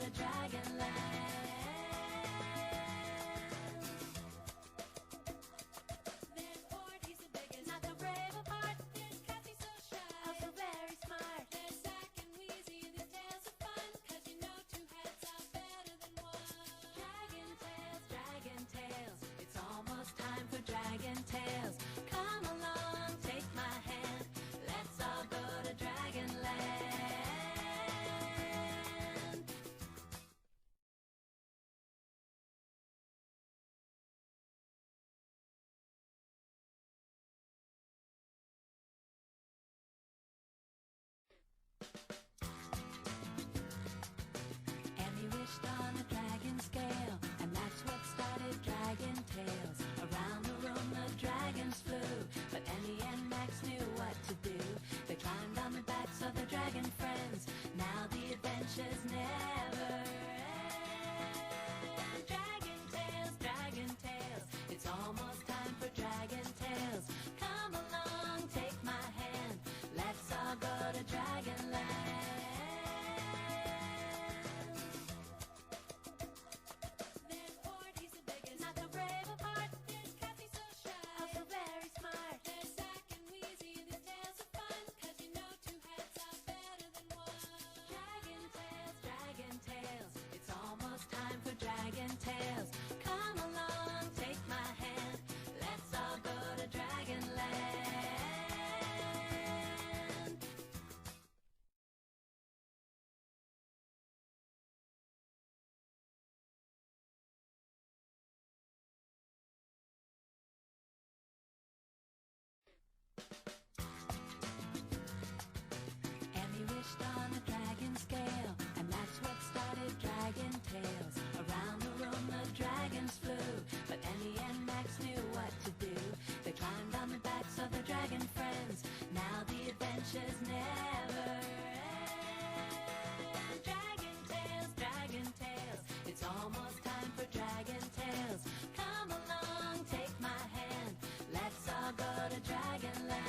to Dragonland. There's Ord, he's the biggest, not the brave of heart. There's Kathy, so shy, also very smart. There's Zack and Wheezy, their tales are fun, 'cause you know two heads are better than one. Dragon Tales, Dragon Tales, it's almost time for Dragon Tales. Come along, take my hand, let's all go to Dragonland. Emmy wished on a dragon scale, and that's what started Dragon Tales. Around the room the dragons flew, but Emmy and Max knew what to do. They climbed on the backs of their dragon friends. Now the adventures never end. Dragon Tales, it's almost time for Dragon Tales. Come along, take my hand, let's all go to Dragonland. There's Ord, he's the biggest, not the brave of heart. There's Kathy, so shy, also very smart. There's Zack and Wheezy, their tales are fun, 'cause you know two heads are better than one. Dragon Tales, it's almost time for Dragon Tales. Come along, take my hand, let's all go to Dragonland. Emmy wished on a dragon scale, and that's what started Dragon Tales. Around the room the dragons flew, but Emmy and Max knew what to do. They climbed on the backs of their dragon friends. Now the adventures never end. Dragon Tales, it's almost time for Dragon Tales. Come along, take my hand, let's all go to Dragonland.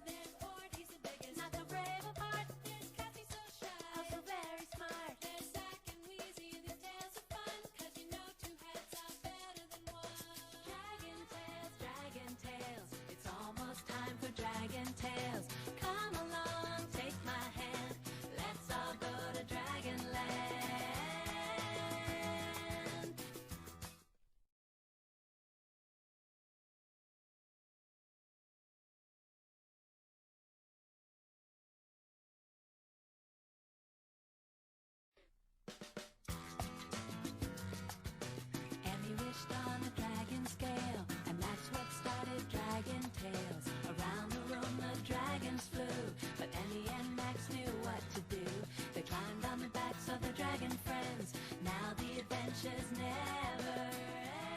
There's Ord, he's the biggest, not the brave of heart. There's Kathy, so shy, also very smart. There's Zack and Wheezy, their tales are fun, 'cause you know two heads are better than one. Dragon Tales, it's almost time for Dragon Tales. Come along, take my hand, let's all go to Dragonland. Emmy wished on a dragon scale, and that's what started Dragon Tales. Around the room the dragons flew, but Emmy and Max knew what to do. They climbed on the backs of their dragon friends. Now the adventures never end.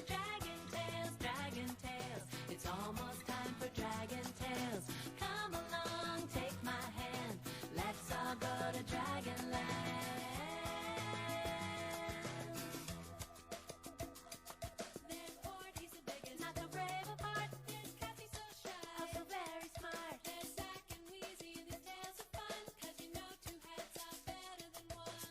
Dragon Tales, it's almost time for Dragon Tales. Come along, take my hand, let's all go to Dragonland. There's Ord, he's the biggest, not the brave of heart. There's Kathy, so shy, also very smart. There's Zack and Wheezy, their tales are fun, 'cause you know two heads are better than one.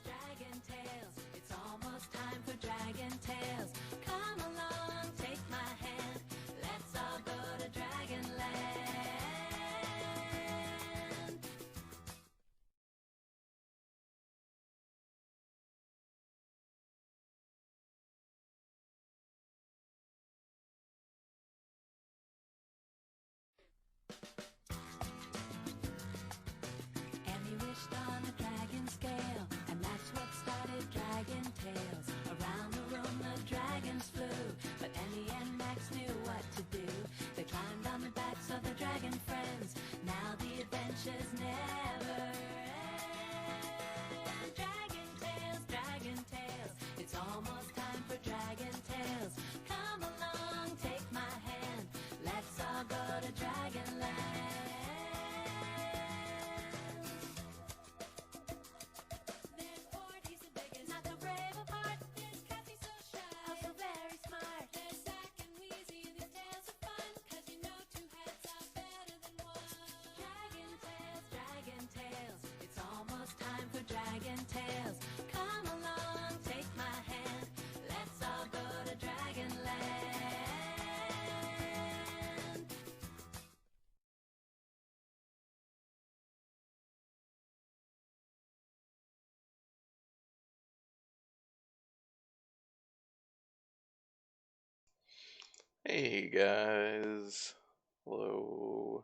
Dragon Tales, it's almost time for Dragon Tales. Come along, take my hand, let's all go to Dragonland. Emmy wished on a dragon scale, and that's what started Dragon Tales. Around the room the dragons flew, but Emmy and Max knew what to do. They climbed on the backs of their dragon friends. Now the adventures never end. Dragon Tales, it's almost time for Dragon Tales. Come along, take my hand, let's all go to Dragonland. There's Ord, he's the biggest, not the brave of heart. There's Kathy, so shy, also very smart. Hey guys. Hello.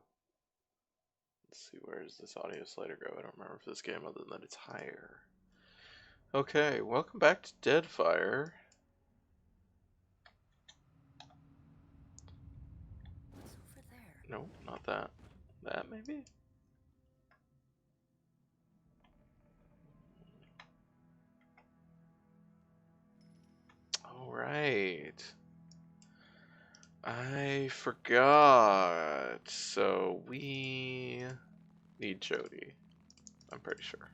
Let's see, where does this audio slider go? I don't remember for this game other than that it's higher. Okay, welcome back to Deadfire. What's over there? No, not that. That maybe? Alright. I forgot. So we need Jody. I'm pretty sure.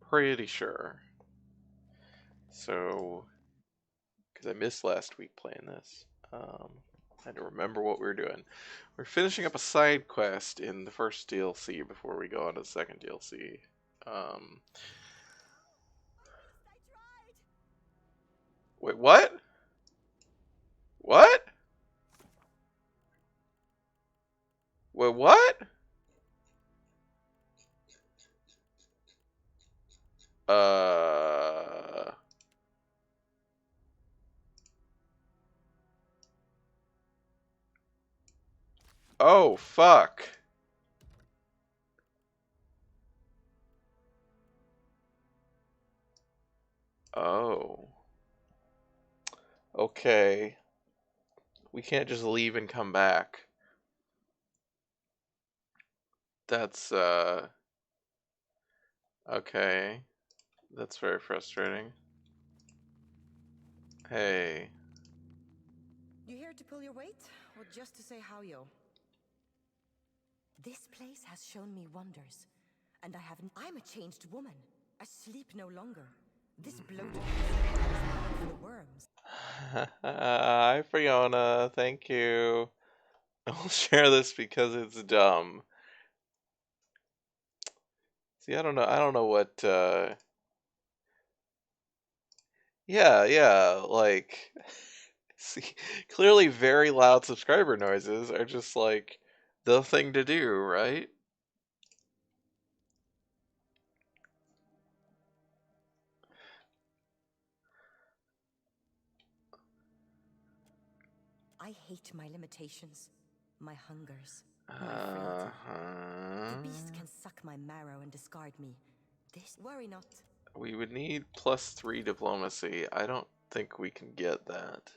Pretty sure. So, because I missed last week playing this. I had to remember what we were doing. We're finishing up a side quest in the first DLC before we go on to the second DLC. Wait, what? What? Wait, what? Uh. Oh, fuck. Oh. Okay. We can't just leave and come back. That's, okay. That's very frustrating. Hey. You here to pull your weight, or just to say how yo? This place has shown me wonders, and I'm a changed woman. I sleep no longer. This bloated is bad for the worms. Hi, Fiona. Thank you. I'll share this because it's dumb. See, I don't know. I don't know what. Yeah. Like, see, clearly, very loud subscriber noises are just like the thing to do, right? I hate my limitations, my hungers, my frailty. The beast can suck my marrow and discard me. This worry not. We would need +3 diplomacy. I don't think we can get that.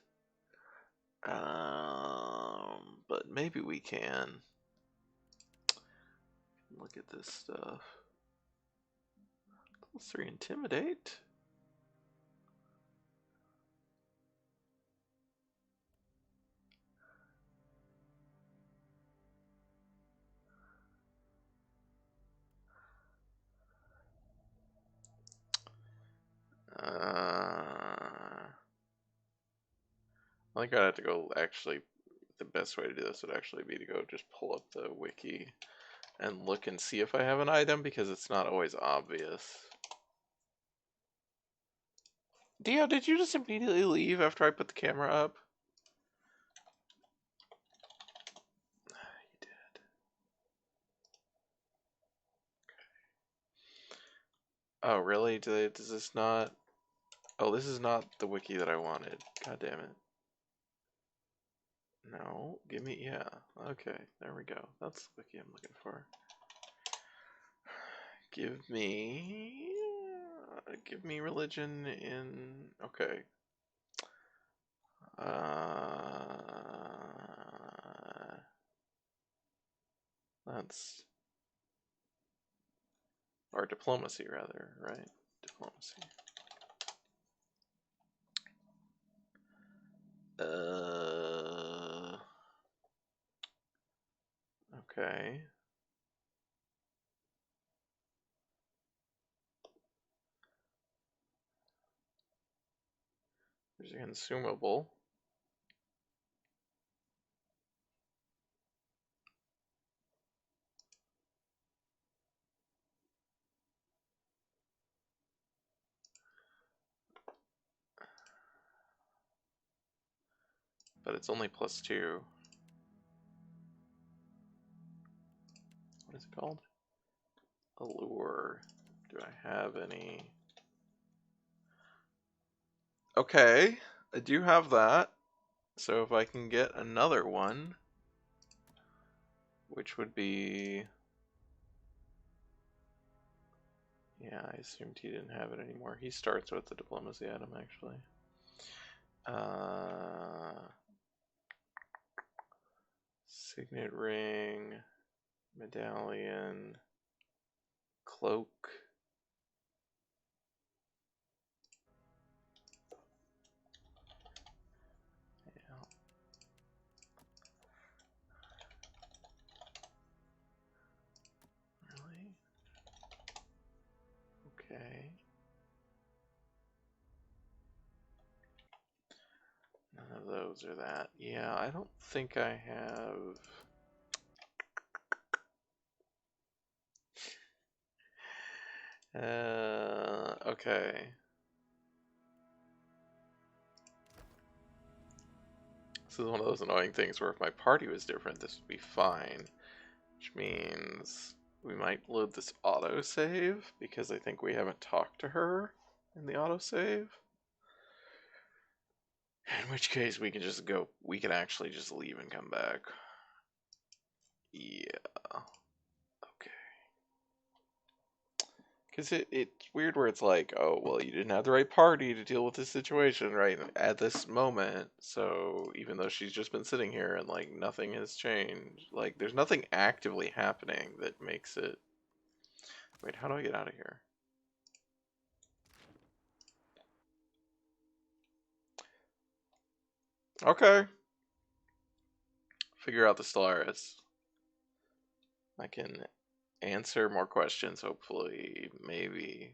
But maybe we can. Look at this stuff. +3 intimidate. I think I'd have to go, actually, the best way to do this would actually be to go just pull up the wiki and look and see if I have an item, because it's not always obvious. Dio, did you just immediately leave after I put the camera up? You did. Oh, really? Does this not... Oh, this is not the wiki that I wanted. God damn it. No, give me... Yeah, okay, there we go. That's the wiki I'm looking for. Give me religion in... Okay. That's... Or diplomacy, rather, right? Diplomacy. Okay. There's a consumable. But it's only +2. What is it called? Allure. Do I have any? Okay, I do have that. So if I can get another one, which would be... Yeah, I assumed he didn't have it anymore. He starts with the diplomacy item, actually. Signet ring, medallion, cloak. Yeah. Really? Okay. None of those are that. Yeah, I don't think I have... Okay. This is one of those annoying things where if my party was different, this would be fine. Which means we might load this autosave, because I think we haven't talked to her in the autosave. In which case we can just go, we can actually just leave and come back. Yeah. Okay. Because it's weird where it's like, oh, well, you didn't have the right party to deal with this situation right at this moment. So even though she's just been sitting here and like nothing has changed, like there's nothing actively happening that makes it... Wait, how do I get out of here? Okay. Figure out the Stellaris. I can answer more questions, hopefully. Maybe.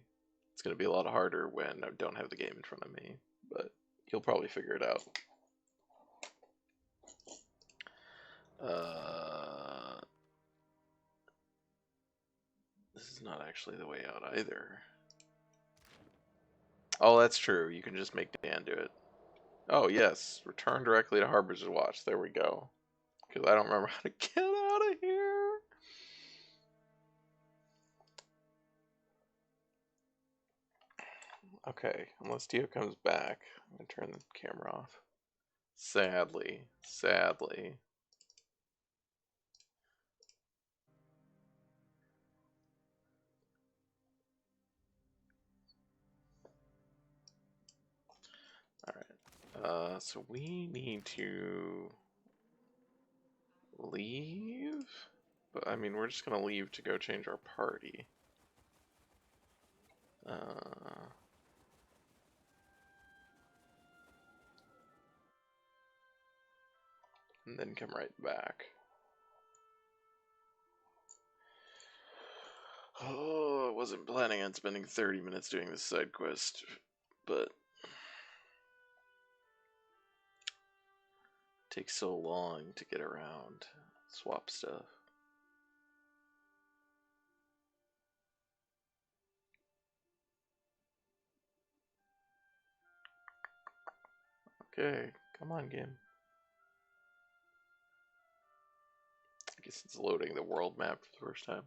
It's going to be a lot harder when I don't have the game in front of me, but you'll probably figure it out. This is not actually the way out either. Oh, that's true. You can just make Dan do it. Oh, yes. Return directly to Harbor's Watch. There we go. Because I don't remember how to get out of here. Okay, unless Dio comes back, I'm going to turn the camera off. Sadly. Sadly. Alright. So we need to leave? But, I mean, we're just going to leave to go change our party. And then come right back. Oh, I wasn't planning on spending 30 minutes doing this side quest, but it takes so long to get around, swap stuff. Okay, come on, game. I guess it's loading the world map for the first time.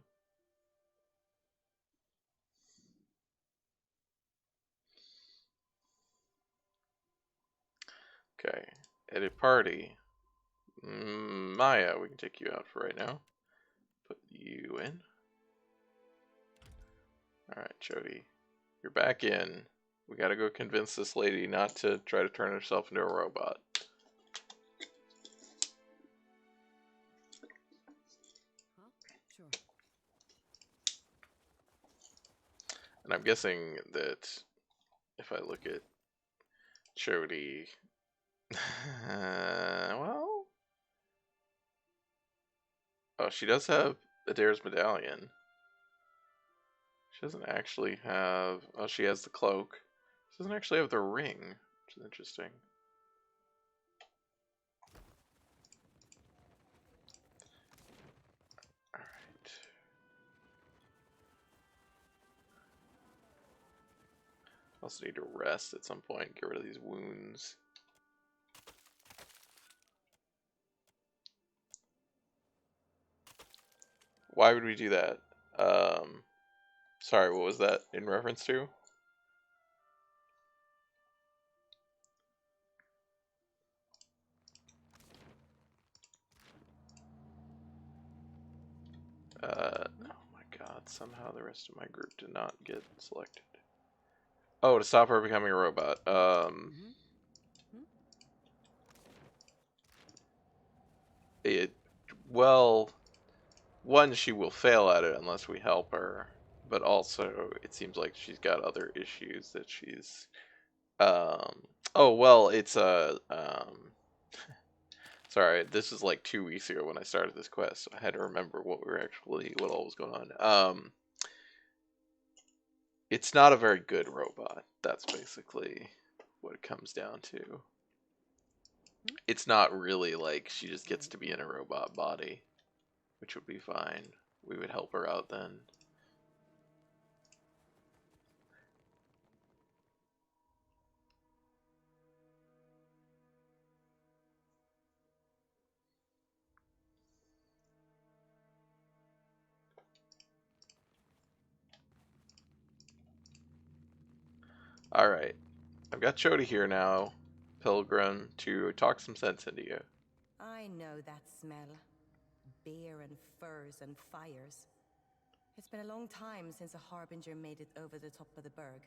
Okay, edit party. Maya, we can take you out for right now. Put you in. Alright, Jody. You're back in. We gotta go convince this lady not to try to turn herself into a robot. Huh? Sure. And I'm guessing that if I look at Jody... well... Oh, she does have Adair's medallion. She doesn't actually have... Oh, she has the cloak. She doesn't actually have the ring, which is interesting. Alright. Also need to rest at some point, get rid of these wounds. Why would we do that? Sorry, what was that in reference to? Somehow the rest of my group did not get selected. Oh, to stop her becoming a robot. Well, one, she will fail at it unless we help her, but also it seems like she's got other issues that she's, oh, well, it's sorry, this is like 2 weeks ago when I started this quest, so I had to remember what all was going on. It's not a very good robot. That's basically what it comes down to. It's not really like she just gets to be in a robot body, which would be fine. We would help her out then. Alright. I've got Chody here now, Pilgrim, to talk some sense into you. I know that smell. Beer and furs and fires. It's been a long time since a Harbinger made it over the top of the berg.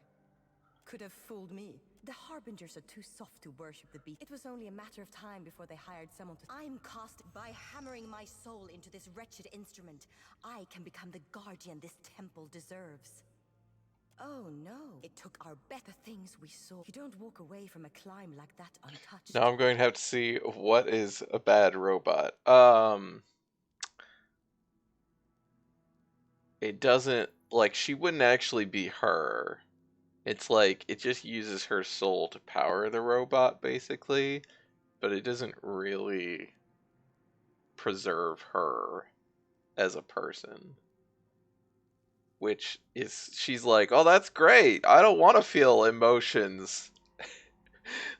Could have fooled me. The Harbingers are too soft to worship the beast. It was only a matter of time before they hired someone to... I'm cast by hammering my soul into this wretched instrument. I can become the guardian this temple deserves. Oh no, it took our better things we saw. You don't walk away from a climb like that untouched. Now I'm going to have to see what is a bad robot. It doesn't, like, she wouldn't actually be her. It's like, it just uses her soul to power the robot, basically, but it doesn't really preserve her as a person. Which is, she's like, oh, that's great. I don't want to feel emotions.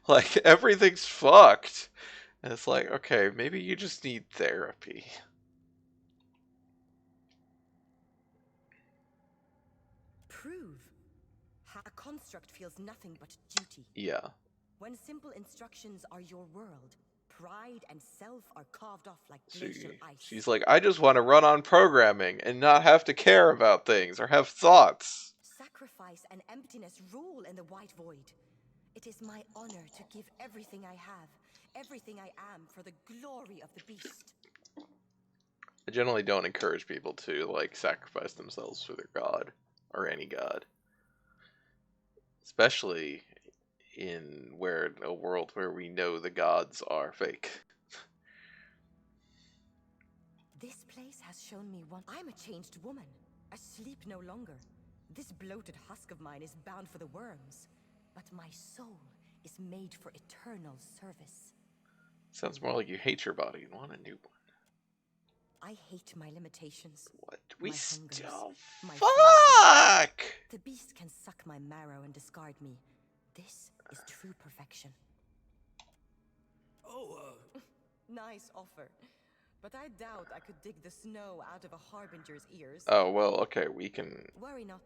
Like, everything's fucked. And it's like, okay, maybe you just need therapy. Prove. A construct feels nothing but duty. Yeah. When simple instructions are your world, pride and self are carved off like glacial ice. She's like, I just want to run on programming and not have to care about things or have thoughts. Sacrifice and emptiness rule in the white void. It is my honor to give everything I have, everything I am, for the glory of the beast. I generally don't encourage people to, like, sacrifice themselves for their god, or any god. Especially in a world where we know the gods are fake. This place has shown me I'm a changed woman. I sleep no longer. This bloated husk of mine is bound for the worms. But my soul is made for eternal service. Sounds more like you hate your body and want a new one. I hate my limitations. What? My hungers, my Fuck! The beast can suck my marrow and discard me. This is true perfection. Nice offer. But I doubt I could dig the snow out of a Harbinger's ears. Oh, well, okay, we can... Worry not.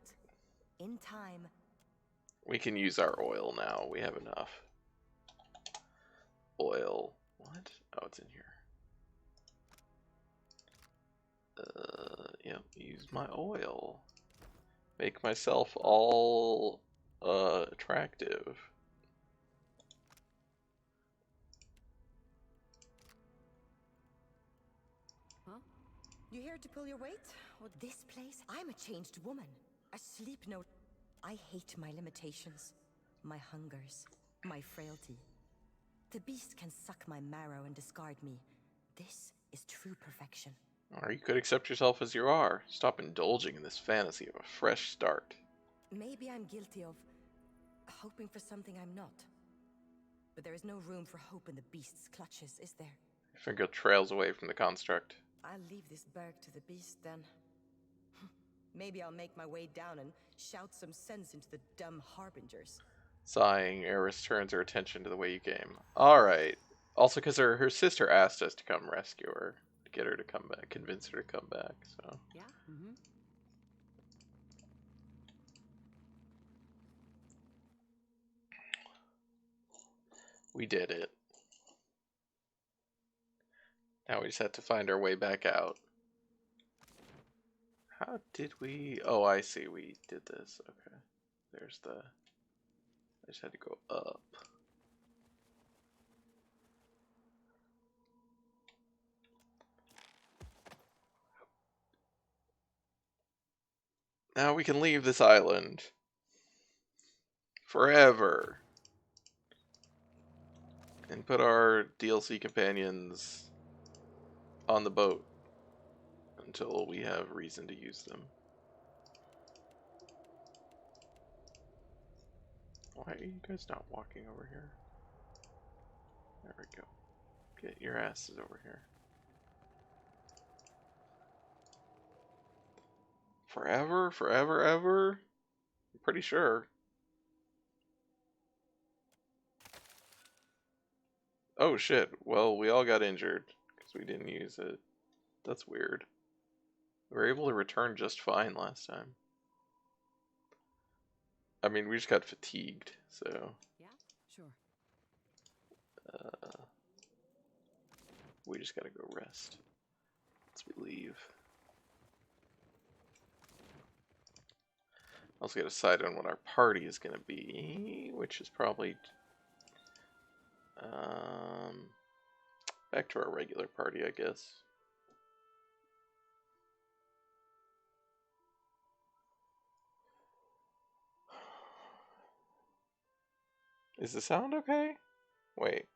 In time... We can use our oil now. We have enough. Oil. What? Oh, it's in here. Yep, use my oil. Make myself all, attractive. Huh? You here to pull your weight? Or this place? I'm a changed woman. I sleep no... I hate my limitations, my hungers, my frailty. The beast can suck my marrow and discard me. This is true perfection. Or you could accept yourself as you are. Stop indulging in this fantasy of a fresh start. Maybe I'm guilty of hoping for something I'm not. But there is no room for hope in the beast's clutches, is there? Your finger trails away from the construct. I'll leave this berg to the beast then. Maybe I'll make my way down and shout some sense into the dumb Harbingers. Sighing, Eris turns her attention to the way you came. Alright. Also because her sister asked us to come rescue her. To get her to come back, convince her to come back, so... Yeah? Mm-hmm. We did it. Now we just have to find our way back out. How did we... Oh, I see. We did this. Okay. There's the... I just had to go up. Now we can leave this island. Forever. And put our DLC companions on the boat until we have reason to use them. Why are you guys not walking over here? There we go. Get your asses over here. Forever? Forever, ever? I'm pretty sure. Oh shit. Well, we all got injured because we didn't use it. That's weird. We were able to return just fine last time. I mean, we just got fatigued, so... Yeah, sure. We just gotta go rest. Once we leave. Also gotta decide on what our party is gonna be, which is probably... back to our regular party, I guess. Is the sound okay? Wait.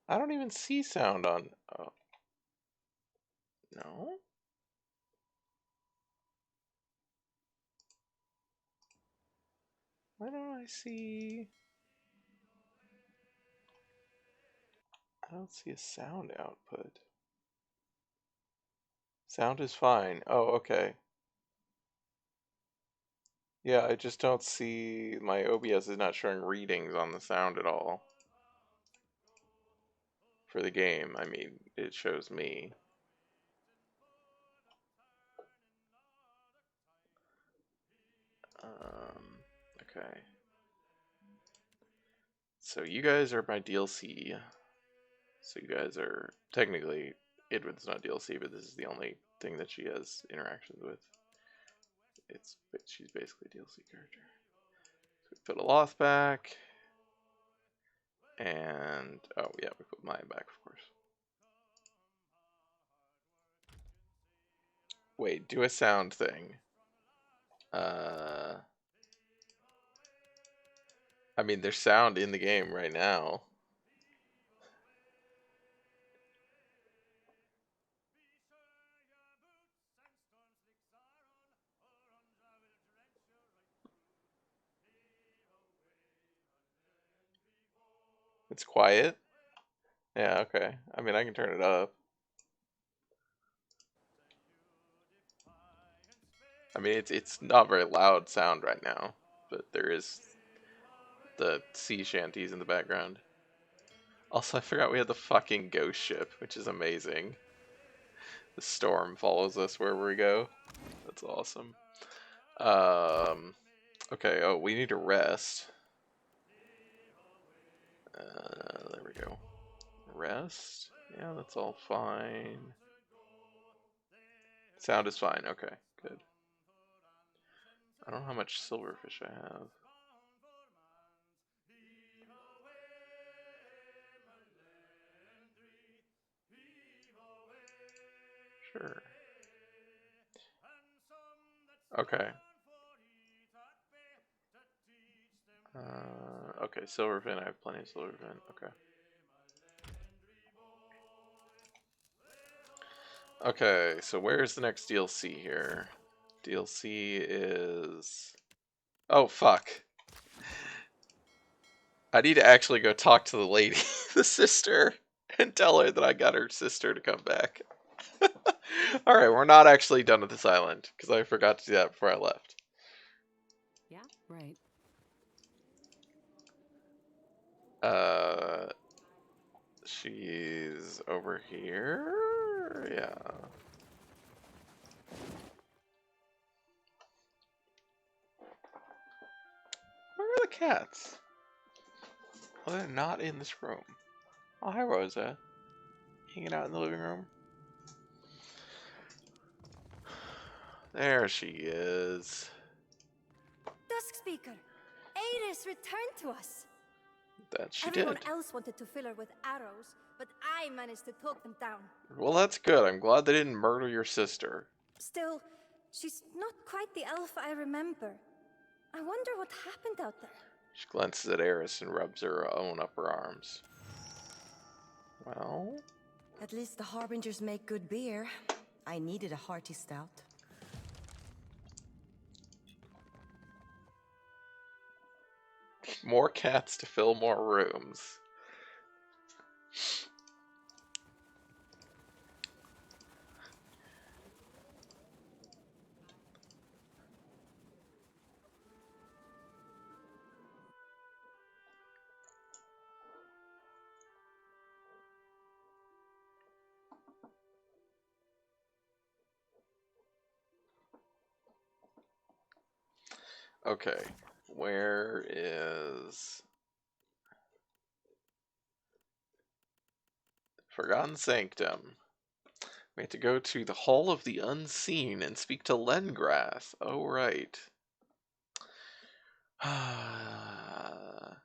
I don't even see sound on... Oh. No? Why don't I see... I don't see a sound output. Sound is fine. Oh, okay. Yeah, I just don't see... My OBS is not showing readings on the sound at all. For the game, I mean, it shows me. Okay. So you guys are my DLC. So you guys are... Technically, Idwin's not DLC, but this is the only thing that she has interactions with. She's basically a DLC character. So we put Aloth back. And... Oh, yeah, we put Maya back, of course. Wait, do a sound thing. I mean, there's sound in the game right now. It's quiet? Yeah, okay. I mean, I can turn it up. I mean, it's not very loud sound right now, but there is the sea shanties in the background. Also, I forgot we had the fucking ghost ship, which is amazing. The storm follows us wherever we go. That's awesome. Okay, oh, we need to rest. There we go. Rest? Yeah, that's all fine. Sound is fine, okay, good. I don't know how much silverfish I have. Sure. Okay. Okay, silverfin, I have plenty of silverfin, okay. Okay, so where's the next DLC here? DLC is... Oh, fuck. I need to actually go talk to the lady, the sister, and tell her that I got her sister to come back. Alright, we're not actually done with this island, because I forgot to do that before I left. Yeah, right. She's over here? Yeah. Where are the cats? Well, they're not in this room. Oh, hi, Rosa. Hanging out in the living room. There she is. Duskspeaker, Ares returned to us. That she Everyone did. else wanted to fill her with arrows, but I managed to talk them down. Well, that's good. I'm glad they didn't murder your sister. Still, she's not quite the elf I remember. I wonder what happened out there. She glances at Eris and rubs her own upper arms. Well, At least the Harbingers make good beer. I needed a hearty stout. more cats to fill more rooms. Okay, where is Forgotten Sanctum? We have to go to the Hall of the Unseen and speak to Lengrath. Oh, right. Time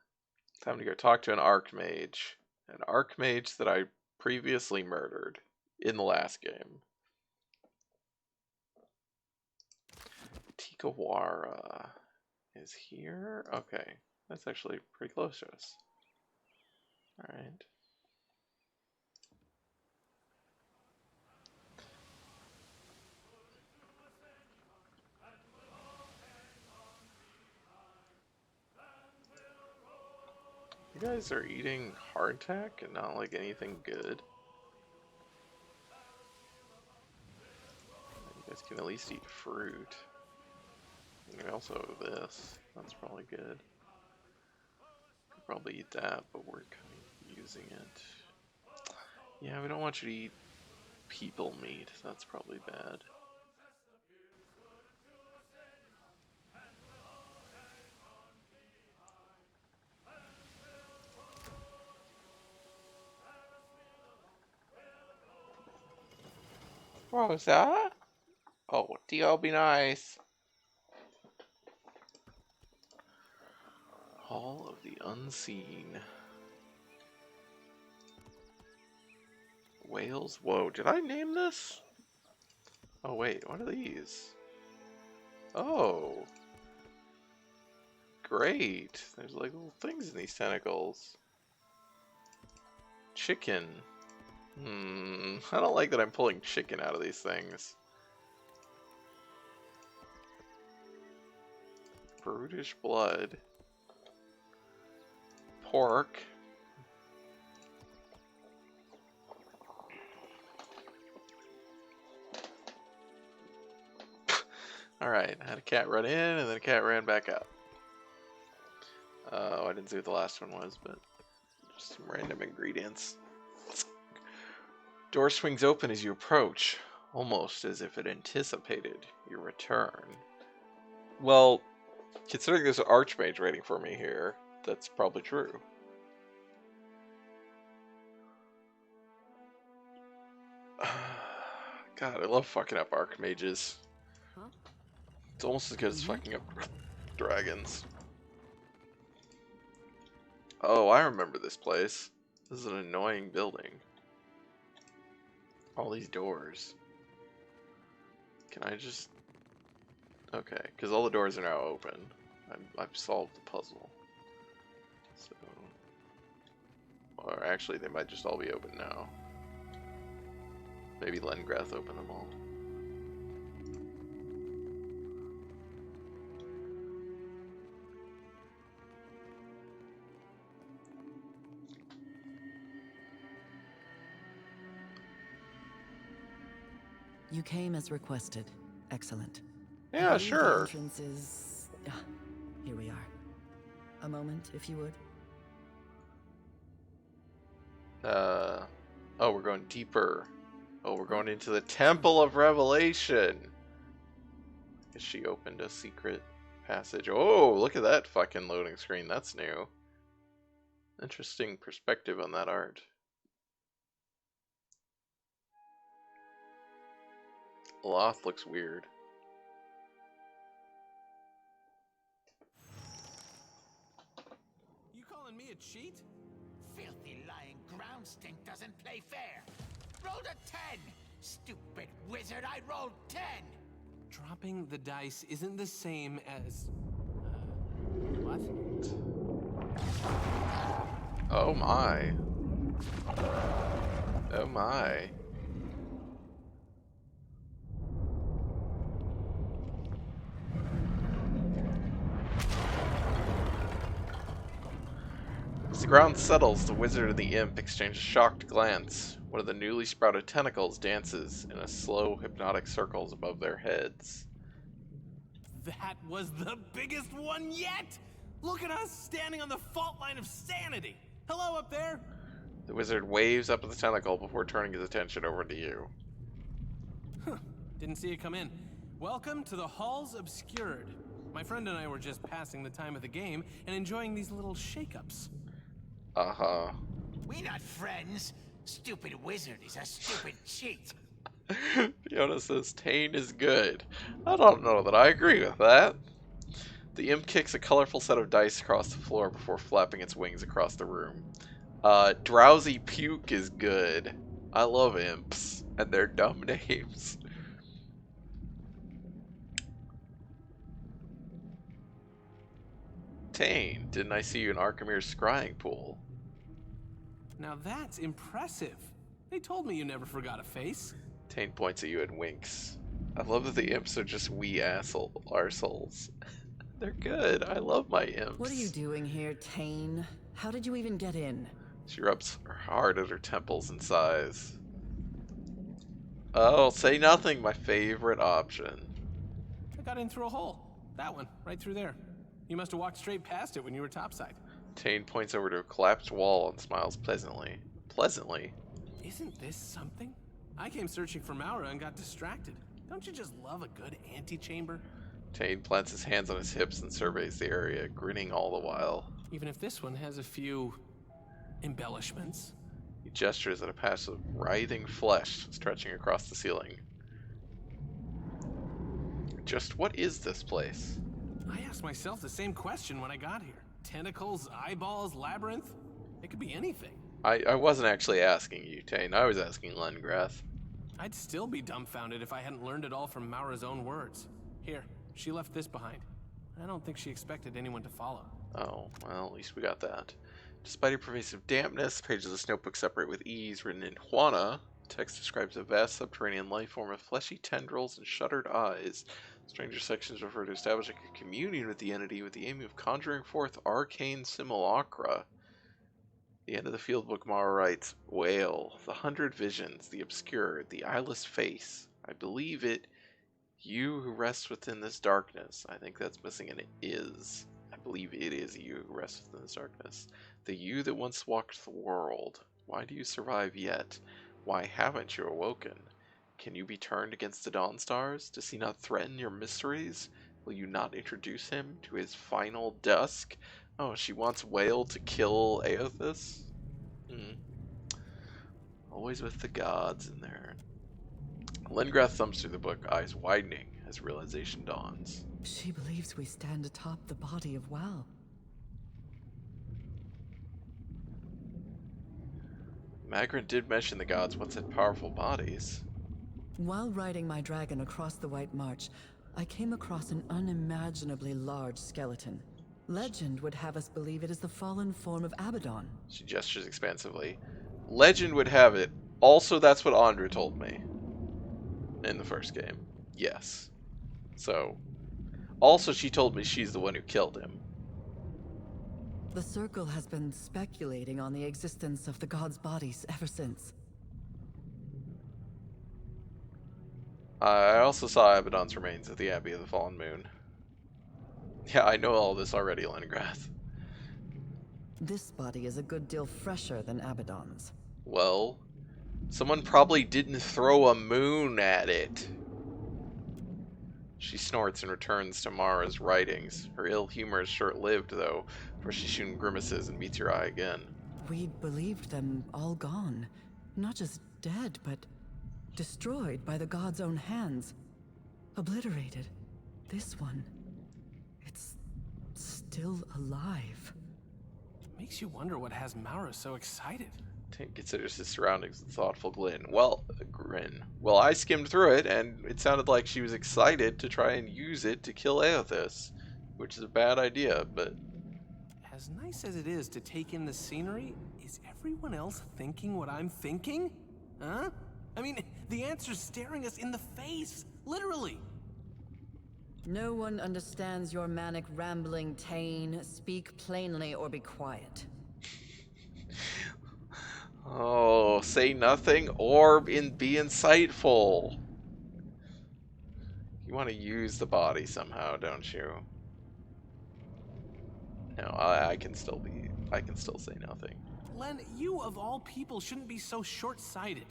to go talk to an Archmage. An Archmage that I previously murdered in the last game. Tikawara is here. Okay, that's actually pretty close to us. Alright. You guys are eating hardtack and not like anything good. You guys can at least eat fruit. And we also have this. That's probably good. Could probably eat that, but we're kind of using it. Yeah, we don't want you to eat people meat. That's probably bad. Rosa? Oh, dear, be nice. Hall of the Unseen. Whales? Whoa, did I name this? Oh wait, what are these? Oh. Great. There's like little things in these tentacles. Chicken. I don't like that I'm pulling chicken out of these things. Brutish blood. Pork. Alright, I had a cat run in and then a cat ran back out. Oh, I didn't see what the last one was, but just some random ingredients. Door swings open as you approach, almost as if it anticipated your return. Well, considering there's an Archmage waiting for me here, that's probably true. God, I love fucking up Archmages. Huh? It's almost as good as fucking up dragons. Oh, I remember this place. This is an annoying building. All these doors. Can I just... Okay, because all the doors are now open. I've solved the puzzle. So... Or actually, they might just all be open now. Maybe Lengrath opened them all. You came as requested. Excellent. I Yeah, believe sure. The entrance is... here we are. A moment, if you would. Oh, we're going deeper. Oh, we're going into the Temple of Revelation. Guess she opened a secret passage. Oh, look at that fucking loading screen. That's new. Interesting perspective on that art. Loth looks weird. me a cheat? Filthy lying ground stink doesn't play fair. Rolled a 10. Stupid wizard, I rolled 10. Dropping the dice isn't the same as... what? Oh my. Oh my. As the ground settles, the wizard and the imp exchange a shocked glance. One of the newly sprouted tentacles dances in a slow, hypnotic circles above their heads. That was the biggest one yet! Look at us standing on the fault line of sanity! Hello up there! The wizard waves up at the tentacle before turning his attention over to you. Didn't see it come in. Welcome to the Halls Obscured. My friend and I were just passing the time of the game and enjoying these little shake-ups. Uh-huh. We not friends. Stupid wizard is a stupid cheat. Fiona says Tane is good. I don't know that I agree with that. The imp kicks a colorful set of dice across the floor before flapping its wings across the room. Drowsy Puke is good. I love imps and their dumb names. Tane, didn't I see you in Arkamir's scrying pool? Now that's impressive. They told me you never forgot a face. Tane points at you and winks. I love that the imps are just wee arseholes. They're good. I love my imps. What are you doing here, Tane? How did you even get in? She rubs hard at her temples and sighs. Oh, say nothing, my favorite option. I got in through a hole. That one, right through there. You must have walked straight past it when you were topside. Tane points over to a collapsed wall and smiles pleasantly. Pleasantly? Isn't this something? I came searching for Maura and got distracted. Don't you just love a good antechamber? Tane plants his hands on his hips and surveys the area, grinning all the while. Even if this one has a few embellishments. He gestures at a patch of writhing flesh stretching across the ceiling. Just what is this place? I asked myself the same question when I got here. Tentacles, eyeballs, labyrinth? It could be anything. I wasn't actually asking you, Tane. I was asking Lengrath. I'd still be dumbfounded if I hadn't learned it all from Maura's own words. Here, she left this behind. I don't think she expected anyone to follow. Oh, well, at least we got that. Despite a pervasive dampness, pages of this notebook separate with ease, written in Juana. The text describes a vast subterranean life form with fleshy tendrils and shuttered eyes. Stranger sections refer to establishing a communion with the entity with the aim of conjuring forth arcane simulacra. The end of the field book, Mara writes, Wail, the 100 visions, the obscured, the eyeless face. I believe it, you who rest within this darkness. I think that's missing an is. I believe it is you who rests within this darkness. The you that once walked the world. Why do you survive yet? Why haven't you awoken? Can you be turned against the dawn stars? Does he not threaten your mysteries? Will you not introduce him to his final dusk? Oh, she wants Whale to kill Aothis? Always with the gods in there. Lengrath thumbs through the book, eyes widening as realization dawns. She believes we stand atop the body of Wal. Magrin did mention the gods once had powerful bodies. While riding my dragon across the White March, I came across an unimaginably large skeleton. Legend would have us believe it is the fallen form of Abaddon. She gestures expansively. Legend would have it. Also, that's what Andra told me. In the first game. Yes. So. Also, she told me she's the one who killed him. The Circle has been speculating on the existence of the gods' bodies ever since. I also saw Abaddon's remains at the Abbey of the Fallen Moon. Yeah, I know all this already, Lengrath. This body is a good deal fresher than Abaddon's. Well, someone probably didn't throw a moon at it. She snorts and returns to Mara's writings. Her ill humor is short-lived, though, for she soon grimaces and meets your eye again. We'd believed them all gone. Not just dead, but destroyed by the gods' own hands. Obliterated. This one, it's still alive. Makes you wonder what has Maura so excited. Tane considers his surroundings with a thoughtful grin. Well, I skimmed through it, and it sounded like she was excited to try and use it to kill Aothis, which is a bad idea, but... As nice as it is to take in the scenery, is everyone else thinking what I'm thinking? Huh? I mean, the answer's staring us in the face, literally. No one understands your manic rambling, Tane. Speak plainly or be quiet. Oh, say nothing or be insightful. You want to use the body somehow, don't you? No, I can still say nothing. Len, you of all people shouldn't be so short-sighted.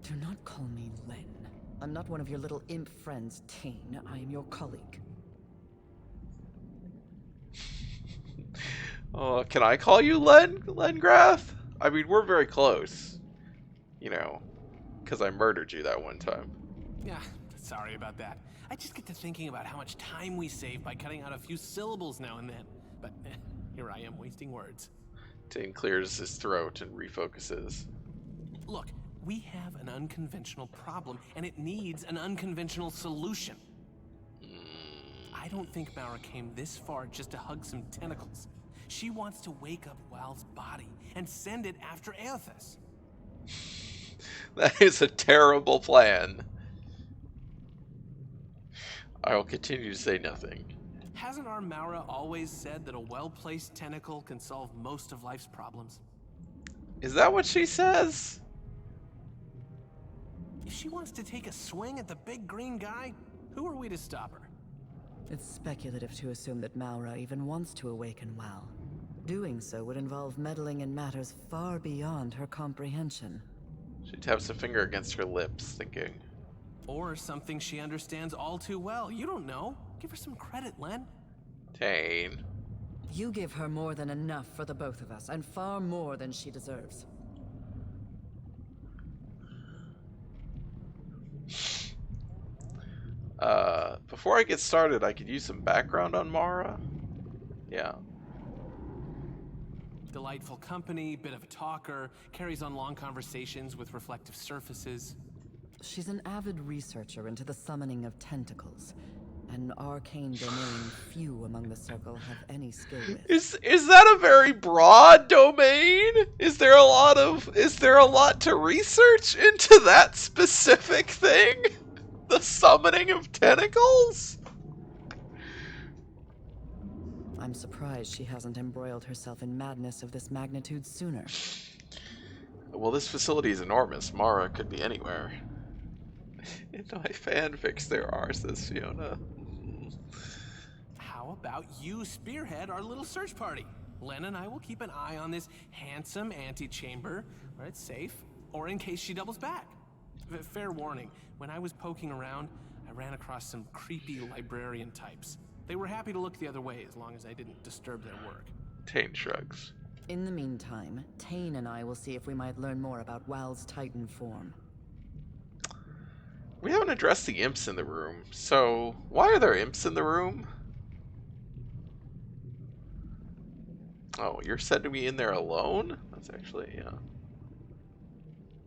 Do not call me Len. I'm not one of your little imp friends, Tane. I am your colleague. Oh, can I call you Lengrath? I mean, we're very close. You know, because I murdered you that one time. Yeah, sorry about that. I just get to thinking about how much time we save by cutting out a few syllables now and then. But here I am wasting words. Tane clears his throat and refocuses. Look, we have an unconventional problem, and it needs an unconventional solution. I don't think Maura came this far just to hug some tentacles. She wants to wake up Wal's body and send it after Aothis. That is a terrible plan. I will continue to say nothing. Hasn't our Maura always said that a well-placed tentacle can solve most of life's problems? Is that what she says? If she wants to take a swing at the big green guy, who are we to stop her? It's speculative to assume that Maura even wants to awaken Wal. Doing so would involve meddling in matters far beyond her comprehension. She taps a finger against her lips, thinking. Or something she understands all too well. You don't know. Give her some credit, Len. Tane. You give her more than enough for the both of us, and far more than she deserves. Before I get started, I could use some background on Maura. Yeah. Delightful company, bit of a talker, carries on long conversations with reflective surfaces. She's an avid researcher into the summoning of tentacles, an arcane domain few among the Circle have any skill with. Is that a very broad domain? Is there a lot to research into that specific thing? The summoning of tentacles? I'm surprised she hasn't embroiled herself in madness of this magnitude sooner. Well, this facility is enormous. Maura could be anywhere. In my fanfics there are, says Fiona. How about you spearhead our little search party? Len and I will keep an eye on this handsome antechamber where it's safe, or in case she doubles back. Fair warning, when I was poking around, I ran across some creepy librarian types. They were happy to look the other way as long as I didn't disturb their work. Tane shrugs. In the meantime, Tane and I will see if we might learn more about Wal's Titan form. We haven't addressed the imps in the room, so why are there imps in the room? Oh, you're sending me in there alone? That's actually, yeah.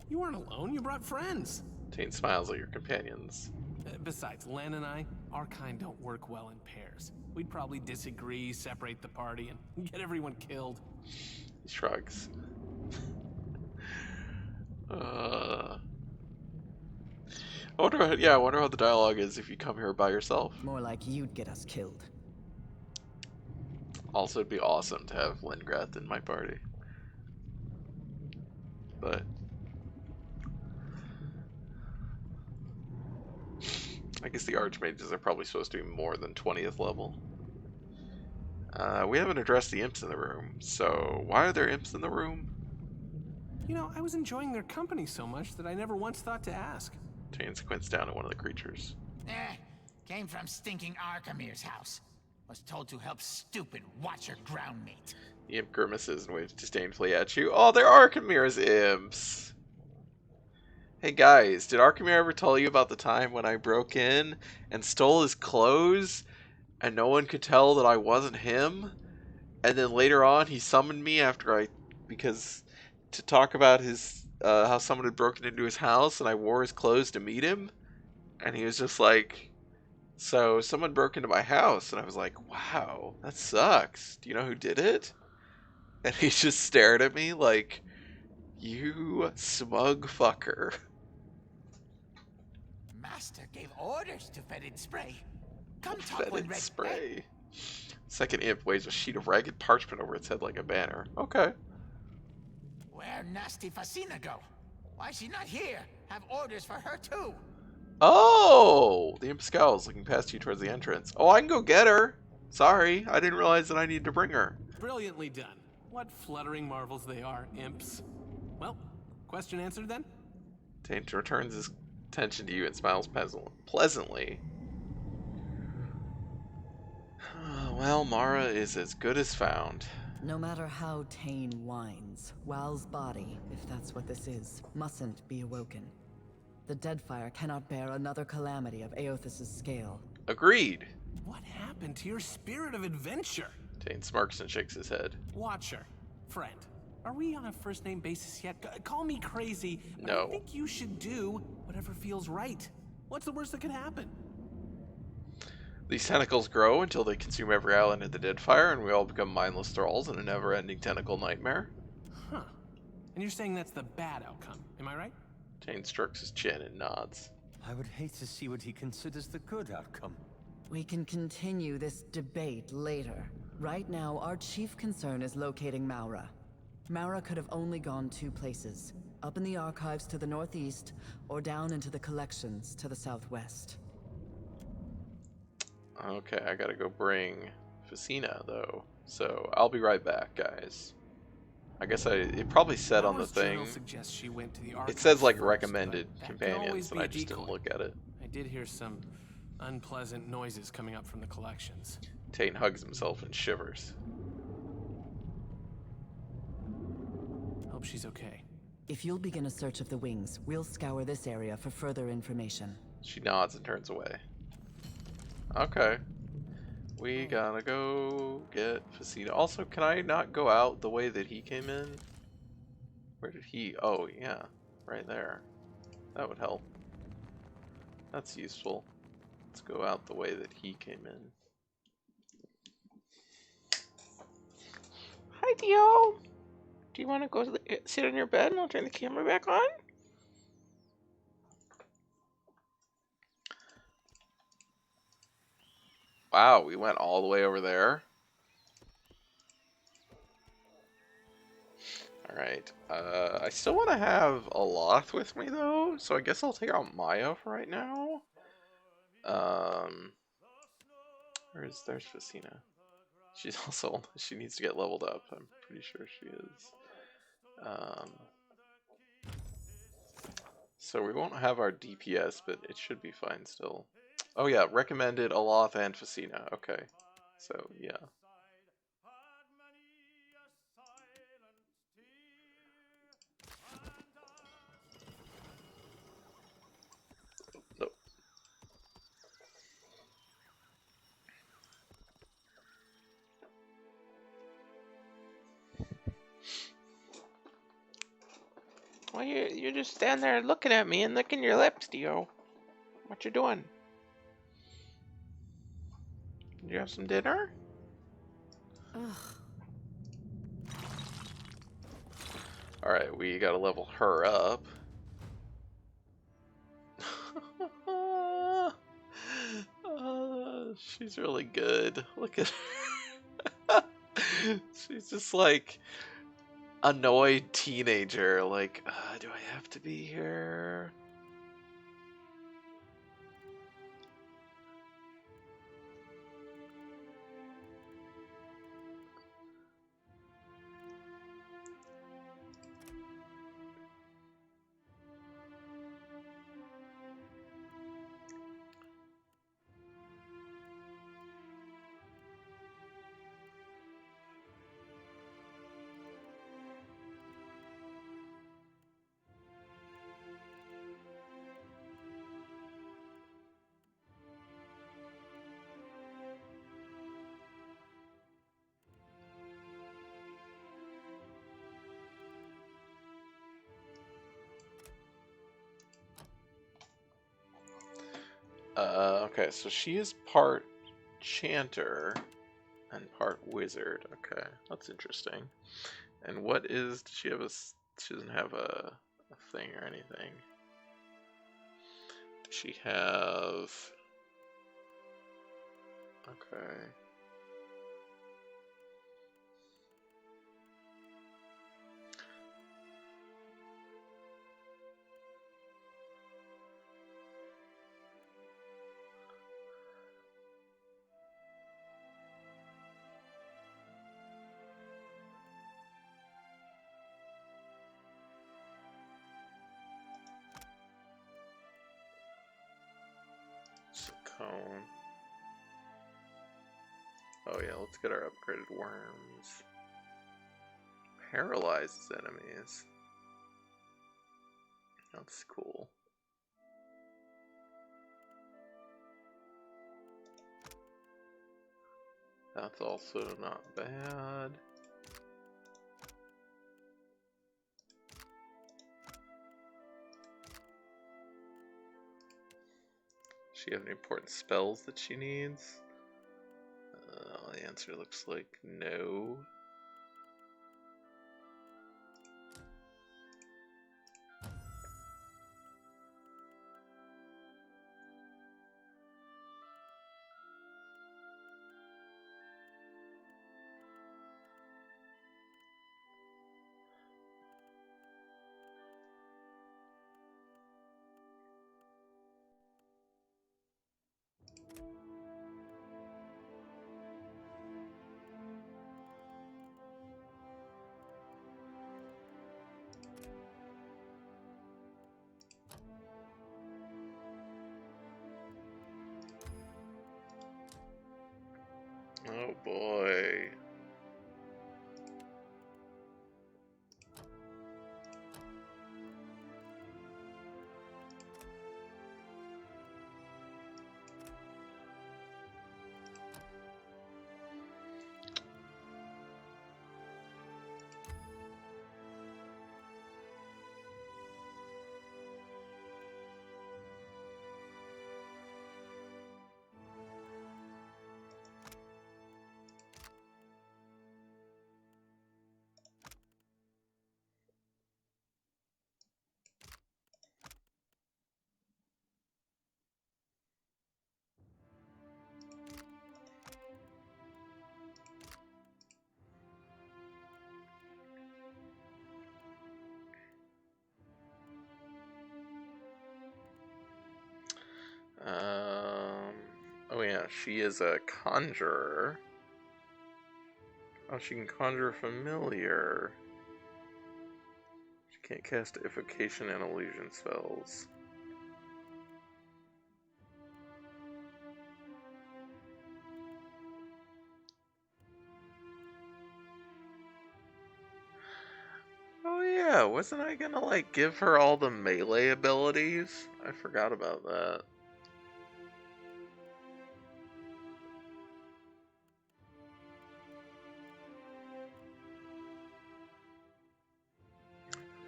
You weren't alone, you brought friends. Tane smiles at your companions. Besides, Len and I, our kind don't work well in pairs. We'd probably disagree, separate the party, and get everyone killed. He shrugs. I wonder how the dialogue is if you come here by yourself. More like you'd get us killed. Also, it'd be awesome to have Lengrath in my party. But I guess the Archmages are probably supposed to be more than 20th level. We haven't addressed the imps in the room, so why are there imps in the room? You know, I was enjoying their company so much that I never once thought to ask. Tane squints down at one of the creatures. Came from stinking Arkamir's house. Was told to help stupid Watcher groundmate. The imp grimaces and waves disdainfully at you. Oh, they're Arkamir's imps! Hey guys, did Arkamir ever tell you about the time when I broke in and stole his clothes and no one could tell that I wasn't him? and then later on he summoned me because to talk about his how someone had broken into his house, and I wore his clothes to meet him, and he was just like, so someone broke into my house, and I was like, wow, that sucks. Do you know who did it? And he just stared at me like, you smug fucker. Master gave orders to fetid spray. Come talk when Fetid ready. spray. Second imp waves a sheet of ragged parchment over its head like a banner. Okay. Where nasty Facina go? Why is she not here? Have orders for her too. Oh! The imp scowls, looking past you towards the entrance. Oh, I can go get her. Sorry, I didn't realize that I needed to bring her. Brilliantly done. What fluttering marvels they are, imps. Well, question answered then? Taint returns his attention to you and smiles pleasantly. Well, Mara is as good as found. No matter how Tane whines, Wal's body, if that's what this is, mustn't be awoken. The Deadfire cannot bear another calamity of Aothis' scale. Agreed. What happened to your spirit of adventure? Taint smirks and shakes his head. Watcher, friend, are we on a first name basis yet? Call me crazy, but No. I think you should do whatever feels right. What's the worst that could happen? These tentacles grow until they consume every island in the Deadfire, and we all become mindless thralls in a never-ending tentacle nightmare. Huh. And you're saying that's the bad outcome, am I right? Taint strokes his chin and nods. I would hate to see what he considers the good outcome. We can continue this debate later. Right now, our chief concern is locating Maura. Maura could have only gone two places. Up in the archives to the northeast, or down into the collections to the southwest. Okay, I gotta go bring Facina, though. So, I'll be right back, guys. I guess it probably said on the Laura's thing, journal suggests she went to the it archives says like first, recommended but that could always companions, and be I a just didn't decoy. look at it. I did hear some unpleasant noises coming up from the collections. Taint hugs himself and shivers. Hope she's okay. If you'll begin a search of the wings, we'll scour this area for further information. She nods and turns away. Okay. We gotta go get Facina. Also, can I not go out the way that he came in? Where did he? Oh, yeah. Right there. That would help. That's useful. Let's go out the way that he came in. Hi, Dio! Do you want to go sit on your bed and I'll turn the camera back on? Wow, we went all the way over there. Alright, I still want to have Aloth with me though, so I guess I'll take out Maya for right now. There's Facina. She's also, she needs to get leveled up, I'm pretty sure she is. So we won't have our DPS, but it should be fine still. Oh yeah, recommended Aloth and Facina, okay. So, yeah. Nope. Well, you just stand there looking at me and licking your lips, Dio. What you doing? Did you have some dinner? Ugh. Alright, we gotta level her up. She's really good. Look at her. She's just like annoyed teenager. Like, do I have to be here? Okay, so she is part chanter and part wizard. Okay, that's interesting. And what is, does she have she doesn't have a thing or anything. Does she have, okay. It's a cone. Oh yeah, let's get our upgraded worms. Paralyzes enemies. That's cool. That's also not bad. Does she have any important spells that she needs? The answer looks like no. Oh boy. Oh yeah, she is a conjurer. Oh, she can conjure familiar. She can't cast evocation and illusion spells. Oh yeah, wasn't I gonna like give her all the melee abilities? I forgot about that.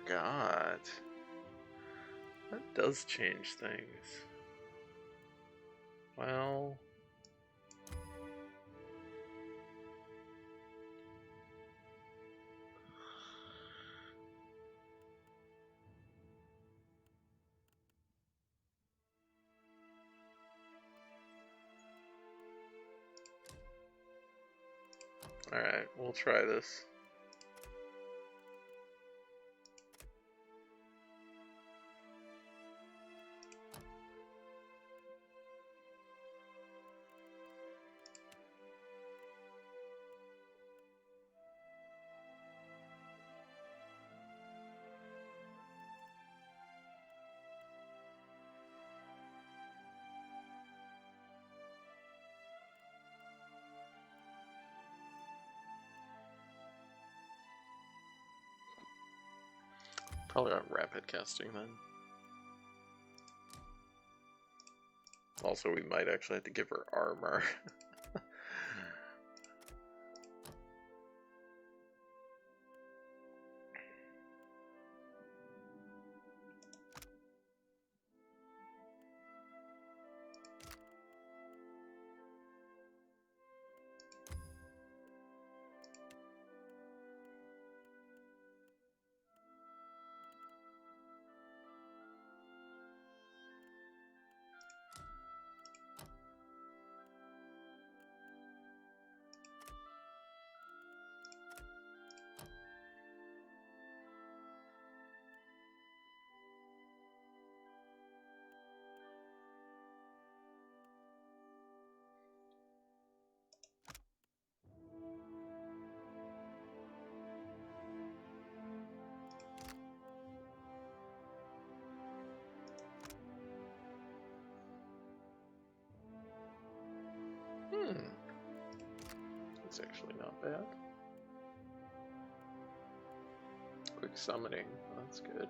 God. That does change things. Well... Alright, we'll try this. Probably not rapid casting then. Also, we might actually have to give her armor. That's actually not bad. Quick summoning. That's good.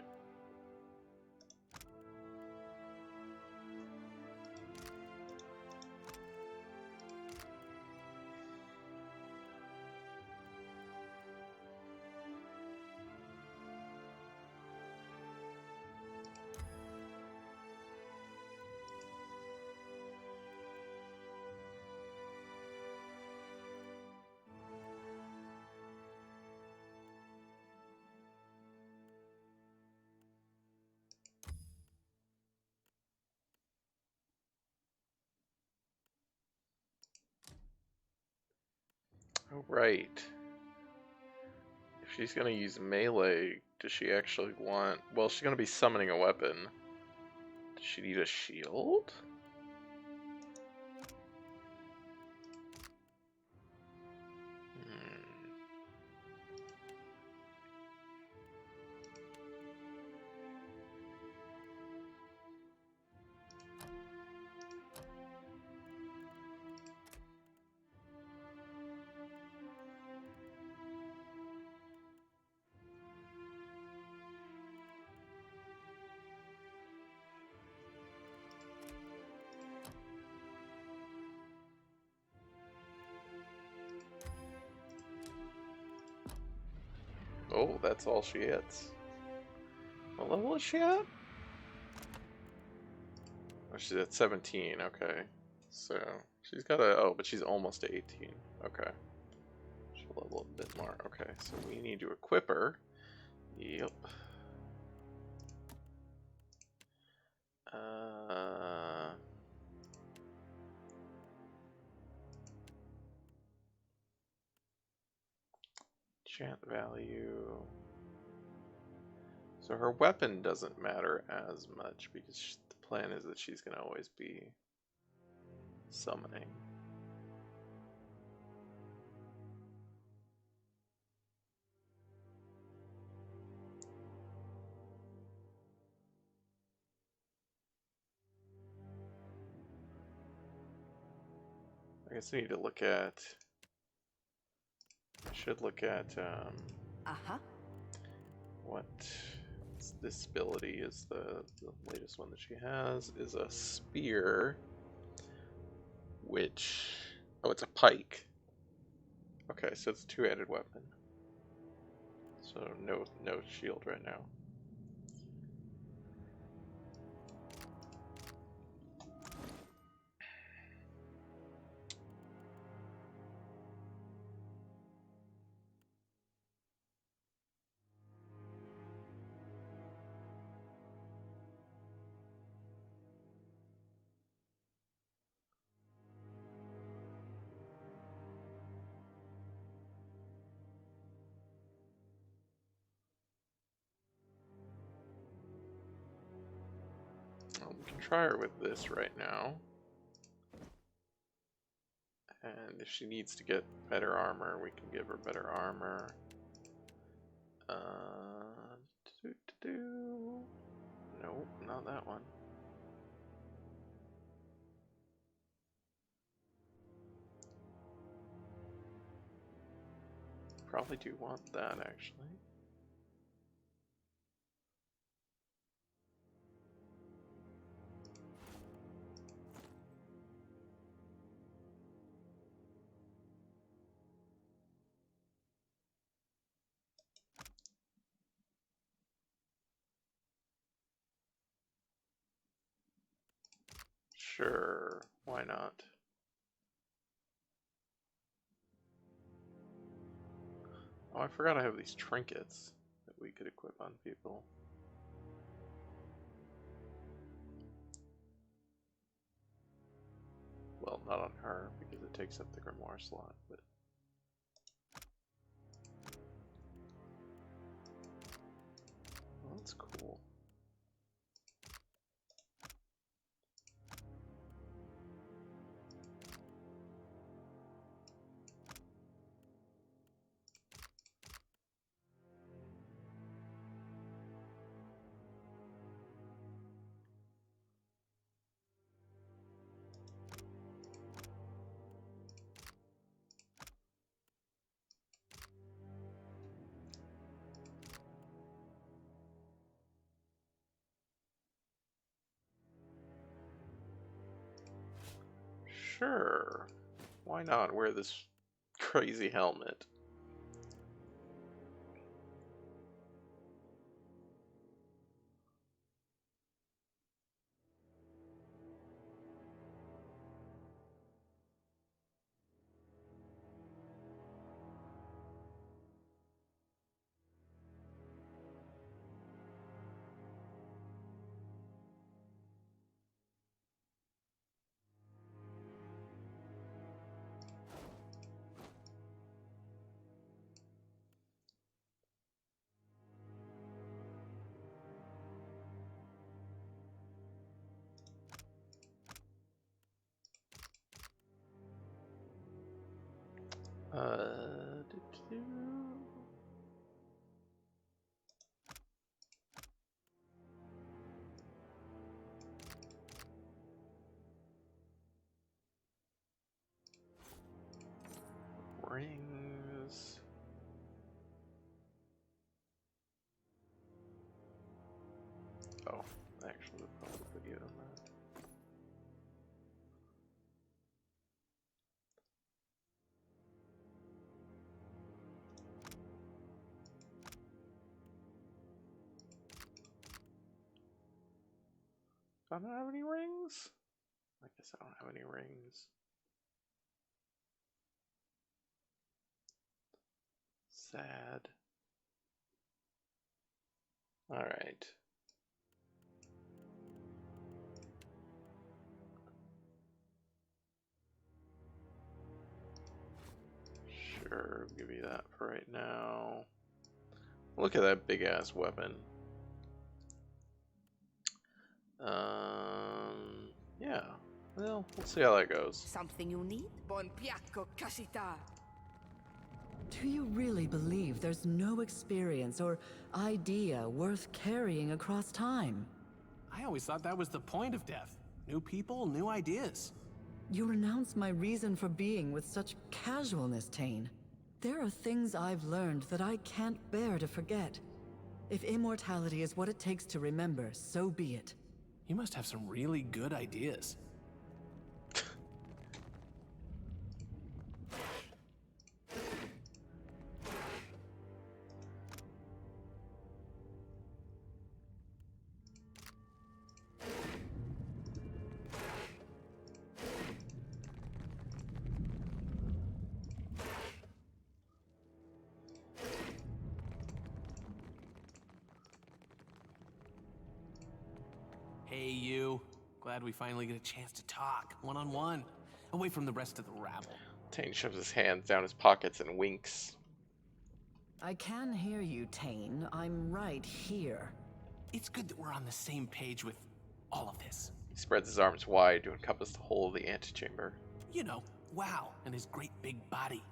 Oh, right. If she's gonna use melee, does she actually want... Well, she's gonna be summoning a weapon. Does she need a shield? Oh, that's all she hits. What level is she at? Oh, she's at 17, okay. So, she's got a... Oh, but she's almost at 18. Okay. She'll level a bit more. Okay, so we need to equip her. Yep. Enchant value. So her weapon doesn't matter as much because the plan is that she's going to always be summoning. I guess I need to look at... I should look at what this ability is. The latest one that she has is a spear, which... Oh, it's a pike. Okay, so it's a two-handed weapon. So no shield right now. Well, we can try her with this right now. And if she needs to get better armor, we can give her better armor. Nope, not that one. Probably do want that, actually. Sure, why not? Oh, I forgot I have these trinkets that we could equip on people. Well, not on her, because it takes up the grimoire slot, but... Well, that's cool. Sure. Why not wear this crazy helmet? Doo-doo. Rings. Oh, actually, we'll probably put you on that. I don't have any rings? I guess I don't have any rings. Sad. Alright. Sure, I'll give you that for right now. Look at that big ass weapon. Yeah. Well, we'll see how that goes. Something you need? Buon piacco, casita. Do you really believe there's no experience or idea worth carrying across time? I always thought that was the point of death. New people, new ideas. You renounce my reason for being with such casualness, Tane. There are things I've learned that I can't bear to forget. If immortality is what it takes to remember, so be it. You must have some really good ideas. Hey, you. Glad we finally get a chance to talk, one-on-one, away from the rest of the rabble. Tane shoves his hands down his pockets and winks. I can hear you, Tane. I'm right here. It's good that we're on the same page with all of this. He spreads his arms wide to encompass the whole of the antechamber. You know, wow, and his great big body.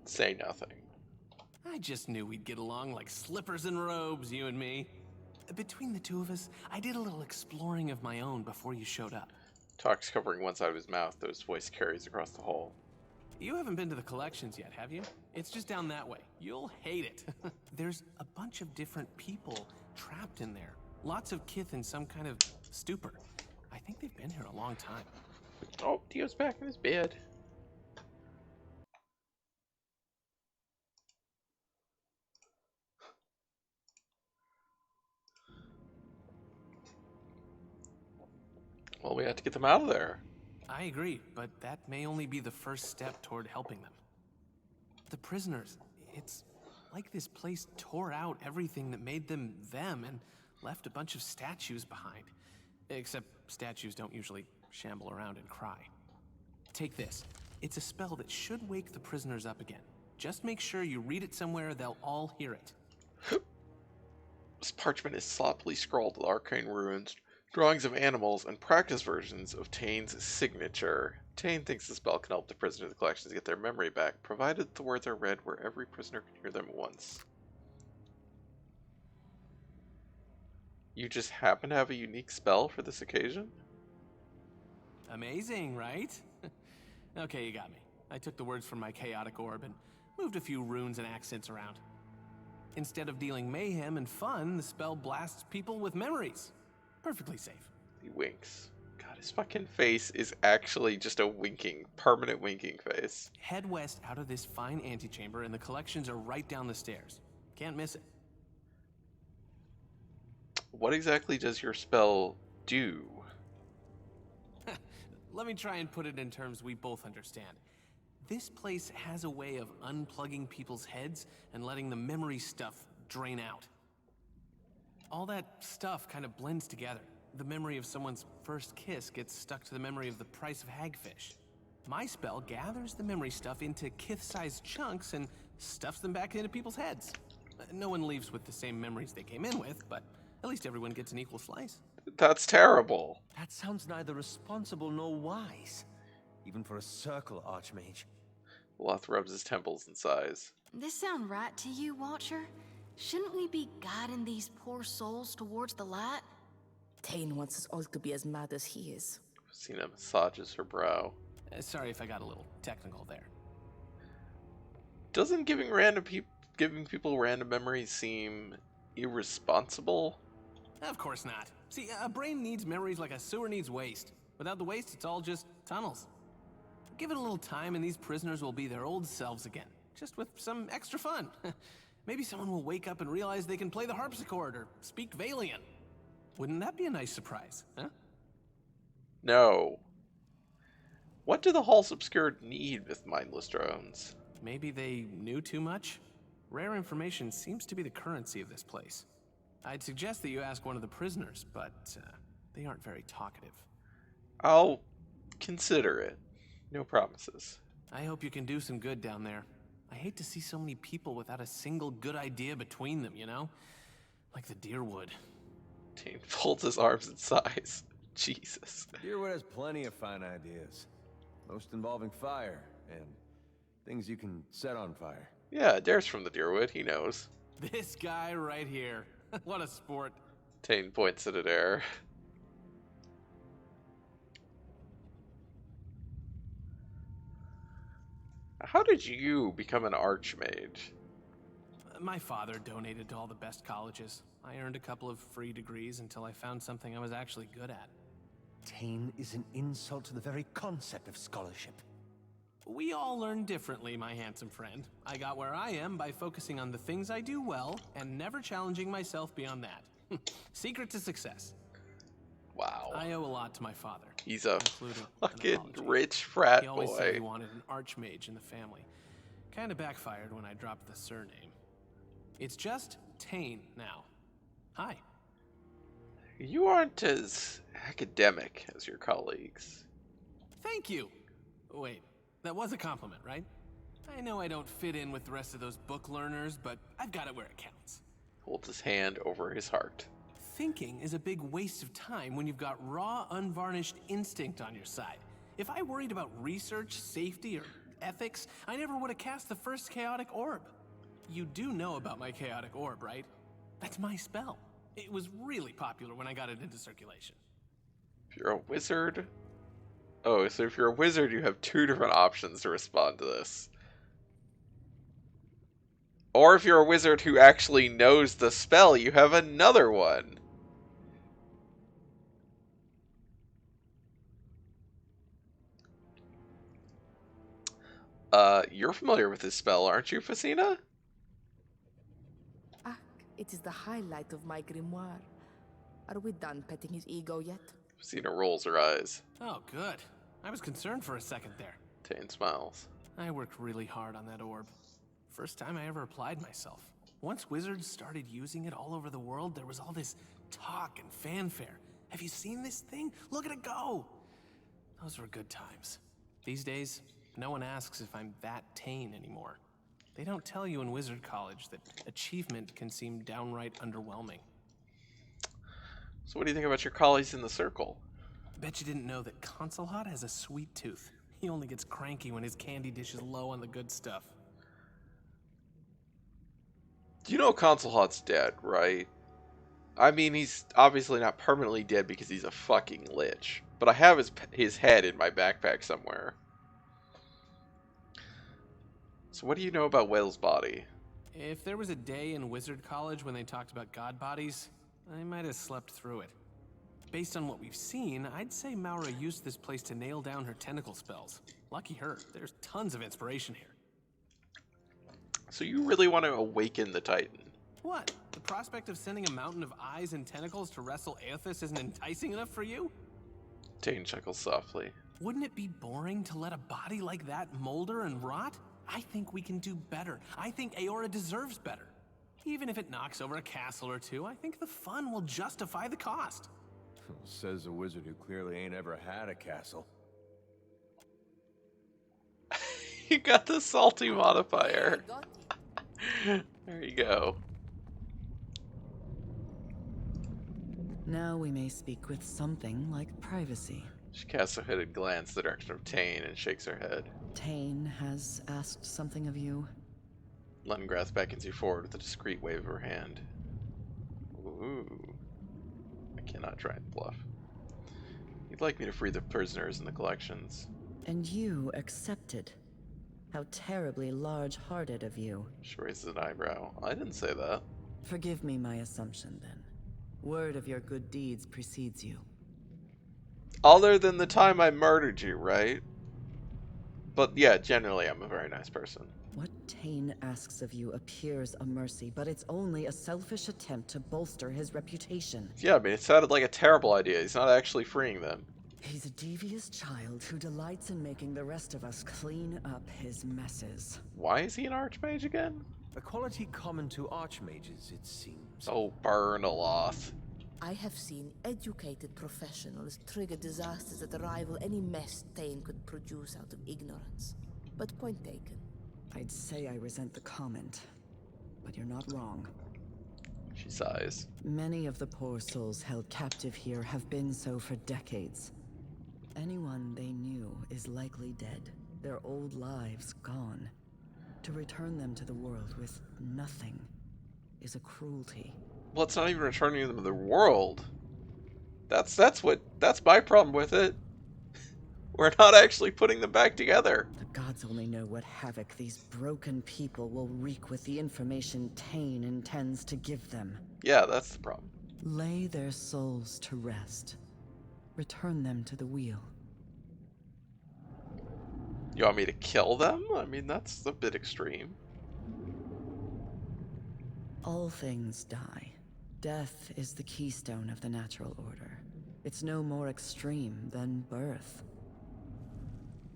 Say nothing. I just knew we'd get along like slippers and robes, you and me. Between the two of us, I did a little exploring of my own before you showed up. Talks covering one side of his mouth, though his voice carries across the hall. You haven't been to the collections yet, have you? It's just down that way. You'll hate it. There's a bunch of different people trapped in there. Lots of kith in some kind of stupor. I think they've been here a long time. Oh, Dio's back in his bed. Well, we have to get them out of there. I agree, but that may only be the first step toward helping them. The prisoners, it's like this place tore out everything that made them them and left a bunch of statues behind. Except statues don't usually shamble around and cry. Take this. It's a spell that should wake the prisoners up again. Just make sure you read it somewhere they'll all hear it. This parchment is sloppily scrawled with arcane runes, drawings of animals, and practice versions of Tane's signature. Tane thinks the spell can help the prisoners of the collections get their memory back, provided the words are read where every prisoner can hear them at once. You just happen to have a unique spell for this occasion? Amazing, right? Okay, you got me. I took the words from my chaotic orb and moved a few runes and accents around. Instead of dealing mayhem and fun, the spell blasts people with memories. Perfectly safe. He winks. God, His fucking face is actually just a permanent winking face. Head west out of this fine antechamber, and the collections are right down the stairs. Can't miss it. What exactly does your spell do? Let me try and put it in terms we both understand. This place has a way of unplugging people's heads and letting the memory stuff drain out. All that stuff kind of blends together. The memory of someone's first kiss gets stuck to the memory of the price of hagfish. My spell gathers the memory stuff into kith-sized chunks and stuffs them back into people's heads. No one leaves with the same memories they came in with, but at least everyone gets an equal slice. That's terrible. That sounds neither responsible nor wise, even for a circle archmage. Loth rubs his temples and sighs. This sound right to you, Watcher? Shouldn't we be guiding these poor souls towards the light? Tane wants us all to be as mad as he is. Sina massages her brow. Sorry if I got a little technical there. Doesn't giving people random memories seem irresponsible? Of course not. See, a brain needs memories like a sewer needs waste. Without the waste, it's all just tunnels. Give it a little time and these prisoners will be their old selves again, just with some extra fun. Maybe someone will wake up and realize they can play the harpsichord or speak Valian. Wouldn't that be a nice surprise, huh? No. What do the Halls Obscured need with mindless drones? Maybe they knew too much? Rare information seems to be the currency of this place. I'd suggest that you ask one of the prisoners, but they aren't very talkative. I'll consider it. No promises. I hope you can do some good down there. I hate to see so many people without a single good idea between them, you know? Like the Deerwood. Tane folds his arms and sighs. Jesus. Deerwood has plenty of fine ideas. Most involving fire, and things you can set on fire. Yeah, Dare's from the Deerwood, he knows. This guy right here. What a sport. Tane points at Adair. How did you become an archmage? My father donated to all the best colleges. I earned a couple of free degrees until I found something I was actually good at. Tane is an insult to the very concept of scholarship. We all learn differently, my handsome friend. I got where I am by focusing on the things I do well and never challenging myself beyond that. Secret to success. Wow. I owe a lot to my father. He's a including fucking an apology. rich frat He always said boy. he wanted an archmage in the family. Kinda backfired when I dropped the surname. It's just Tane now. Hi. You aren't as academic as your colleagues. Thank you. Wait, that was a compliment, right? I know I don't fit in with the rest of those book learners, but I've got it where it counts. Holds his hand over his heart. Thinking is a big waste of time when you've got raw, unvarnished instinct on your side. If I worried about research, safety, or ethics, I never would have cast the first chaotic orb. You do know about my chaotic orb, right? That's my spell. It was really popular when I got it into circulation. If you're a wizard... Oh, so if you're a wizard, you have two different options to respond to this. Or if you're a wizard who actually knows the spell, you have another one. You're familiar with this spell, aren't you, Facina? Ah, it is the highlight of my grimoire. Are we done petting his ego yet? Facina rolls her eyes. Oh, good. I was concerned for a second there. Tane smiles. I worked really hard on that orb. First time I ever applied myself. Once wizards started using it all over the world, there was all this talk and fanfare. Have you seen this thing? Look at it go! Those were good times. These days, no one asks if I'm that Tane anymore. They don't tell you in wizard college that achievement can seem downright underwhelming. So what do you think about your colleagues in the circle? Bet you didn't know that Consulhot has a sweet tooth. He only gets cranky when his candy dish is low on the good stuff. You know Consulhot's dead, right? I mean, he's obviously not permanently dead because he's a fucking lich. But I have his head in my backpack somewhere. So what do you know about Whale's body? If there was a day in wizard college when they talked about god bodies, I might have slept through it. Based on what we've seen, I'd say Maura used this place to nail down her tentacle spells. Lucky her, there's tons of inspiration here. So you really want to awaken the Titan? What? The prospect of sending a mountain of eyes and tentacles to wrestle Aethys isn't enticing enough for you? Tane chuckles softly. Wouldn't it be boring to let a body like that molder and rot? I think we can do better. I think Aora deserves better. Even if it knocks over a castle or two, I think the fun will justify the cost. Says a wizard who clearly ain't ever had a castle. You got the salty modifier. Got it. There you go. Now we may speak with something like privacy. She casts a hooded glance in the direction of Tane and shakes her head. Tane has asked something of you. Lengrath beckons you forward with a discreet wave of her hand. Ooh. I cannot try and bluff. You'd like me to free the prisoners in the collections. And you accepted. How terribly large-hearted of you. She raises an eyebrow. I didn't say that. Forgive me my assumption, then. Word of your good deeds precedes you. Other than the time I murdered you, right? But yeah, generally I'm a very nice person. What Tane asks of you appears a mercy, but it's only a selfish attempt to bolster his reputation. Yeah, I mean, it sounded like a terrible idea. He's not actually freeing them. He's a devious child who delights in making the rest of us clean up his messes. Why is he an archmage again? A quality common to archmages, it seems. Oh, burn Aloth. I have seen educated professionals trigger disasters that rival any mess Thane could produce out of ignorance. But point taken. I'd say I resent the comment, but you're not wrong. She sighs. Many of the poor souls held captive here have been so for decades. Anyone they knew is likely dead, their old lives gone. To return them to the world with nothing is a cruelty. Well, it's not even returning them to the world. That's my problem with it. We're not actually putting them back together. The gods only know what havoc these broken people will wreak with the information Tane intends to give them. Yeah, that's the problem. Lay their souls to rest. Return them to the wheel. You want me to kill them? I mean, that's a bit extreme. All things die. Death is the keystone of the natural order. It's no more extreme than birth.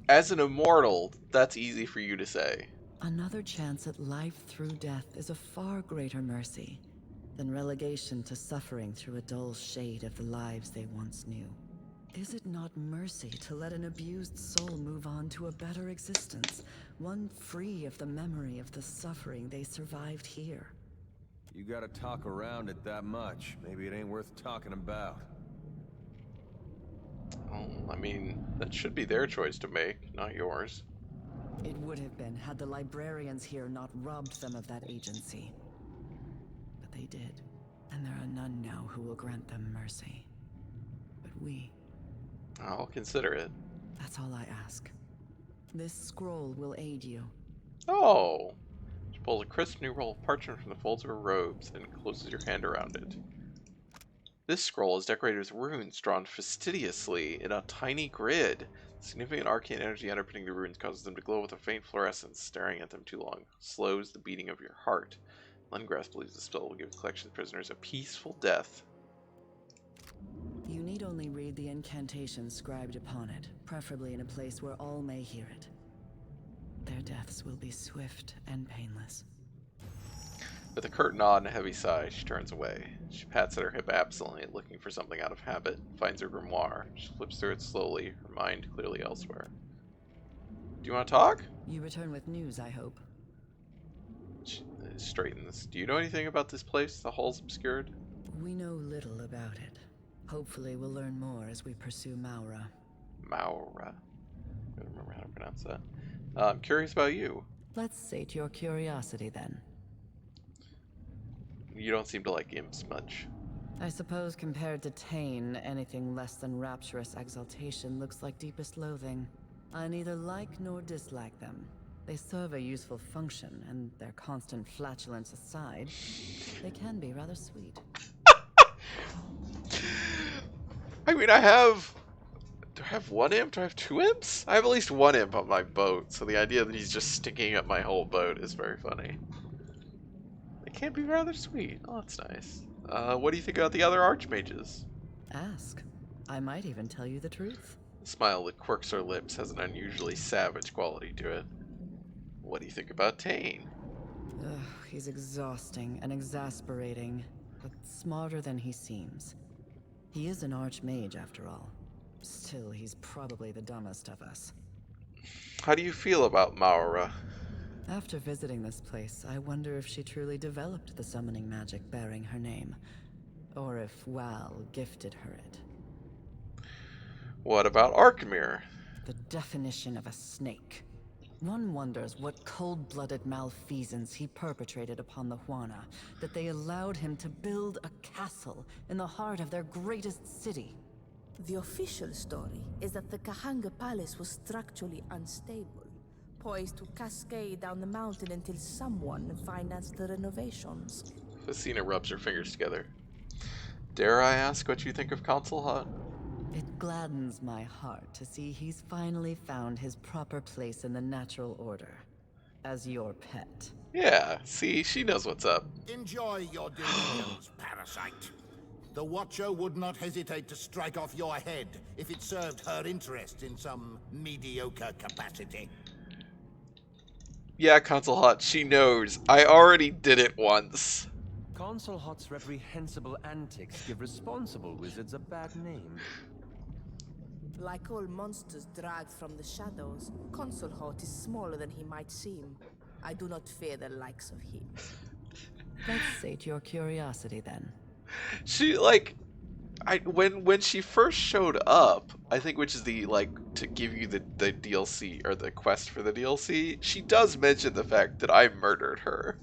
As an immortal, that's easy for you to say. Another chance at life through death is a far greater mercy than relegation to suffering through a dull shade of the lives they once knew. Is it not mercy to let an abused soul move on to a better existence, one free of the memory of the suffering they survived here? You gotta talk around it that much. Maybe it ain't worth talking about. Oh, I mean, that should be their choice to make, not yours. It would have been had the librarians here not robbed them of that agency. But they did, and there are none now who will grant them mercy. But we... I'll consider it. That's all I ask. This scroll will aid you. Oh! She pulls a crisp new roll of parchment from the folds of her robes and closes your hand around it. This scroll is decorated with runes drawn fastidiously in a tiny grid. The significant arcane energy underpinning the runes causes them to glow with a faint fluorescence. Staring at them too long slows the beating of your heart. Lengrath believes the spell will give the collection of prisoners a peaceful death. You need only read the incantation scribed upon it, preferably in a place where all may hear it. Their deaths will be swift and painless. With a curt nod and a heavy sigh, she turns away. She pats at her hip absently, looking for something out of habit, finds her grimoire. She flips through it slowly, her mind clearly elsewhere. Do you want to talk? You return with news, I hope. She straightens. Do you know anything about this place? The hall's obscured? We know little about it. Hopefully we'll learn more as we pursue Maura. Maura. I don't remember how to pronounce that. I'm curious about you. Let's sate your curiosity then. You don't seem to like imps much. I suppose compared to Tane, anything less than rapturous exaltation looks like deepest loathing. I neither like nor dislike them. They serve a useful function, and their constant flatulence aside, they can be rather sweet. I mean, I have... Do I have one imp? Do I have two imps? I have at least one imp on my boat, so the idea that he's just sticking up my whole boat is very funny. It can be rather sweet. Oh, that's nice. What do you think about the other archmages? Ask. I might even tell you the truth. The smile that quirks her lips has an unusually savage quality to it. What do you think about Tane? Ugh, he's exhausting and exasperating, but smarter than he seems. He is an archmage, after all. Still, he's probably the dumbest of us. How do you feel about Maura? After visiting this place, I wonder if she truly developed the summoning magic bearing her name, or if Wal gifted her it. What about Arkmir? The definition of a snake. One wonders what cold-blooded malfeasance he perpetrated upon the Huana, that they allowed him to build a castle in the heart of their greatest city. The official story is that the Kahanga Palace was structurally unstable, poised to cascade down the mountain until someone financed the renovations. Facina rubs her fingers together. Dare I ask what you think of Council Hut? It gladdens my heart to see he's finally found his proper place in the natural order. As your pet. Yeah, see, she knows what's up. Enjoy your dominions, parasite. The Watcher would not hesitate to strike off your head if it served her interest in some mediocre capacity. Yeah, Council Hut, she knows. I already did it once. Consul Hot's reprehensible antics give responsible wizards a bad name. Like all monsters dragged from the shadows, Consul Hot is smaller than he might seem. I do not fear the likes of him. Let's sate your curiosity then. She, like, when she first showed up, I think, which is the, like, to give you the DLC, or the quest for the DLC, she does mention the fact that I murdered her.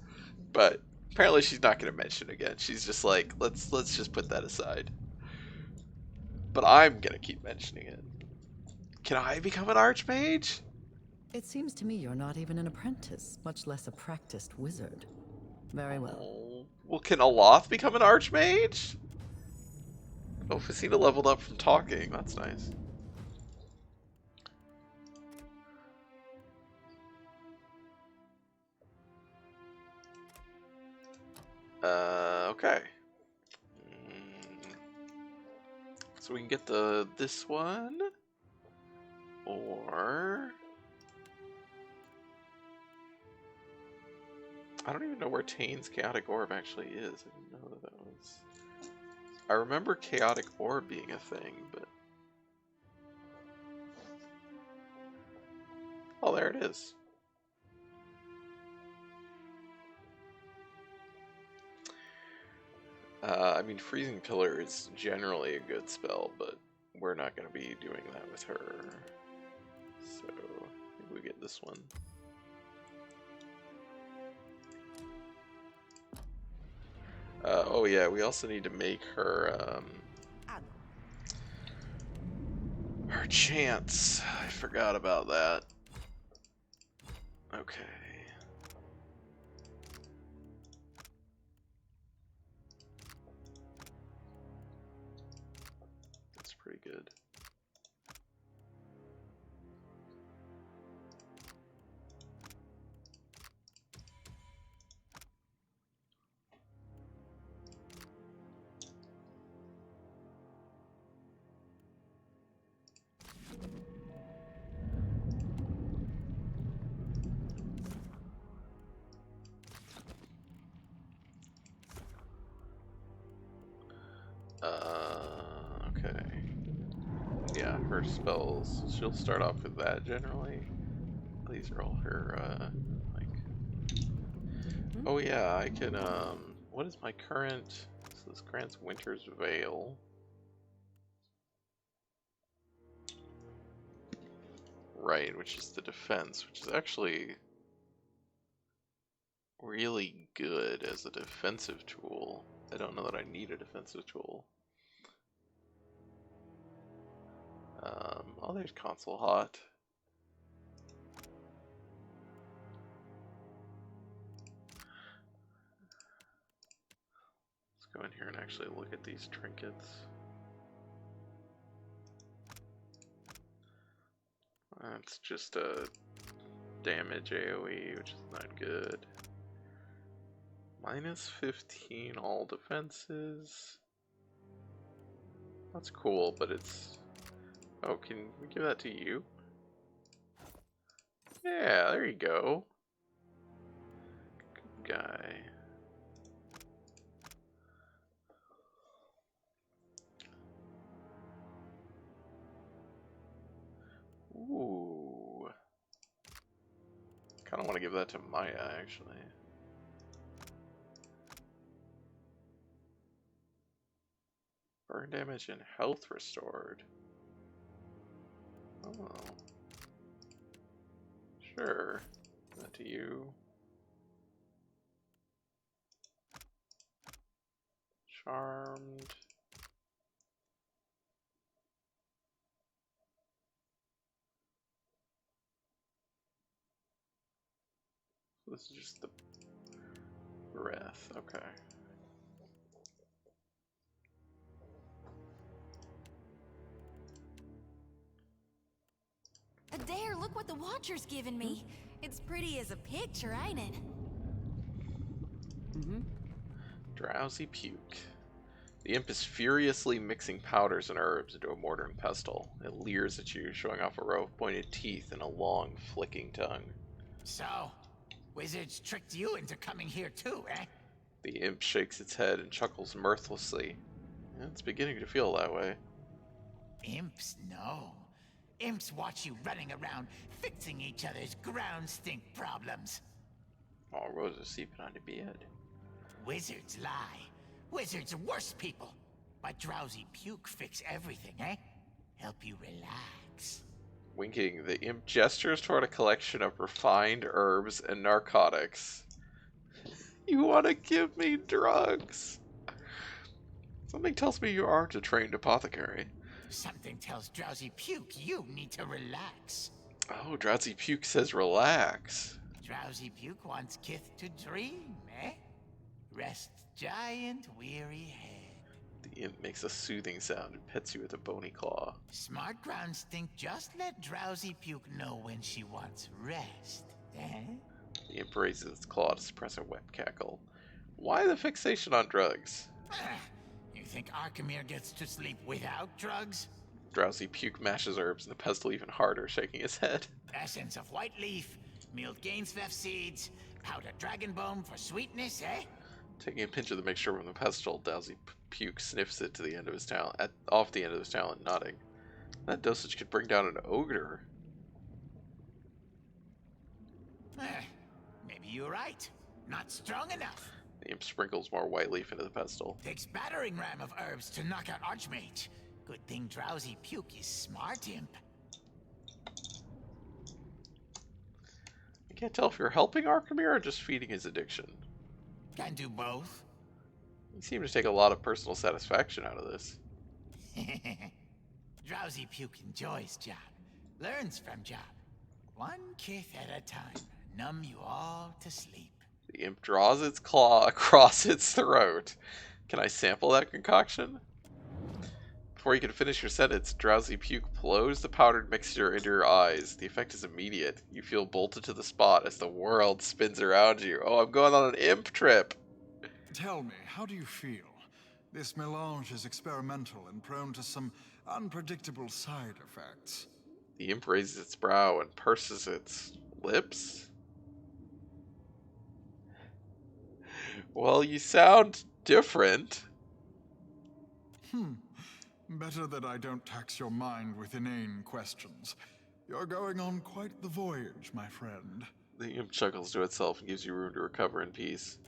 But apparently she's not going to mention it again. She's just like, let's just put that aside. But I'm going to keep mentioning it. Can I become an archmage? It seems to me you're not even an apprentice, much less a practiced wizard. Very well. Oh, well, can Aloth become an archmage? Oh, Facina leveled up from talking. That's nice. Okay. So we can get this one, or I don't even know where Tane's Chaotic Orb actually is. I didn't know that was. I remember Chaotic Orb being a thing, but oh, there it is. I mean, Freezing Pillar is generally a good spell, but we're not going to be doing that with her. So, I think we get this one. Oh yeah, we also need to make her, her chance. I forgot about that. Okay. Pretty good. Okay. Yeah, her spells, she'll start off with that generally. These are all her, like... Oh yeah, I can, what is my current... So this grants Winter's Veil. Right, which is the defense, which is actually really good as a defensive tool. I don't know that I need a defensive tool. Oh, there's Console Hot. Let's go in here and actually look at these trinkets. it's just a damage AoE, which is not good. Minus 15 all defenses. That's cool, but it's... Oh, can we give that to you? Yeah, there you go. Good guy. Ooh. Kind of want to give that to Maya, actually. Burn damage and health restored. Oh. Sure. Give that to you. Charmed. This is just the breath. Okay. Adair, look what the Watcher's given me. It's pretty as a picture, ain't it? Drowsy puke. The imp is furiously mixing powders and herbs into a mortar and pestle. It leers at you, showing off a row of pointed teeth and a long, flicking tongue. So, wizards tricked you into coming here too, eh? The imp shakes its head and chuckles mirthlessly. It's beginning to feel that way. Imps, no. Imps watch you running around, fixing each other's ground stink problems. Oh, Rose is sleeping on the bed. Wizards lie. Wizards are worse people. My drowsy puke fix everything, eh? Help you relax. Winking, the imp gestures toward a collection of refined herbs and narcotics. You want to give me drugs? Something tells me you aren't a trained apothecary. Something tells drowsy puke you need to relax. Oh, Drowsy Puke says relax. Drowsy puke wants Kith to dream, eh? Rest giant weary head. The imp makes a soothing sound and pets you with a bony claw. Smart ground stink just let drowsy puke know when she wants rest, eh? The imp raises its claw to suppress a wet cackle. Why the fixation on drugs? You think Arkemir gets to sleep without drugs? Drowsy Puke mashes herbs in the pestle even harder, shaking his head. Essence of white leaf, milled Gainsveth seeds, powdered dragon bone for sweetness, eh? Taking a pinch of the mixture from the pestle, Drowsy Puke sniffs it to the end of his talent, off the end of his talent, nodding. That dosage could bring down an ogre. Maybe you're right. Not strong enough. The imp sprinkles more white leaf into the pestle. Takes battering ram of herbs to knock out Archmage. Good thing drowsy puke is smart, imp. I can't tell if you're helping Arkemir or just feeding his addiction. Can do both. You seem to take a lot of personal satisfaction out of this. Drowsy puke enjoys job. Learns from job. One Kith at a time. Numb you all to sleep. The imp draws its claw across its throat. Can I sample that concoction? Before you can finish your sentence, Drowsy Puke blows the powdered mixture into your eyes. The effect is immediate. You feel bolted to the spot as the world spins around you. Oh, I'm going on an imp trip. Tell me, how do you feel? This melange is experimental and prone to some unpredictable side effects. The imp raises its brow and purses its lips. Well, you sound different. Better that I don't tax your mind with inane questions. You're going on quite the voyage, my friend. The imp chuckles to itself and gives you room to recover in peace.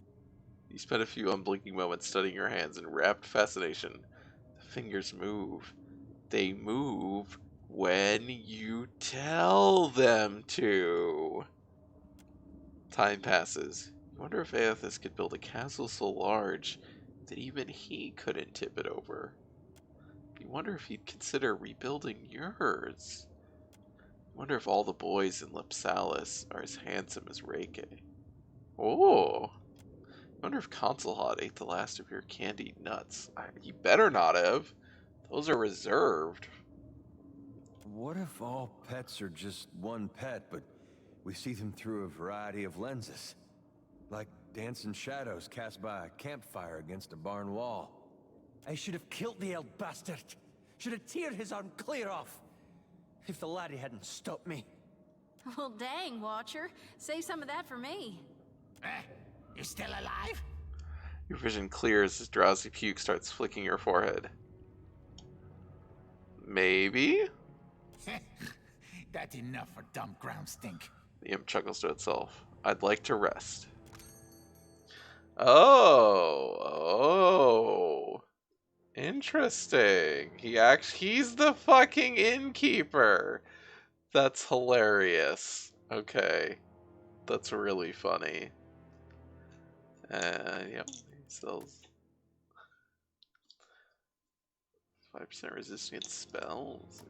You spend a few unblinking moments studying your hands in rapt fascination. The fingers move. They move when you tell them to. Time passes. You wonder if Aethys could build a castle so large that even he couldn't tip it over. You wonder if he'd consider rebuilding yours. You wonder if all the boys in Lepsalis are as handsome as Reike. Oh! I wonder if Consulhot ate the last of your candied nuts. He better not have. Those are reserved. What if all pets are just one pet, but we see them through a variety of lenses? Like dancing shadows cast by a campfire against a barn wall. I should have killed the old bastard. Should have teared his arm clear off. If the laddie hadn't stopped me. Well, dang, Watcher. Save some of that for me. You still alive? Your vision clears as drowsy puke starts flicking your forehead. Maybe? That's enough for dumb ground stink. The imp chuckles to itself. I'd like to rest. Oh. Interesting. He's the fucking innkeeper. That's hilarious. Okay. That's really funny. Yep, he sells 5% resisting its spells.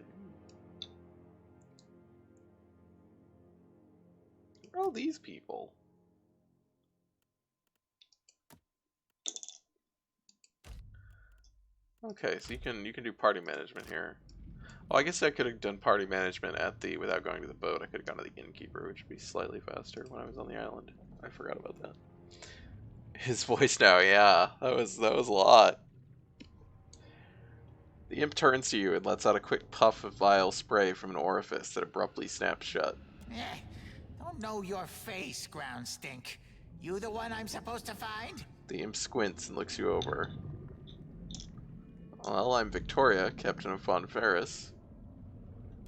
Who are all these people? Okay, so you can do party management here. Oh, I guess I could have done party management at the without going to the boat. I could have gone to the innkeeper, which would be slightly faster when I was on the island. I forgot about that. His voice now, yeah, that was a lot. The imp turns to you and lets out a quick puff of vile spray from an orifice that abruptly snaps shut. Don't know your face, ground stink. You the one I'm supposed to find? The imp squints and looks you over. Well, I'm Victoria, captain of Von Ferris.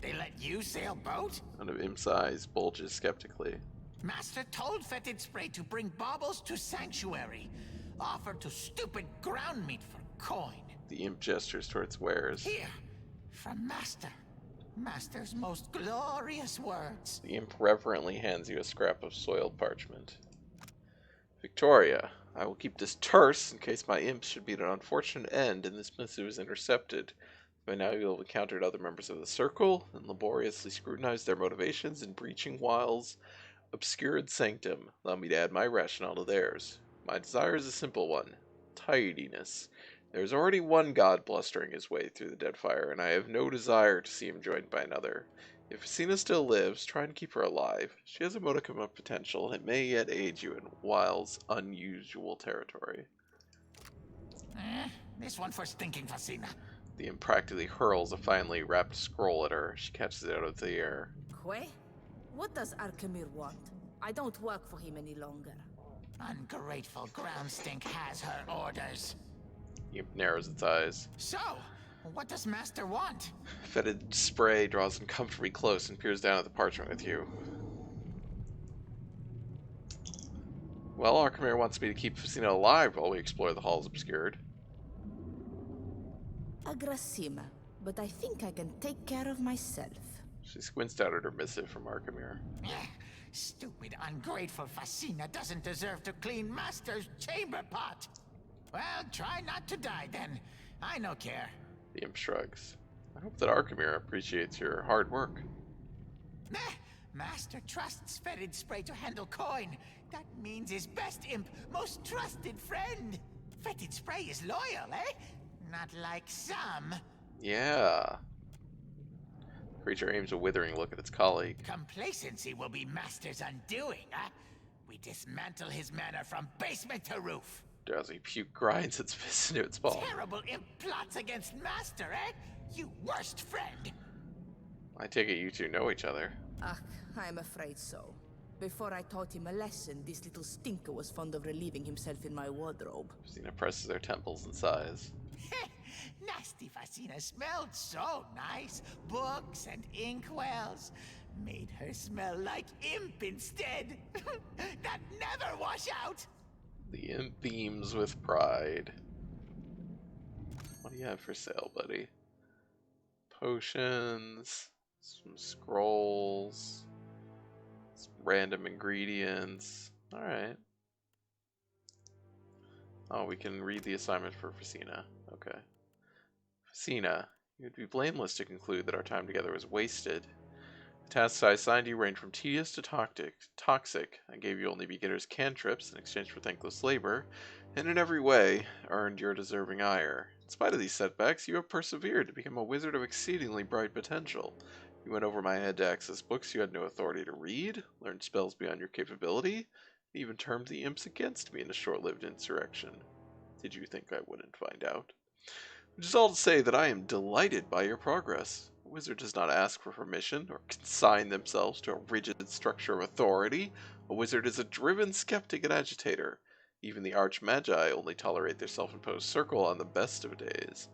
They let you sail boat? One of Imp's eyes bulges skeptically. Master told Fetid Spray to bring baubles to Sanctuary. Offered to stupid ground meat for coin. The imp gestures towards wares. Here, from Master. Master's most glorious words. The imp reverently hands you a scrap of soiled parchment. Victoria, I will keep this terse in case my imp should meet an unfortunate end and this missive is intercepted. By now you'll have encountered other members of the Circle and laboriously scrutinized their motivations in breaching Wile's obscured sanctum. Allow me to add my rationale to theirs. My desire is a simple one. Tidiness. There is already one god blustering his way through the Deadfire, and I have no desire to see him joined by another. If Fasina still lives, try and keep her alive. She has a modicum of potential, and it may yet aid you in Wile's unusual territory. This one for stinking Fasina. The imp practically hurls a finely wrapped scroll at her. She catches it out of the air. Quay? What does Arkemir want? I don't work for him any longer. Ungrateful ground stink has her orders. The imp narrows its eyes. So, what does Master want? Fetid Spray draws uncomfortably close and peers down at the parchment with you. Well, Arkemir wants me to keep Fasina alive while we explore the halls obscured. Agrasima, but I think I can take care of myself. She squints down at her missive from Arkemir. Stupid, ungrateful Fasina doesn't deserve to clean Master's chamber pot. Well, try not to die then. I no care. The imp shrugs. I hope that Arkemir appreciates your hard work. Master trusts Fetid Spray to handle coin. That means his best imp, most trusted friend. Fetid Spray is loyal, eh? Not like some. Yeah. The creature aims a withering look at its colleague. Complacency will be Master's undoing, huh? We dismantle his manor from basement to roof. Drowsy puke grinds its fist into its palm. Terrible imp plots against Master, eh? You worst friend. I take it you two know each other. I'm afraid so. Before I taught him a lesson, this little stinker was fond of relieving himself in my wardrobe. Fasina presses her temples and sighs. Nasty Fasina smelled so nice. Books and inkwells. Made her smell like imp instead. That never wash out. The imp beams with pride. What do you have for sale, buddy? Potions, some scrolls, some random ingredients. Alright. Oh, we can read the assignment for Fasina. Okay. Fasina, you would be blameless to conclude that our time together was wasted. The tasks I assigned you range from tedious to toxic. I gave you only beginner's cantrips in exchange for thankless labor, and in every way earned your deserving ire. In spite of these setbacks, you have persevered to become a wizard of exceedingly bright potential. You went over my head to access books you had no authority to read, learned spells beyond your capability, and even turned the imps against me in a short-lived insurrection. Did you think I wouldn't find out? Which is all to say that I am delighted by your progress. A wizard does not ask for permission or consign themselves to a rigid structure of authority. A wizard is a driven skeptic and agitator. Even the arch-magi only tolerate their self-imposed circle on the best of days.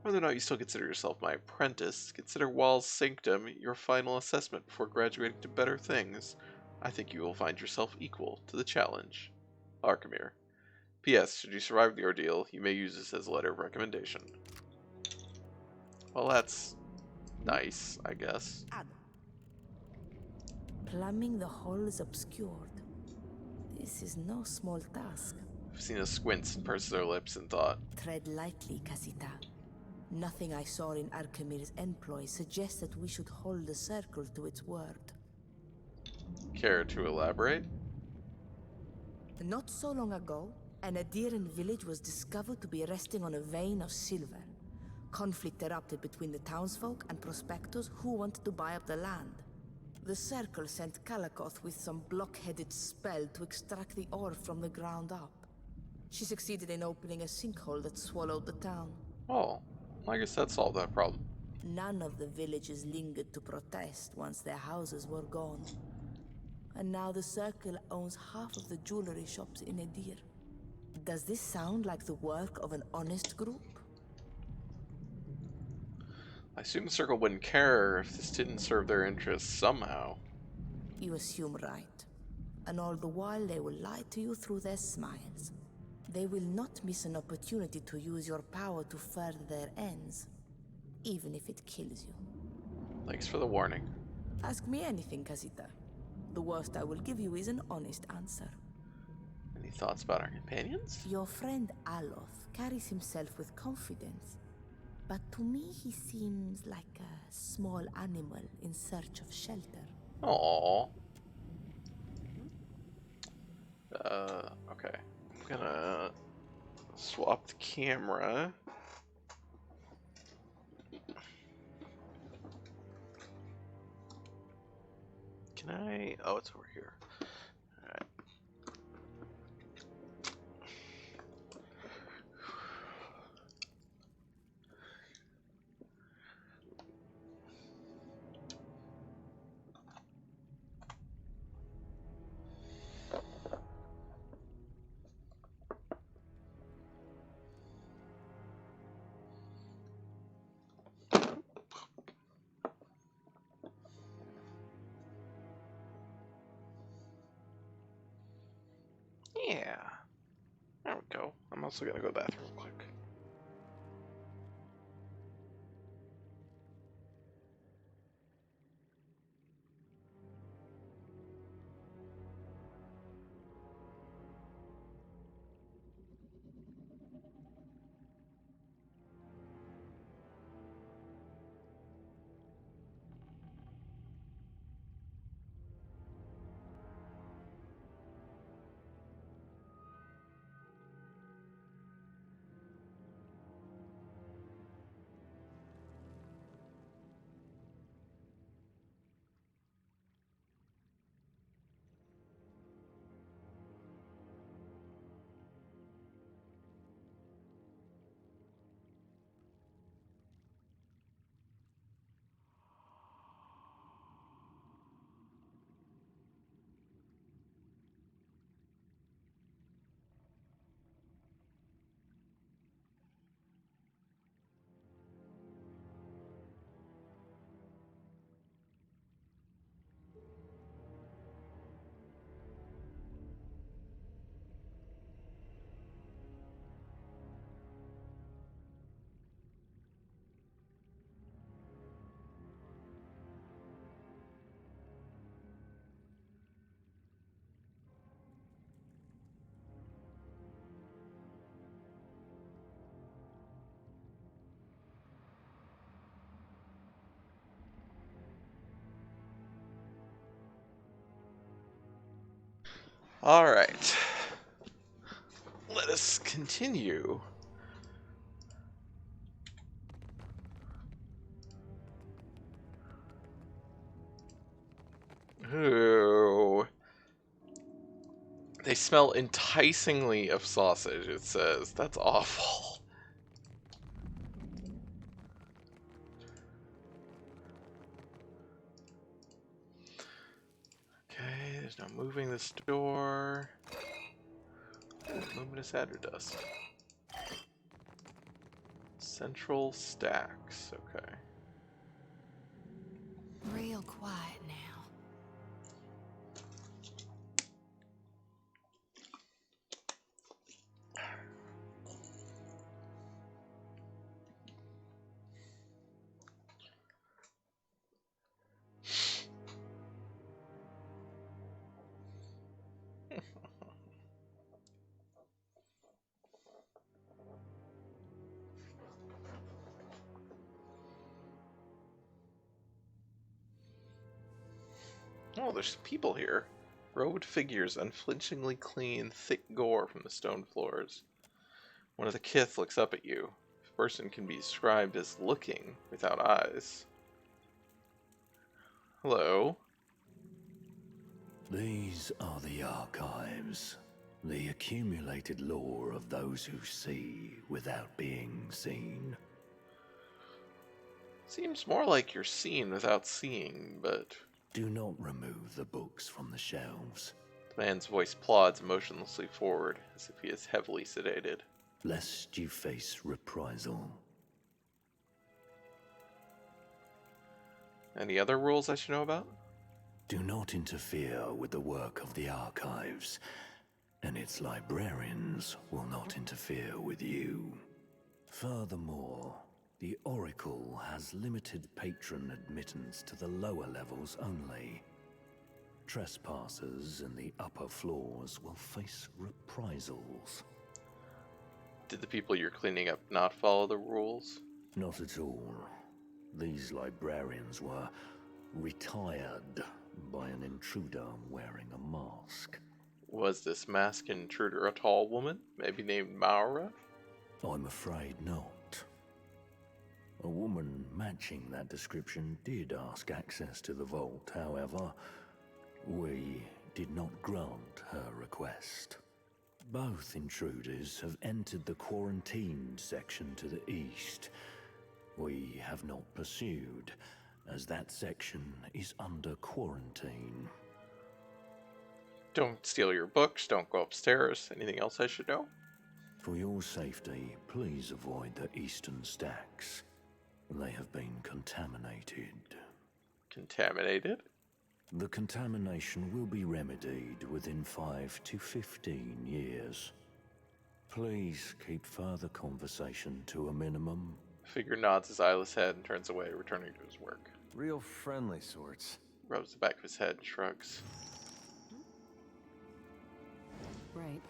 Whether or not you still consider yourself my apprentice, consider Wall's Sanctum your final assessment before graduating to better things. I think you will find yourself equal to the challenge. Arkemir. P.S. Should you survive the ordeal, you may use this as a letter of recommendation. Well, that's nice, I guess. Plumbing the hole is obscured. This is no small task. Fasina squints and purses her lips in thought. Tread lightly, Casita. Nothing I saw in Arkemir's employ suggests that we should hold the circle to its word. Care to elaborate? Not so long ago, an Adiran village was discovered to be resting on a vein of silver. Conflict erupted between the townsfolk and prospectors who wanted to buy up the land. The Circle sent Kalakoth with some block-headed spell to extract the ore from the ground up. She succeeded in opening a sinkhole that swallowed the town. Oh, I guess that solved that problem. None of the villagers lingered to protest once their houses were gone. And now the Circle owns half of the jewelry shops in Edir. Does this sound like the work of an honest group? I assume the Circle wouldn't care if this didn't serve their interests somehow. You assume right. And all the while they will lie to you through their smiles. They will not miss an opportunity to use your power to further their ends, even if it kills you. Thanks for the warning. Ask me anything, Casita. The worst I will give you is an honest answer. Any thoughts about our companions? Your friend Aloth carries himself with confidence, but to me he seems like a small animal in search of shelter. Aww. Okay. I'm gonna swap the camera. Can I? Oh, it's over here. Alright. Yeah. There we go. I'm also gonna go to the bathroom real quick. Alright. Let us continue Ooh. They smell enticingly of sausage, it says. That's awful. Okay, there's no moving this door. Ooh, luminous adder dust. Central stacks, okay. Real quiet now. Oh, there's people here. Robed figures unflinchingly clean thick gore from the stone floors. One of the kith looks up at you. This person can be described as looking without eyes. Hello. These are the archives. The accumulated lore of those who see without being seen. Seems more like you're seen without seeing, but... Do not remove the books from the shelves. The man's voice plods motionlessly forward, as if he is heavily sedated. Lest you face reprisal. Any other rules I should know about? Do not interfere with the work of the archives, and its librarians will not interfere with you. Furthermore, the Oracle has limited patron admittance to the lower levels only. Trespassers in the upper floors will face reprisals. Did the people you're cleaning up not follow the rules? Not at all. These librarians were retired by an intruder wearing a mask. Was this masked intruder a tall woman, maybe named Maura? I'm afraid not. A woman matching that description did ask access to the vault, however, we did not grant her request. Both intruders have entered the quarantined section to the east. We have not pursued, as that section is under quarantine. Don't steal your books, don't go upstairs. Anything else I should know? For your safety, please avoid the eastern stacks. They have been contaminated. Contaminated? The contamination will be remedied within 5 to 15 years. Please keep further conversation to a minimum. Figure nods his eyeless head and turns away, returning to his work. Real friendly sorts. Rubs the back of his head and shrugs. Right.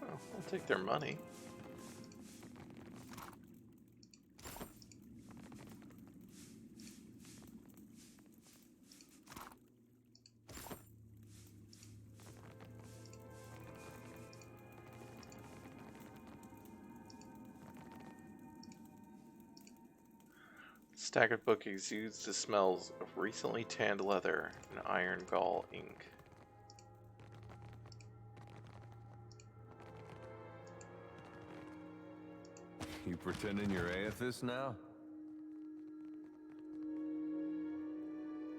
Oh, I'll take their money. Staggered book exudes the smells of recently tanned leather and iron gall ink. You pretending you're Aethys now?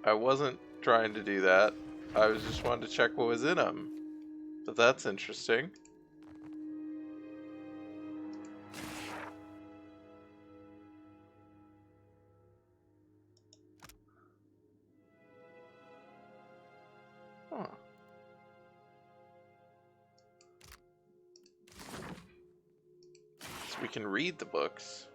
I wasn't trying to do that. I was just wanting to check what was in them. But that's interesting. Huh. So we can read the books.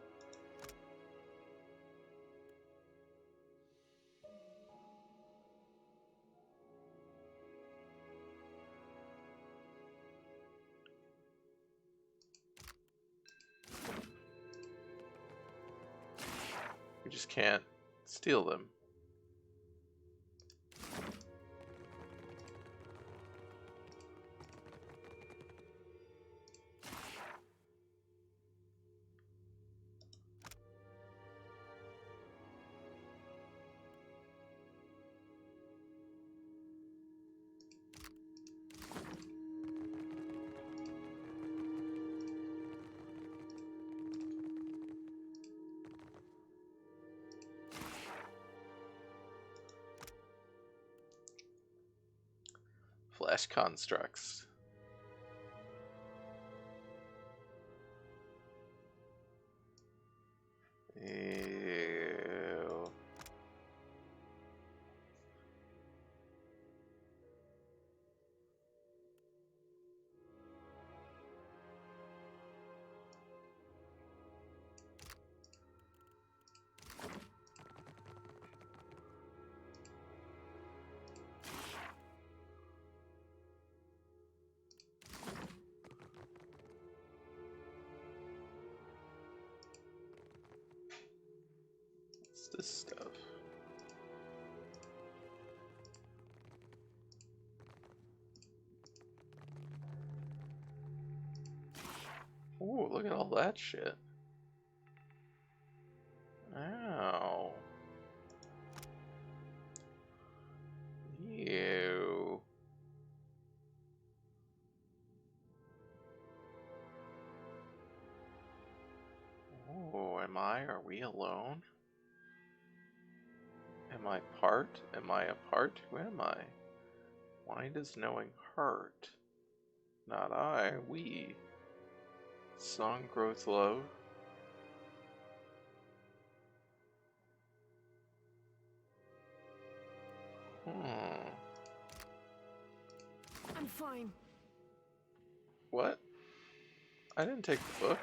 We just can't steal them. flesh constructs. Ew. What's this stuff? Ooh, look at all that shit. Ow. Ew. Oh, are we alone? Am I part? Am I a part? Who am I? Why does knowing hurt? Not I, we. Song growth low. I'm fine. What? I didn't take the book.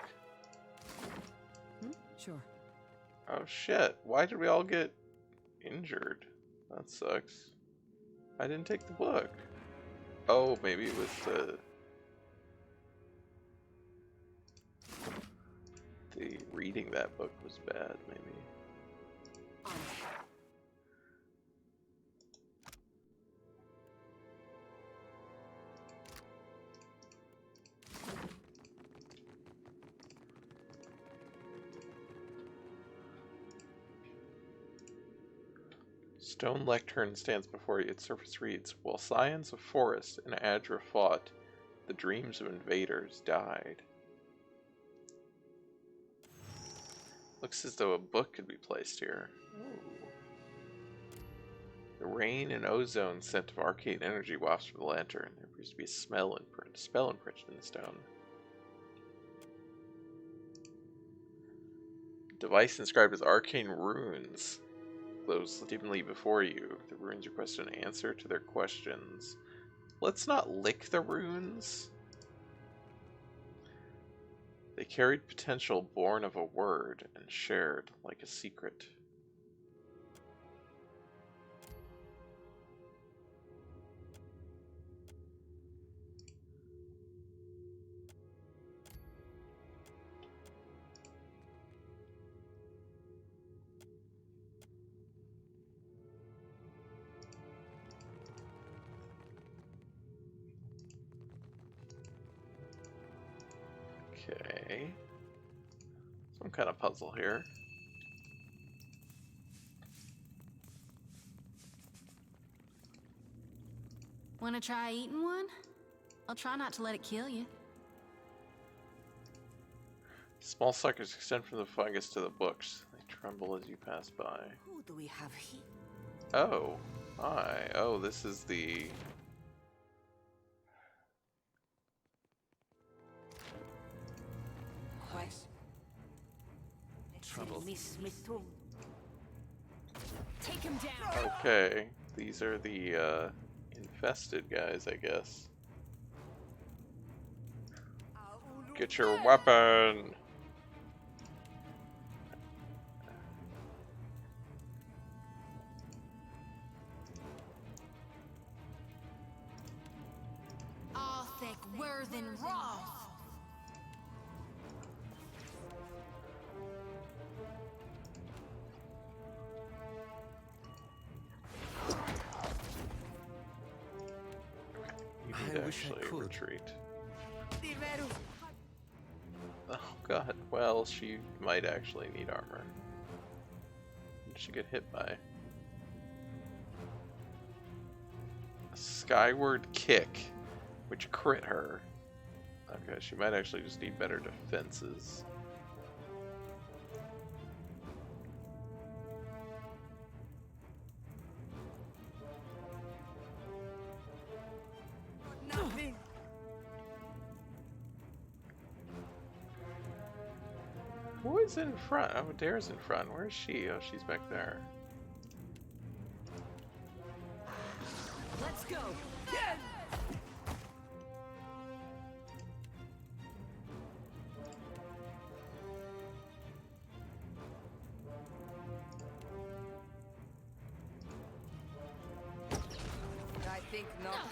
Sure. Oh shit, why did we all get injured? That sucks. I didn't take the book. Oh, maybe it was the reading that book was bad, maybe. Stone lectern stands before you. Its surface reads, while scions of forest and Adra fought, the dreams of invaders died. Looks as though a book could be placed here. Ooh. The rain and ozone scent of arcane energy wafts from the lantern. There appears to be a spell imprinted in the stone. Device inscribed with arcane runes glows dimly before you. The runes request an answer to their questions. Let's not lick the runes. They carried potential born of a word and shared like a secret. Okay. Some kind of puzzle here. Wanna try eating one? I'll try not to let it kill you. Small suckers extend from the fungus to the books. They tremble as you pass by. Who do we have here? Oh, hi. Oh, this is the... Trouble. Take him down. Okay, these are the infested guys, I guess. Get your weapon! Arthek Worthen Roth. You need to actually retreat. Oh god, well, she might actually need armor. What did she get hit by? A skyward kick, which crit her. Okay, she might actually just need better defenses. Who is in front? Oh, Dare's in front. Where is she? Oh, she's back there. Let's go. I think not.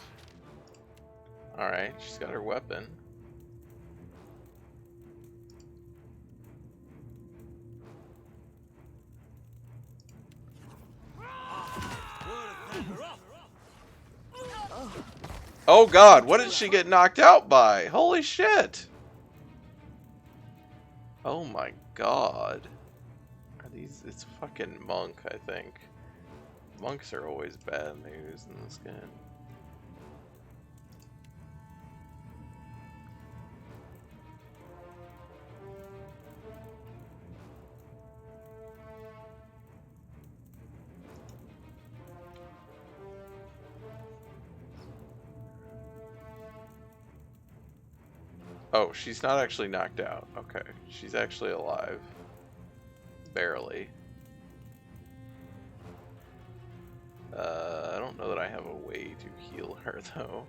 Alright, she's got her weapon. Oh god, what did she get knocked out by? Holy shit! Oh my god. Are these... It's fucking Monk, I think. Monks are always bad news in this game. Oh, she's not actually knocked out. Okay, she's actually alive. Barely. I don't know that I have a way to heal her, though.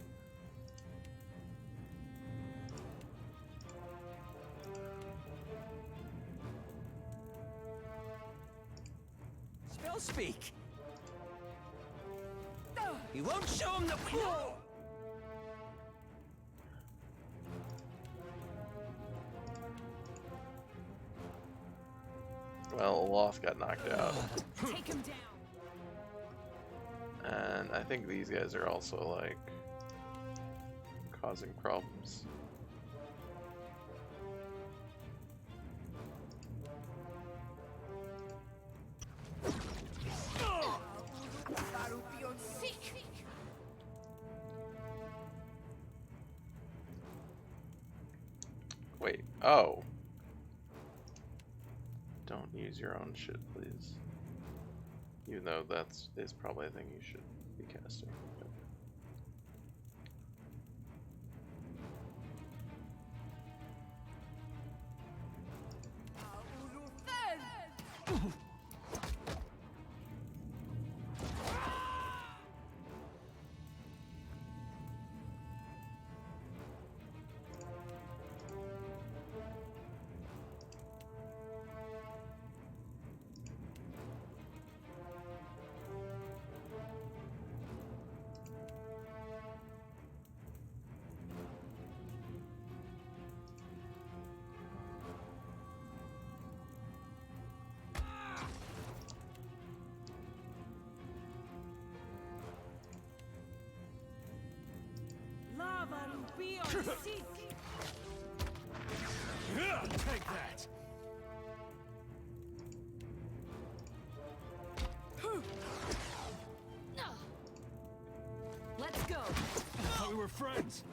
Spell speak! You won't show him that we know! Well, Loth got knocked out. Take him down. And I think these guys are also, like, causing problems. Wait, oh. Don't use your own shit, please. Even though is probably a thing you should be casting. Take that! Let's go. I thought we were friends.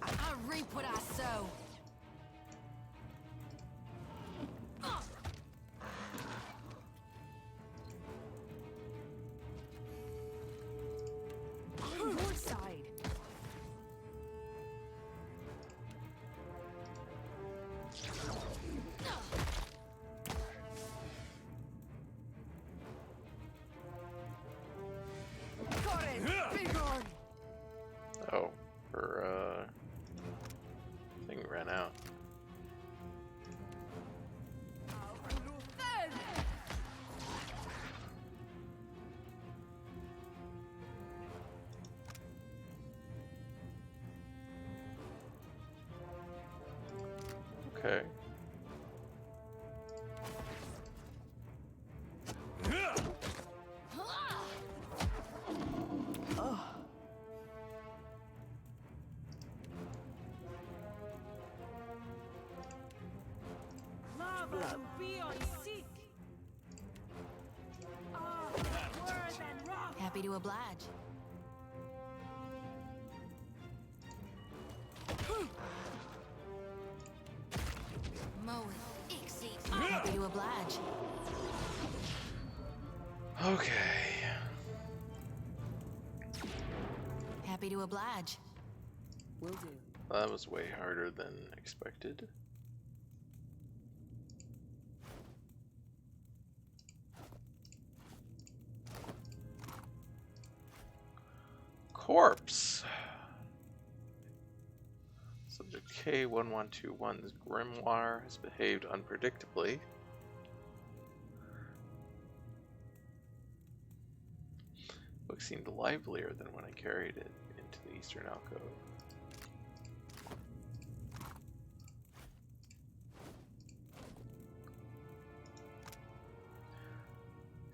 I reap what I sow. On your side. Oh, her thing ran out. Okay. blood. Happy to oblige. Happy to oblige. Okay. Happy to oblige. Will do. That was way harder than expected. Corpse. Subject K1121's grimoire has behaved unpredictably. Book seemed livelier than when I carried it into the eastern alcove.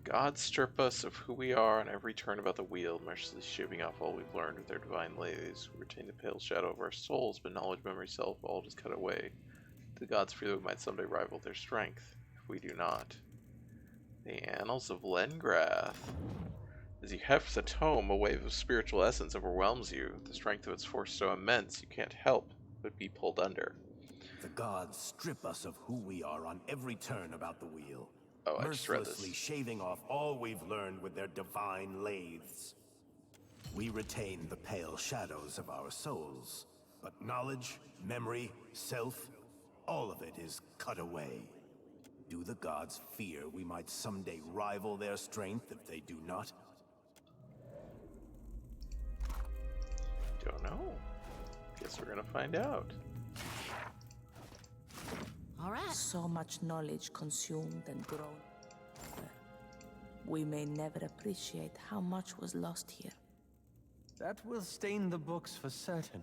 Gods strip us of who we are on every turn about the wheel, mercilessly shaving off all we've learned with their divine lathes. We retain the pale shadow of our souls, but knowledge, memory, self, all just cut away. The gods fear that we might someday rival their strength, if we do not. The Annals of Lengrath. As you heft the tome, a wave of spiritual essence overwhelms you. The strength of its force so immense, you can't help but be pulled under. The gods strip us of who we are on every turn about the wheel. Oh, I just read this. Mercilessly shaving off all we've learned with their divine lathes. We retain the pale shadows of our souls, but knowledge, memory, self, all of it is cut away. Do the gods fear we might someday rival their strength if they do not? Don't know. Guess we're gonna find out. All right. So much knowledge consumed and grown. We may never appreciate how much was lost here. That will stain the books for certain.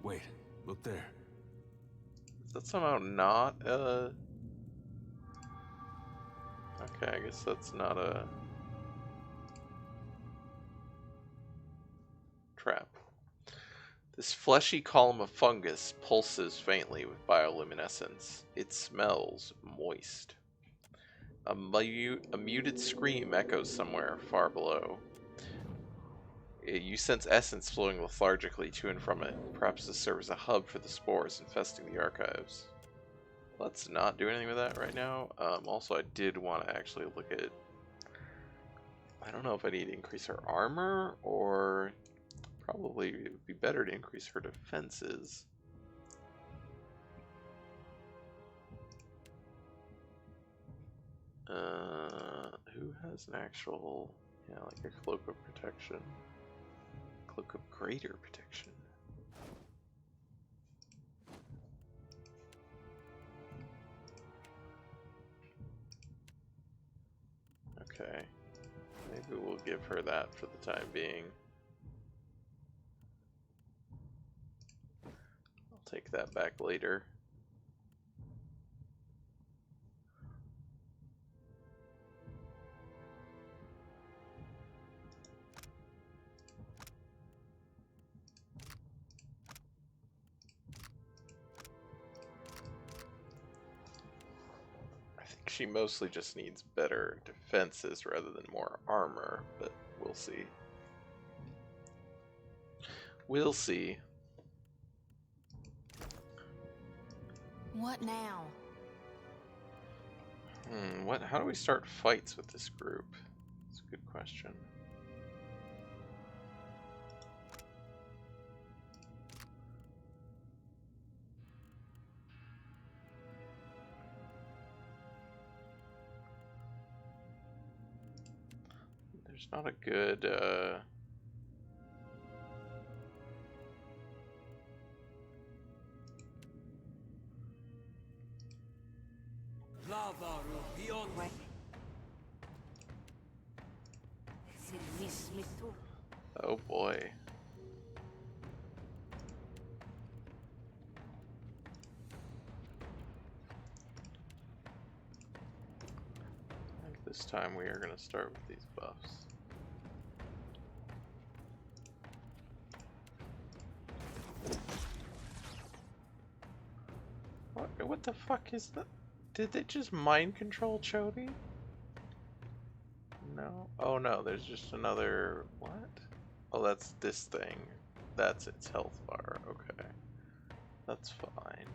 Wait, look there. Is that somehow not a... Okay, I guess that's not a... trap. This fleshy column of fungus pulses faintly with bioluminescence. It smells moist. A muted scream echoes somewhere far below. You sense essence flowing lethargically to and from it, perhaps to serve as a hub for the spores infesting the archives. Let's not do anything with that right now. Also, I did want to actually look at... I don't know if I need to increase her armor, or probably it would be better to increase her defenses. Who has an actual... yeah, like a cloak of protection. Cloak of greater protection. Okay. Maybe we'll give her that for the time being. I'll take that back later. She mostly just needs better defenses rather than more armor, but we'll see. We'll see. What now? How do we start fights with this group? That's a good question. There's not a good, Oh boy. I think this time we are going to start with these buffs. What the fuck is that? Did they just mind control Chody? No. Oh no, there's just another... What? Oh, that's this thing. That's its health bar. Okay. That's fine.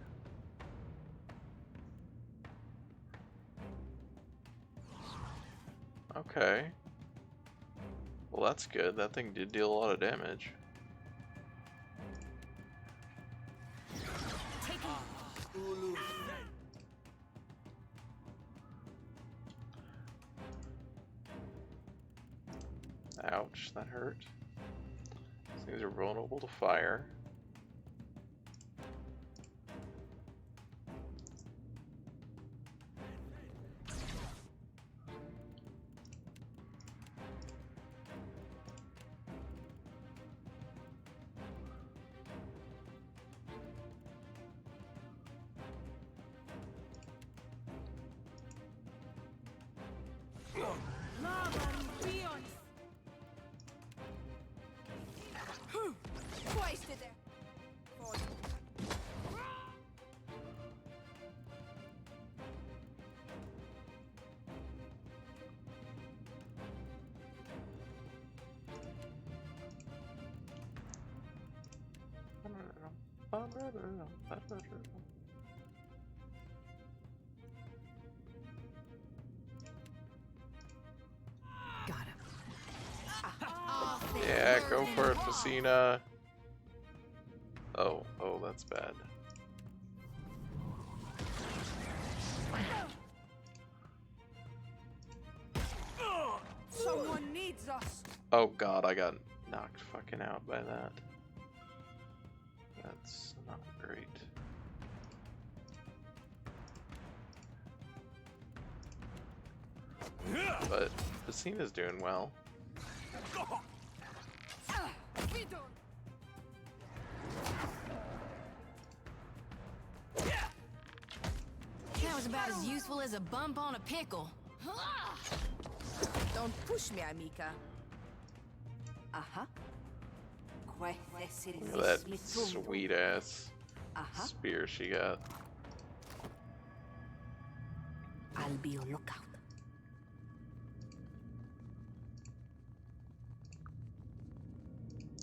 Okay. Well, that's good. That thing did deal a lot of damage. Ouch, that hurt. These things are vulnerable to fire. Got him. Yeah, go for it, Facina. Oh, that's bad. Someone needs us. Oh god, I got knocked fucking out by that. That's not great. But Facina's doing well. That was about as useful as a bump on a pickle. Don't push me, Amica. Uh-huh. Look at that sweet ass spear she got. I'll be on lookout.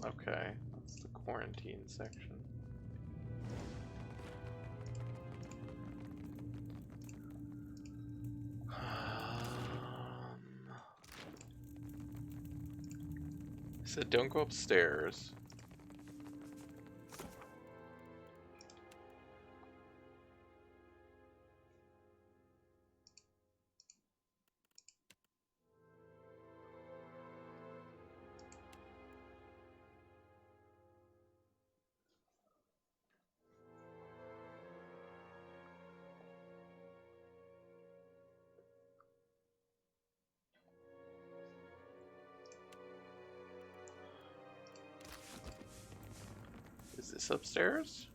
Okay, that's the quarantine section. He said don't go upstairs. Is this upstairs?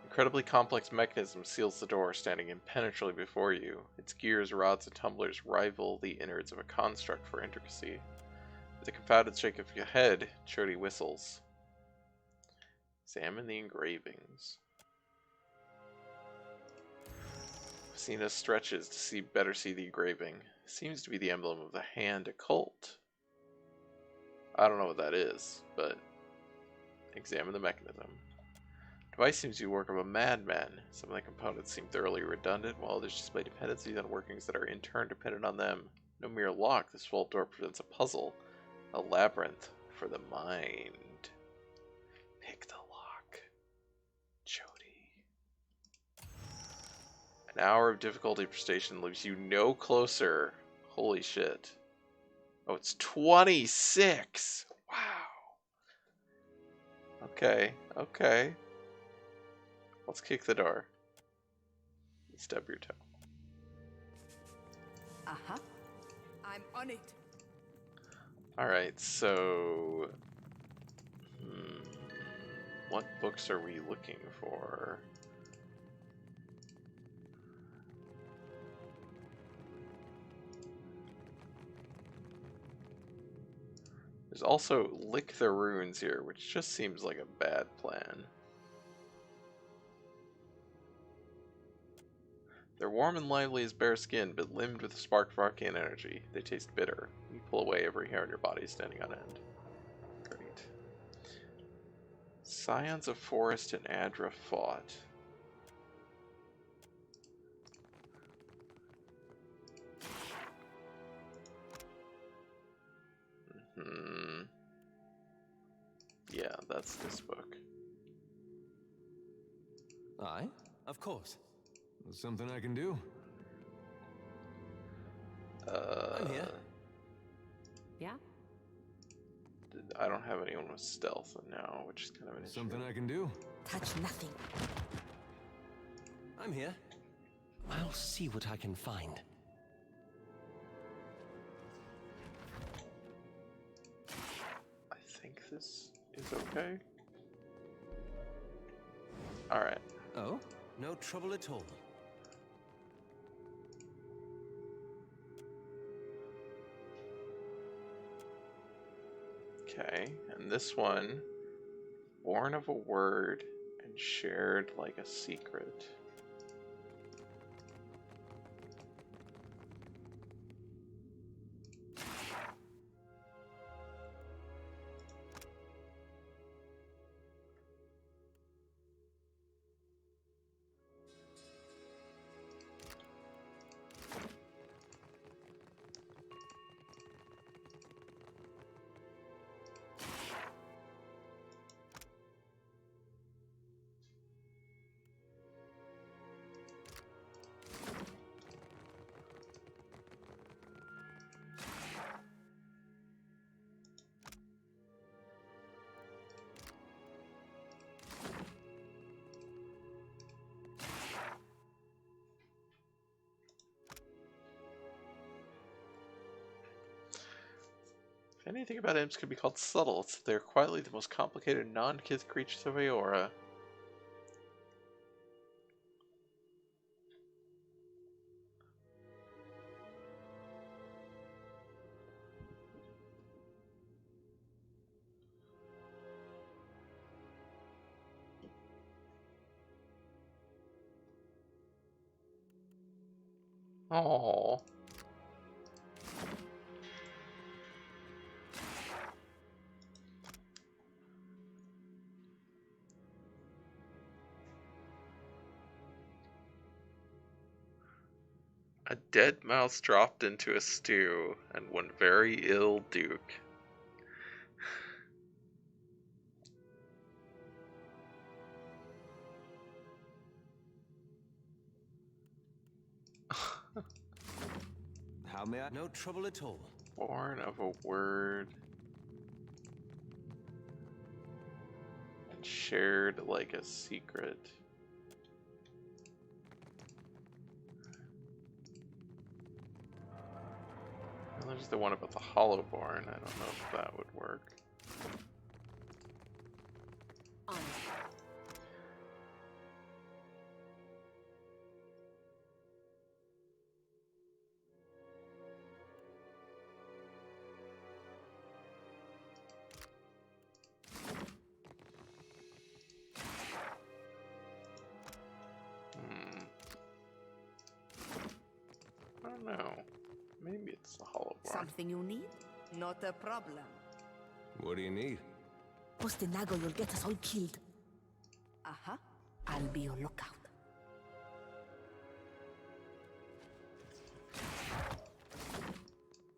Incredibly complex mechanism seals the door, standing impenetrably before you. Its gears, rods, and tumblers rival the innards of a construct for intricacy. With a confounded shake of your head, Chody whistles. Examine the engravings. Facina stretches to better see the engraving. Seems to be the emblem of the Hand occult. I don't know what that is, but examine the mechanism. The device seems to be the work of a madman. Some of the components seem thoroughly redundant, while others display dependencies on workings that are in turn dependent on them. No mere lock, this 12 door presents a puzzle, a labyrinth for the mind. Pick the lock, Chody. An hour of difficulty per station leaves you no closer. Holy shit. Oh, it's 26! Wow. Okay, okay. Let's kick the door. Stub your toe. Uh-huh. I'm on it. Alright, so... what books are we looking for? There's also Lick the Runes here, which just seems like a bad plan. They're warm and lively as bare skin, but limbed with a spark of arcane energy. They taste bitter. You pull away, every hair on your body standing on end. Great. Scions of Forest and Adra fought. Yeah, that's this book. Aye, of course. Something I can do. I'm here. Yeah? I don't have anyone with stealth now, which is kind of an issue. Something I can do. Touch nothing. I'm here. I'll see what I can find. I think this is okay. Alright. Oh? No trouble at all. Okay, and this one, born of a word and shared like a secret. If anything about imps could be called subtle, it's that they're quietly the most complicated non-kith creatures of Aora. Aww. A dead mouse dropped into a stew, and one very ill duke. How may I? No trouble at all. Born of a word and shared like a secret. And there's the one about the Hollowborn. I don't know if that would work. I don't know. Maybe it's the Hollowborn. Something you need? Not a problem. What do you need? Postinago, you'll get us all killed. Uh-huh. I'll be your lookout.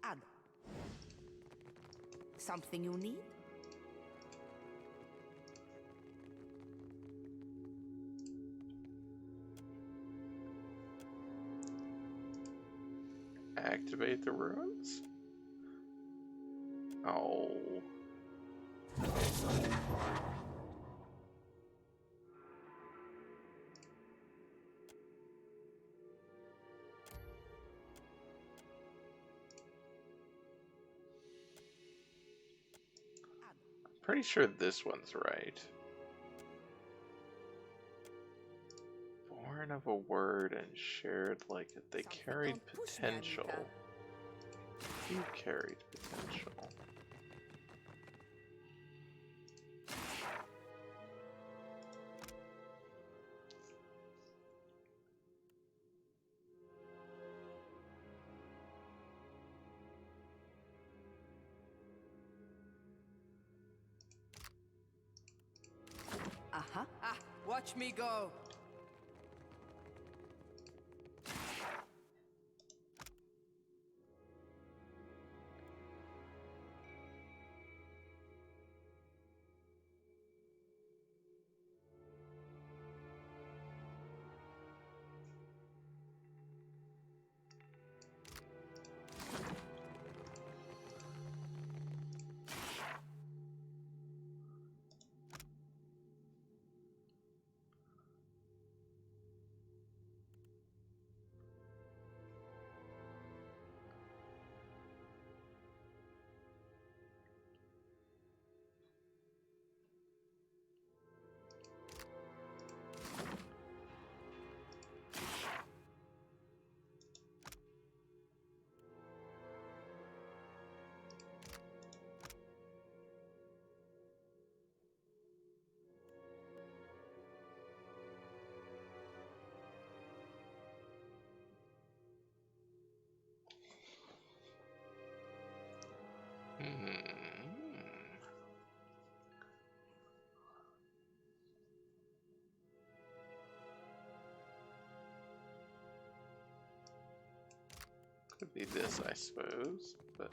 Ad. Something you need? Activate the runes? Oh. pretty sure this one's right. Born of a word and shared like it. They carried potential. Who carried potential? Uh-huh. Ah, watch me go. Could be this, I suppose, but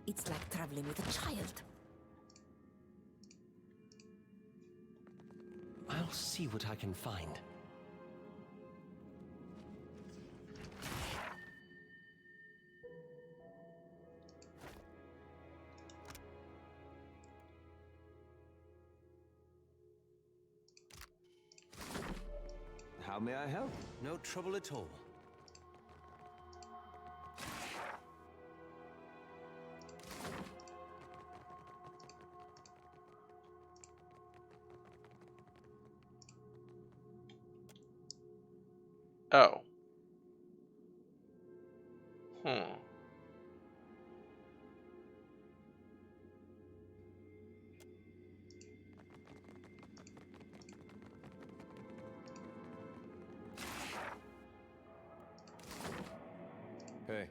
It's like traveling with a child. I'll see what I can find. How may I help? No trouble at all. oh. Hey.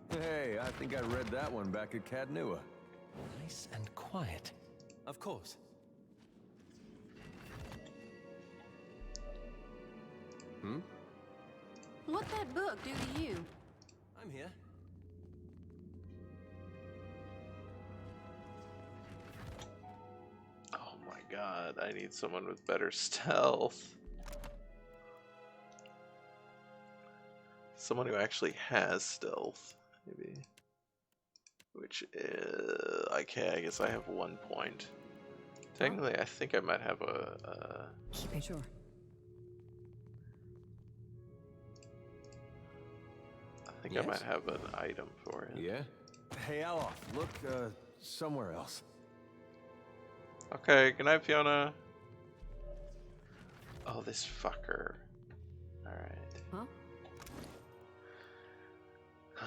Hey, I think I read that one back at Cadnua. Nice and quiet. Of course. Hmm? What'd that book do to you? I'm here. Oh my god, I need someone with better stealth. Someone who actually has stealth, maybe. Which is... okay, I guess I have 1 point. Technically, I think I might have a... Keep it sure. I think I might have an item for it. Yeah? Hey, Alof, look, somewhere else. Okay, good night, Fiona. Oh, this fucker. Alright. Huh? Oh,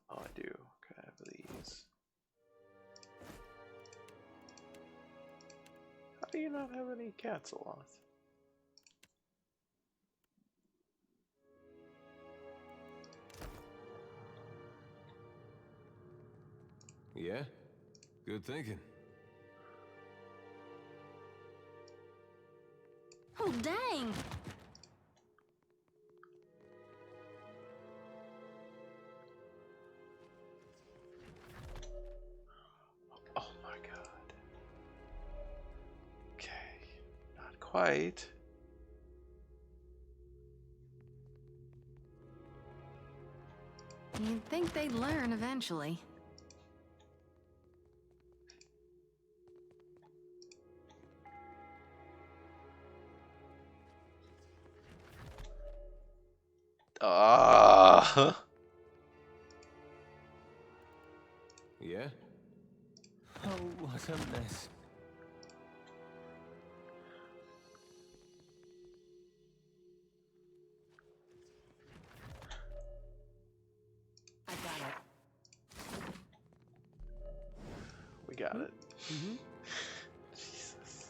I do. Okay, I have these. How do you not have any cats along? Yeah? Good thinking. Oh, dang! Oh my god. Okay. Not quite. You'd think they'd learn eventually. Ah. Yeah? Oh, what a mess. I got it. We got it. Mm-hmm. Jesus.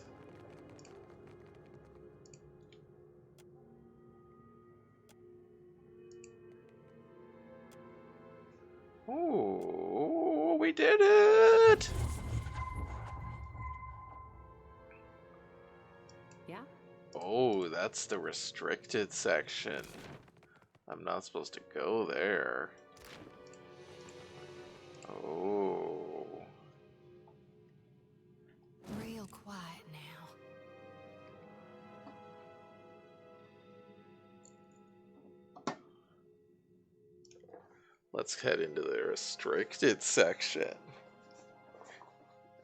Oh, we did it! Yeah? Oh, that's the restricted section. I'm not supposed to go there. Oh. Real quiet now. Let's head into the restricted section.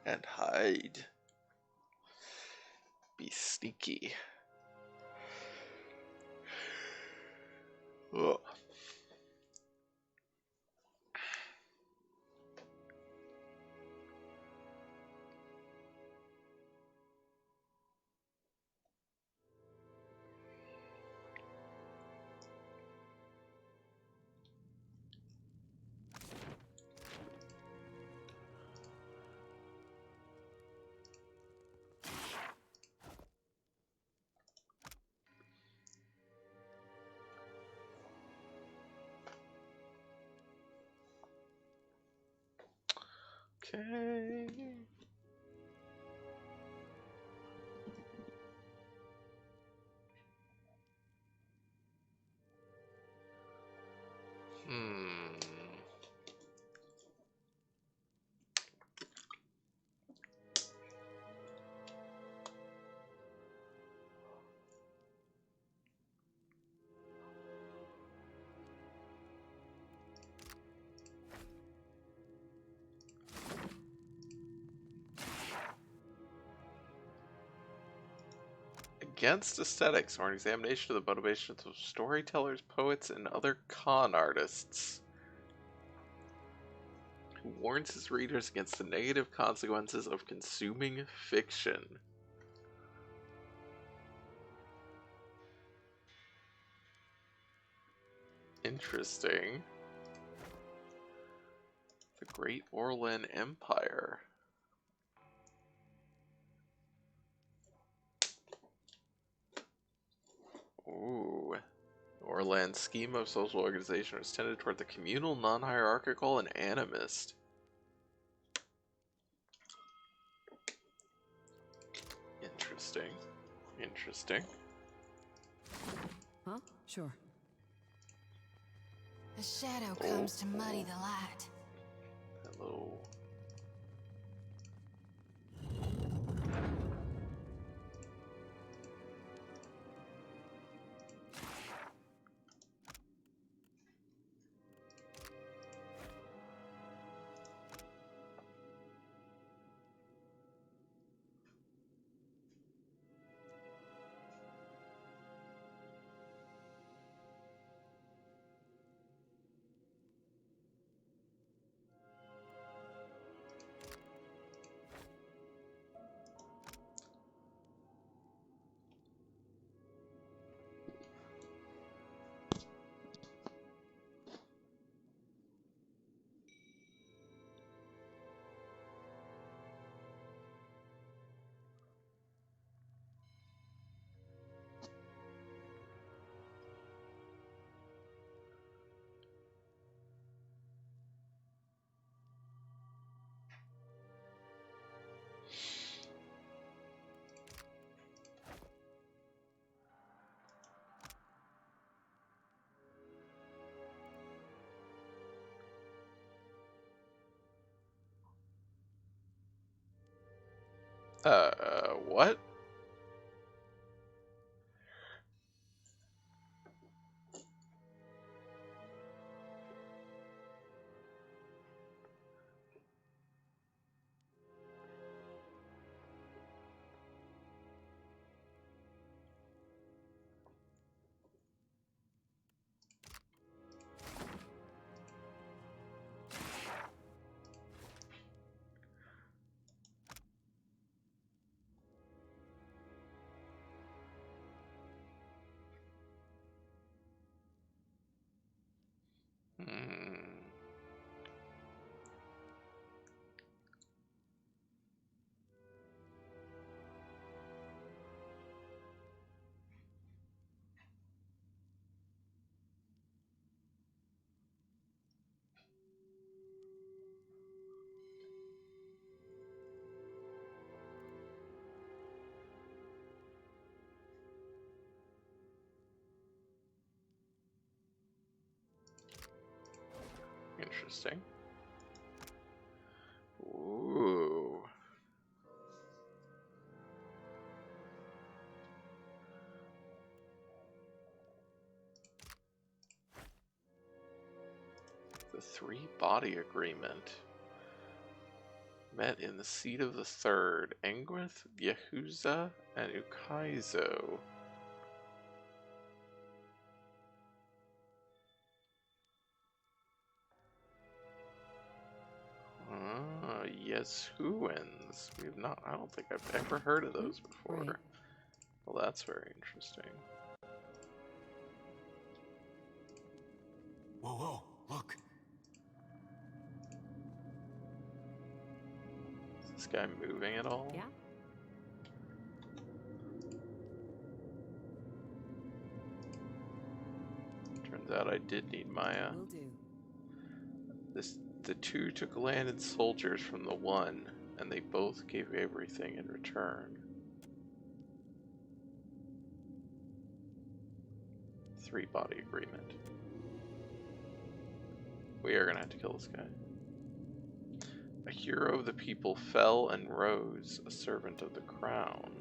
And hide. Be sneaky. Oh. Okay. Hmm. Against aesthetics, or an examination of the motivations of storytellers, poets, and other con artists, who warns his readers against the negative consequences of consuming fiction. Interesting. The Great Orlan Empire. Ooh. Orlan's scheme of social organization was tended toward the communal, non-hierarchical, and animist. Interesting. Interesting. Huh? Sure. The shadow comes to muddy the light. Hello. What? Hmm. Interesting. Ooh. The three-body agreement. Met in the seat of the third, Engwith, Yehuza, and Ukaizo. Ah, Yesuans. We have not. I don't think I've ever heard of those before. Right. Well, that's very interesting. Whoa, whoa, look. Is this guy moving at all? Yeah. Turns out I did need Maya. Will do. The two took land and soldiers from the one, and they both gave everything in return. Three-body agreement. We are gonna have to kill this guy. A hero of the people fell and rose, a servant of the crown.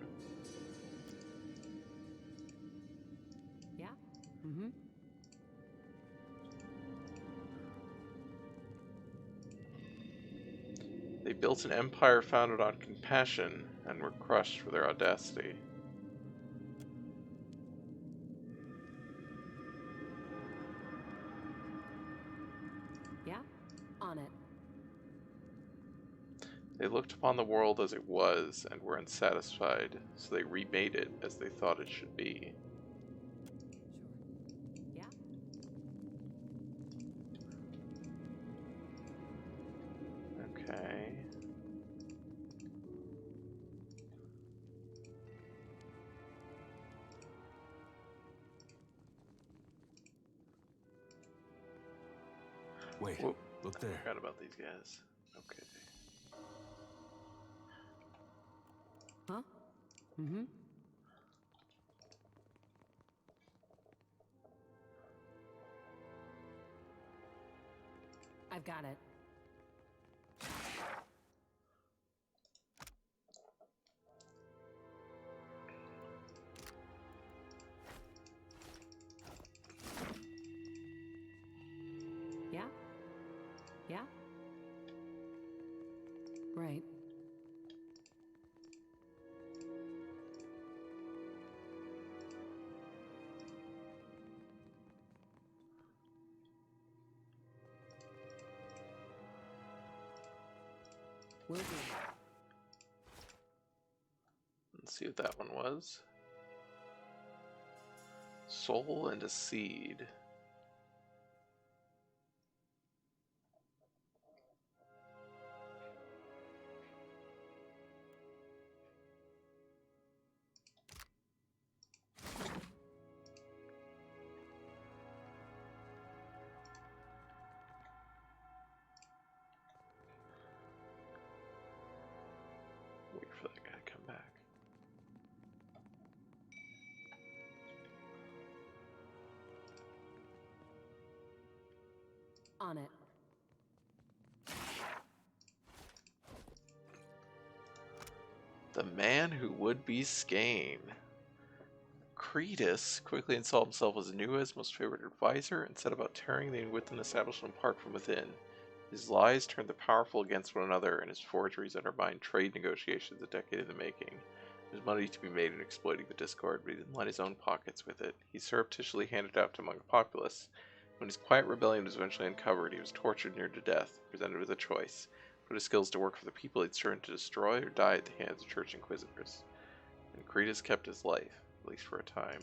Yeah. Mm-hmm. They built an empire founded on compassion and were crushed for their audacity. Yeah. On it. They looked upon the world as it was and were unsatisfied, so they remade it as they thought it should be. Sure. Yeah. Okay. Wait, Whoop. look I there. forgot about these guys. Okay. Huh? Mm-hmm. I've got it. Yeah? Yeah? Right. Will do. Let's see what that one was. Soul and a seed. Wait for that guy to come back. On it. The man who would be Skane. Cretus quickly installed himself as Nua's most favored advisor and set about tearing the Within establishment apart from within. His lies turned the powerful against one another, and his forgeries undermined trade negotiations a decade in the making. There was money to be made in exploiting the discord, but he didn't line his own pockets with it. He surreptitiously handed it out among the populace. When his quiet rebellion was eventually uncovered, he was tortured near to death, presented with a choice: put his skills to work for the people he'd striven to destroy, or die at the hands of church inquisitors. And Cretus kept his life, at least for a time.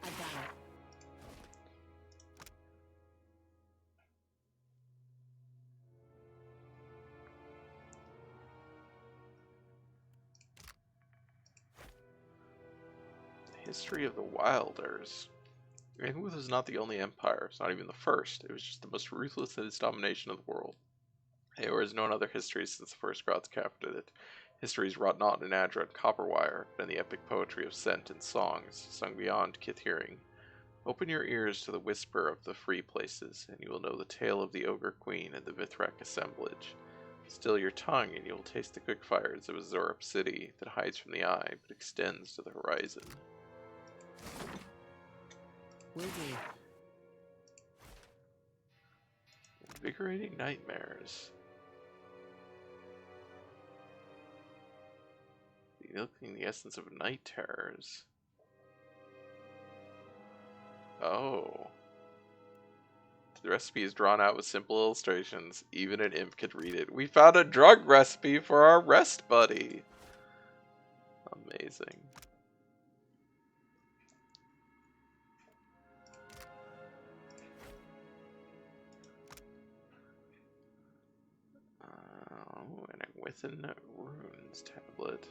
I got it. History of the Wilders. England was not the only empire, it's not even the first. It was just the most ruthless in its domination of the world. Eor has known other histories since the first gods captured it. Histories wrought not in Adra and Copperwire, but in the epic poetry of scent and songs, sung beyond kith hearing. Open your ears to the whisper of the free places, and you will know the tale of the Ogre Queen and the Vithrak assemblage. Still your tongue, and you will taste the quick fires of a Zorup city that hides from the eye, but extends to the horizon. Wiggy. Invigorating nightmares. Milking the essence of night terrors. Oh. The recipe is drawn out with simple illustrations. Even an imp could read it. We found a drug recipe for our rest buddy. Amazing. And a Within Runes tablet.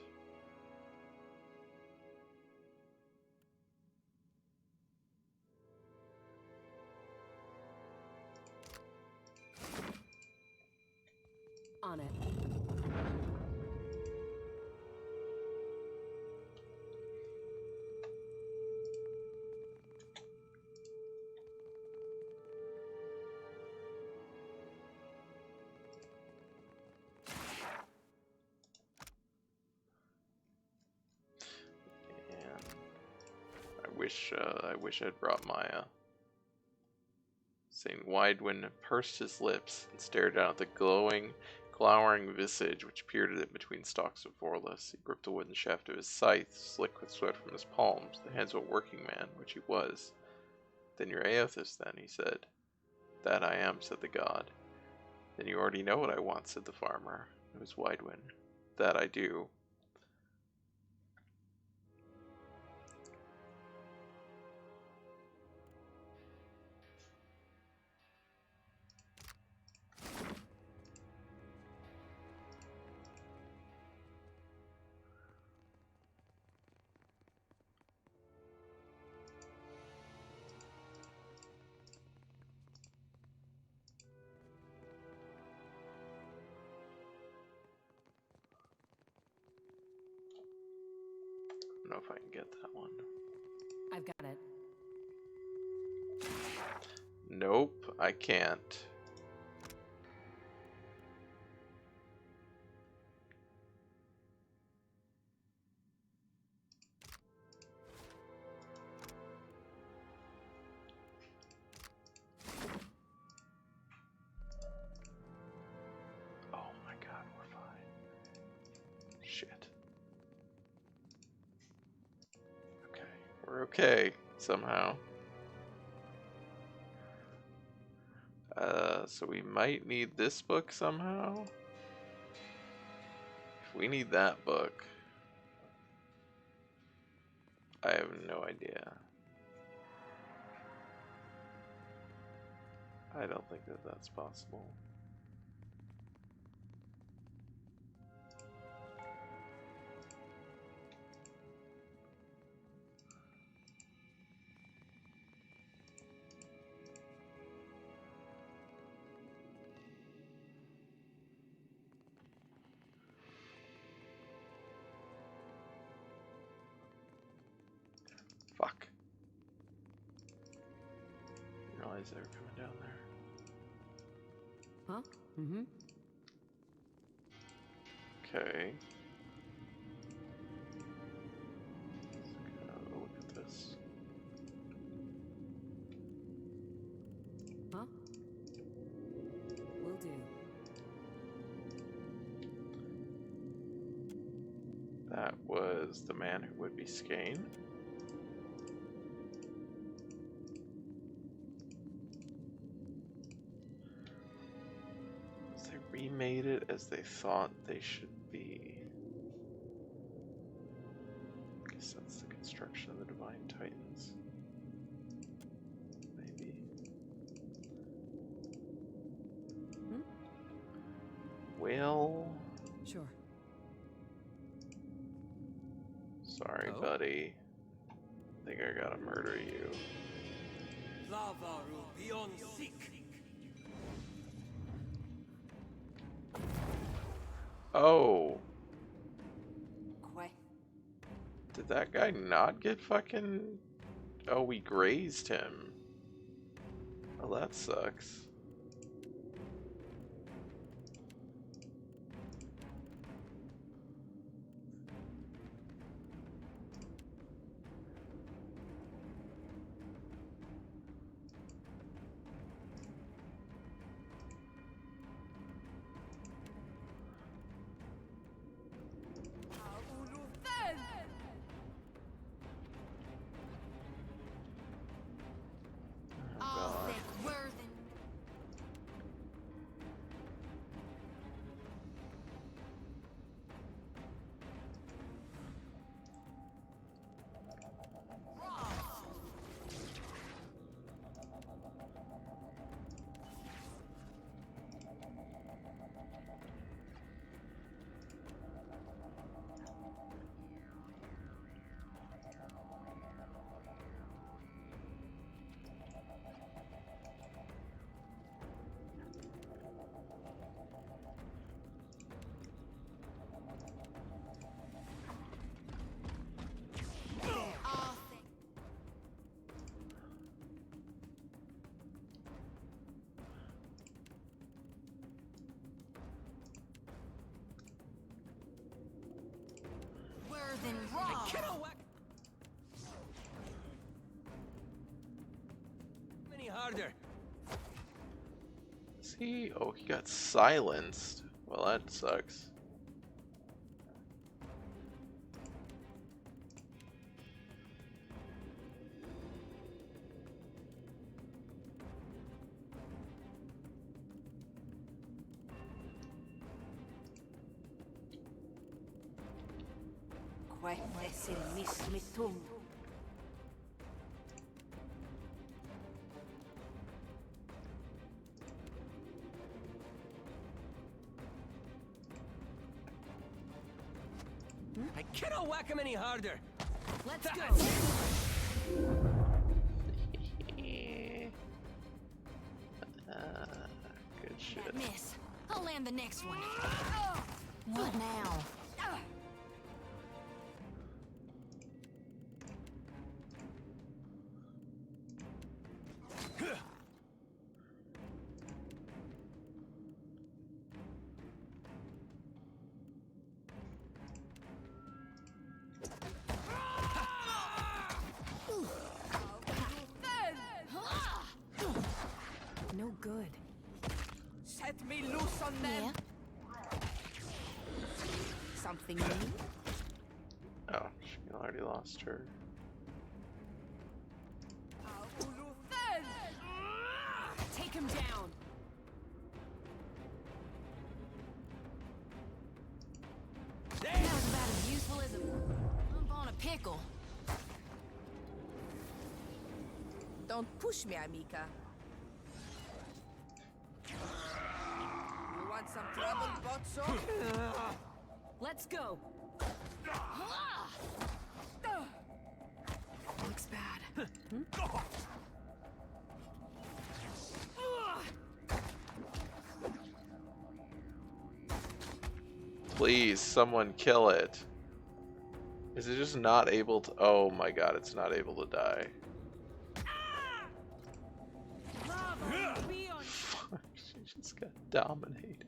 On it. I wish I'd brought Maya. St. Widewin pursed his lips and stared down at the glowering visage which peered at him between stalks of Vorlus. He gripped the wooden shaft of his scythe, slick with sweat from his palms, the hands of a working man, which he was. Then you're Aothis, then, he said. That I am, said the god. Then you already know what I want, said the farmer. It was Widewin. That I do. I don't know if I can get that one. I've got it. Nope, I can't. Oh my god, we're fine. Shit. Okay, we're okay, somehow. So we might need this book somehow. If we need that book, I have no idea. I don't think that that's possible. Fuck. Didn't realize they were coming down there. Huh? Mm-hmm. Okay. Let's go look at this. Huh? Will do. That was the man who would be Skane. They remade it as they thought they should be. I guess that's the construction of the Divine Titans. Maybe. Well... Sure. Sorry, buddy. I think I gotta murder you. Oh. Did that guy not get fucking... Oh, we grazed him. Well, that sucks. Harder. See? Oh, he got silenced. Well, that sucks. I cannot whack him any harder. Let's go. Good shit. Miss. I'll land the next one. What now? No good. Set me loose on them. Something new? Oh, she already lost her. Take him down. That was about as useful as a bump on a pickle. Don't push me, Amica. You want some trouble, Botso? Let's go. Looks bad. Please, someone kill it. Is it just not able to? Oh my god, it's not able to die. Fuck, she just got dominated.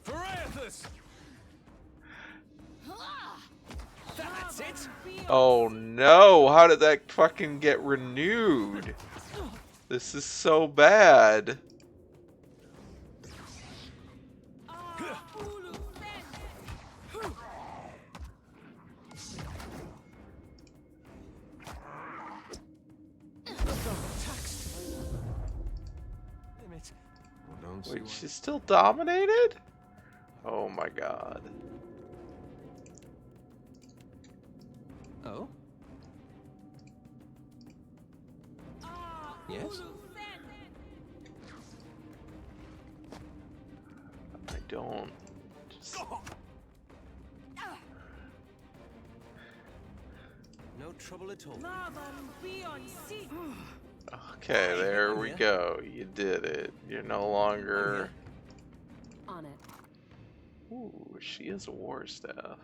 Parathus! That's it! Oh no, how did that fucking get renewed? This is so bad. Wait, she's still dominated? Oh my god. Oh? Yes? I don't. Just... No trouble at all. Okay, there we go. You did it. You're no longer... On it. Ooh, she has a war staff.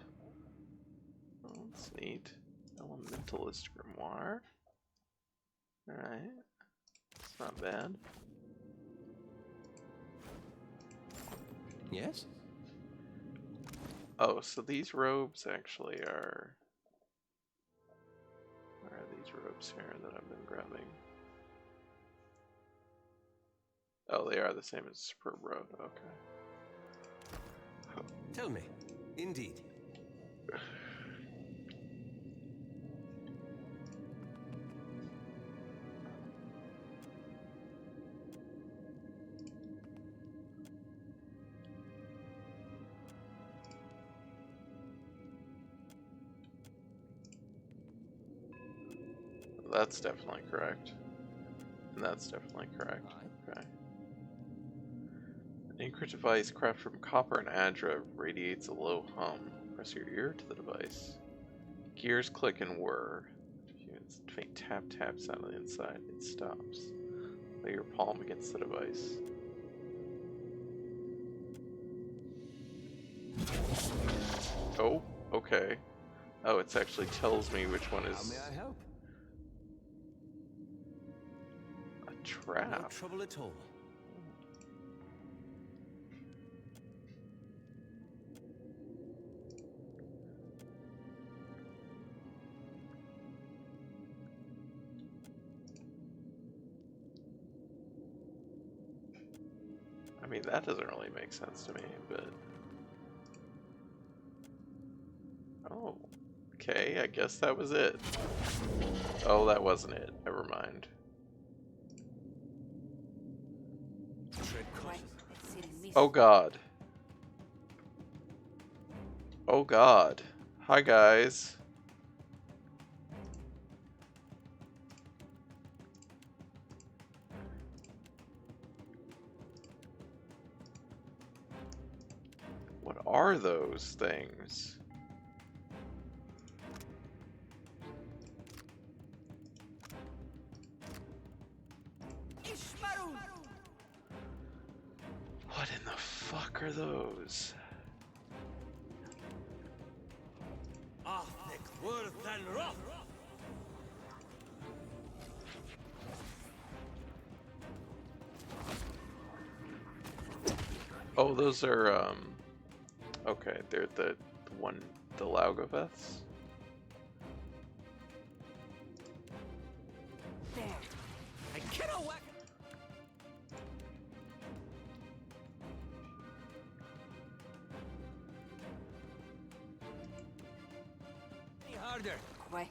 Oh, that's neat. Elementalist grimoire. Alright. It's not bad. Yes? Oh, so these robes actually are... Where are these robes here that I've been grabbing? Oh, they are the same as Superb Road. Okay. Tell me. Indeed. That's definitely correct. And that's definitely correct. Okay. An Anchor device crafted from copper and adra radiates a low hum. Press your ear to the device. Gears click and whir. It's a faint tap tap sound on the inside. It stops. Lay your palm against the device. Oh, okay. Oh, it actually tells me which one is... How may I help? A trap. No trouble at all. I mean, that doesn't really make sense to me, but... Oh, okay, I guess that was it. Oh, that wasn't it. Never mind. Oh god. Oh god. Hi guys. What are those things? What in the fuck are those? Oh, those are, okay, they're the Laugaveths? There. I cannot whack. Any harder. Why?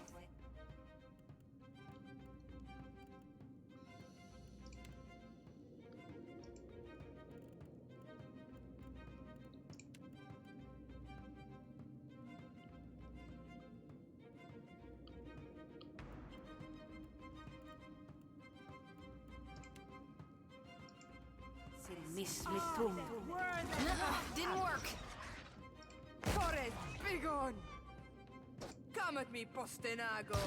Didn't work. Torres, begone. Come at me, Postenago.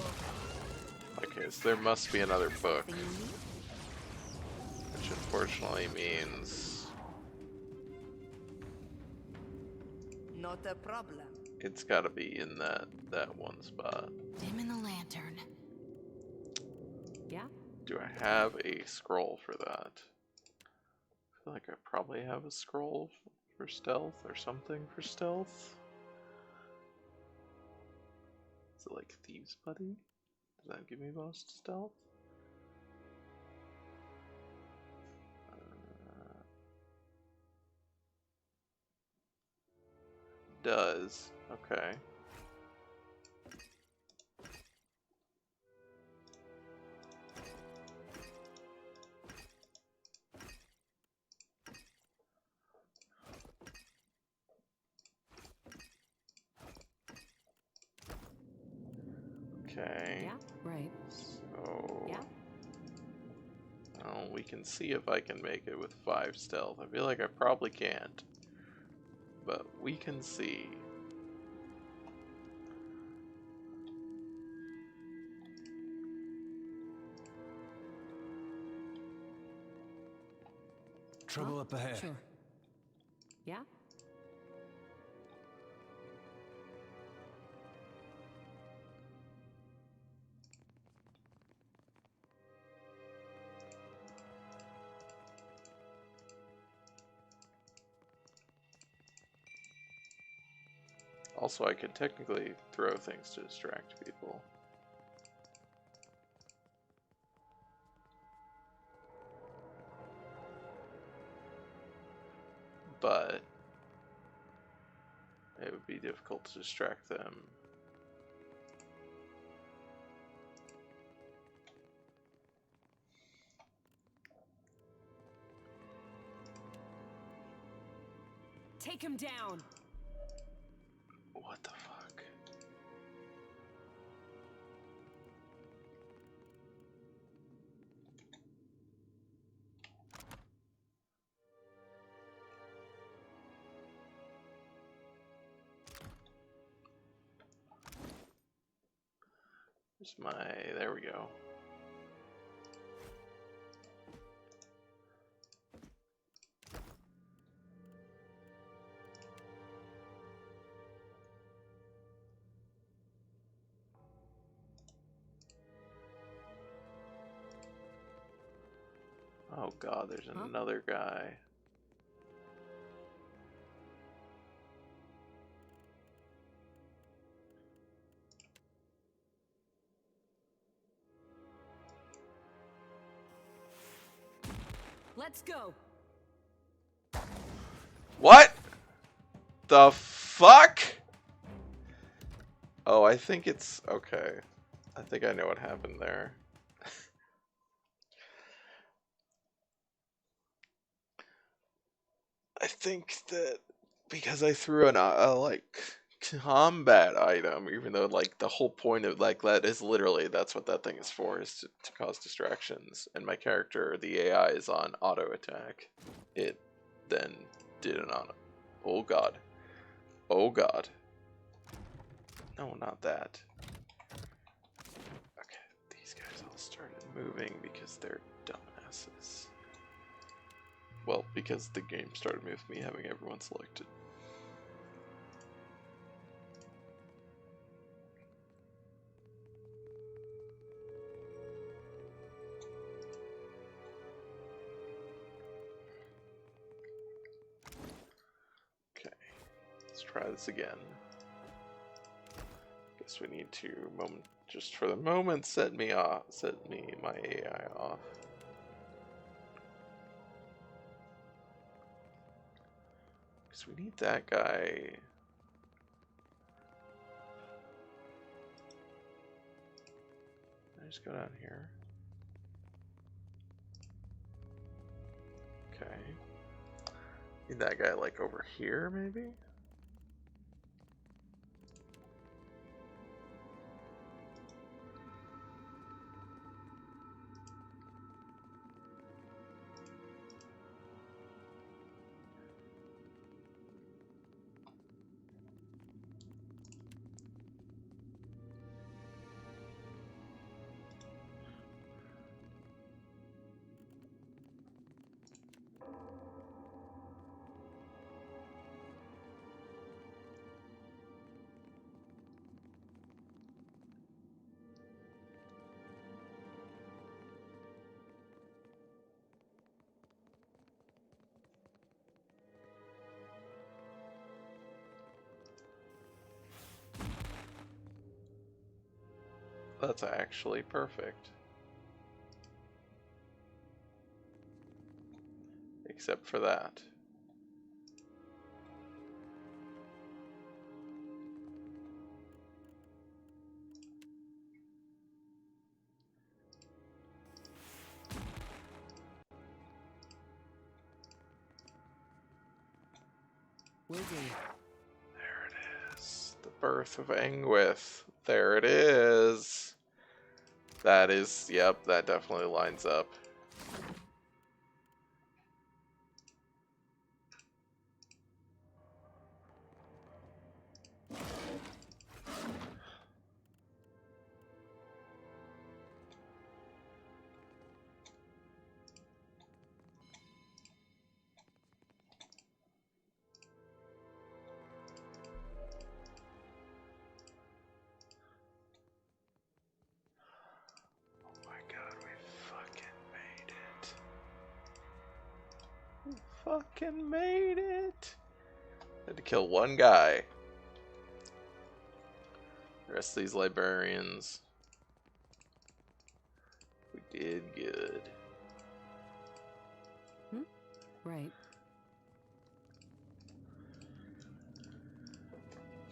Okay, so there must be another book. Which unfortunately means... Not a problem. It's gotta be in that one spot. Dim in the lantern. Yeah? Do I have a scroll for that? I feel like I probably have a scroll for stealth or something for stealth. Is it like Thieves Buddy? Does that give me most stealth? Does. Okay. Okay. Yeah, right. So. Yeah? Well, we can see if I can make it with 5 stealth. I feel like I probably can't. But we can see. Trouble up ahead. Sure. Yeah? Also, I could technically throw things to distract people. But it would be difficult to distract them. Take him down! What the fuck? Here's my... there we go. Oh god, there's another guy. Let's go! What? The fuck? Oh, I think it's... okay. I think I know what happened there. I think that because I threw a like combat item, even though like the whole point of like that is literally that's what that thing is for, is to cause distractions, and my character, the AI, is on auto attack. It then did an auto. Oh god. Oh god. No, not that. Okay, these guys all started moving because they're dumbasses. Well, because the game started with me having everyone selected. Okay, let's try this again. Guess we need to just for the moment set my AI off. We need that guy. Can I just go down here? Okay. Need that guy like over here, maybe? That's actually perfect. Except for that. Will do. There it is. The birth of Engwith. There it is. That is, yep, that definitely lines up. Fucking made it. Had to kill one guy. The rest of these librarians, we did good. Right.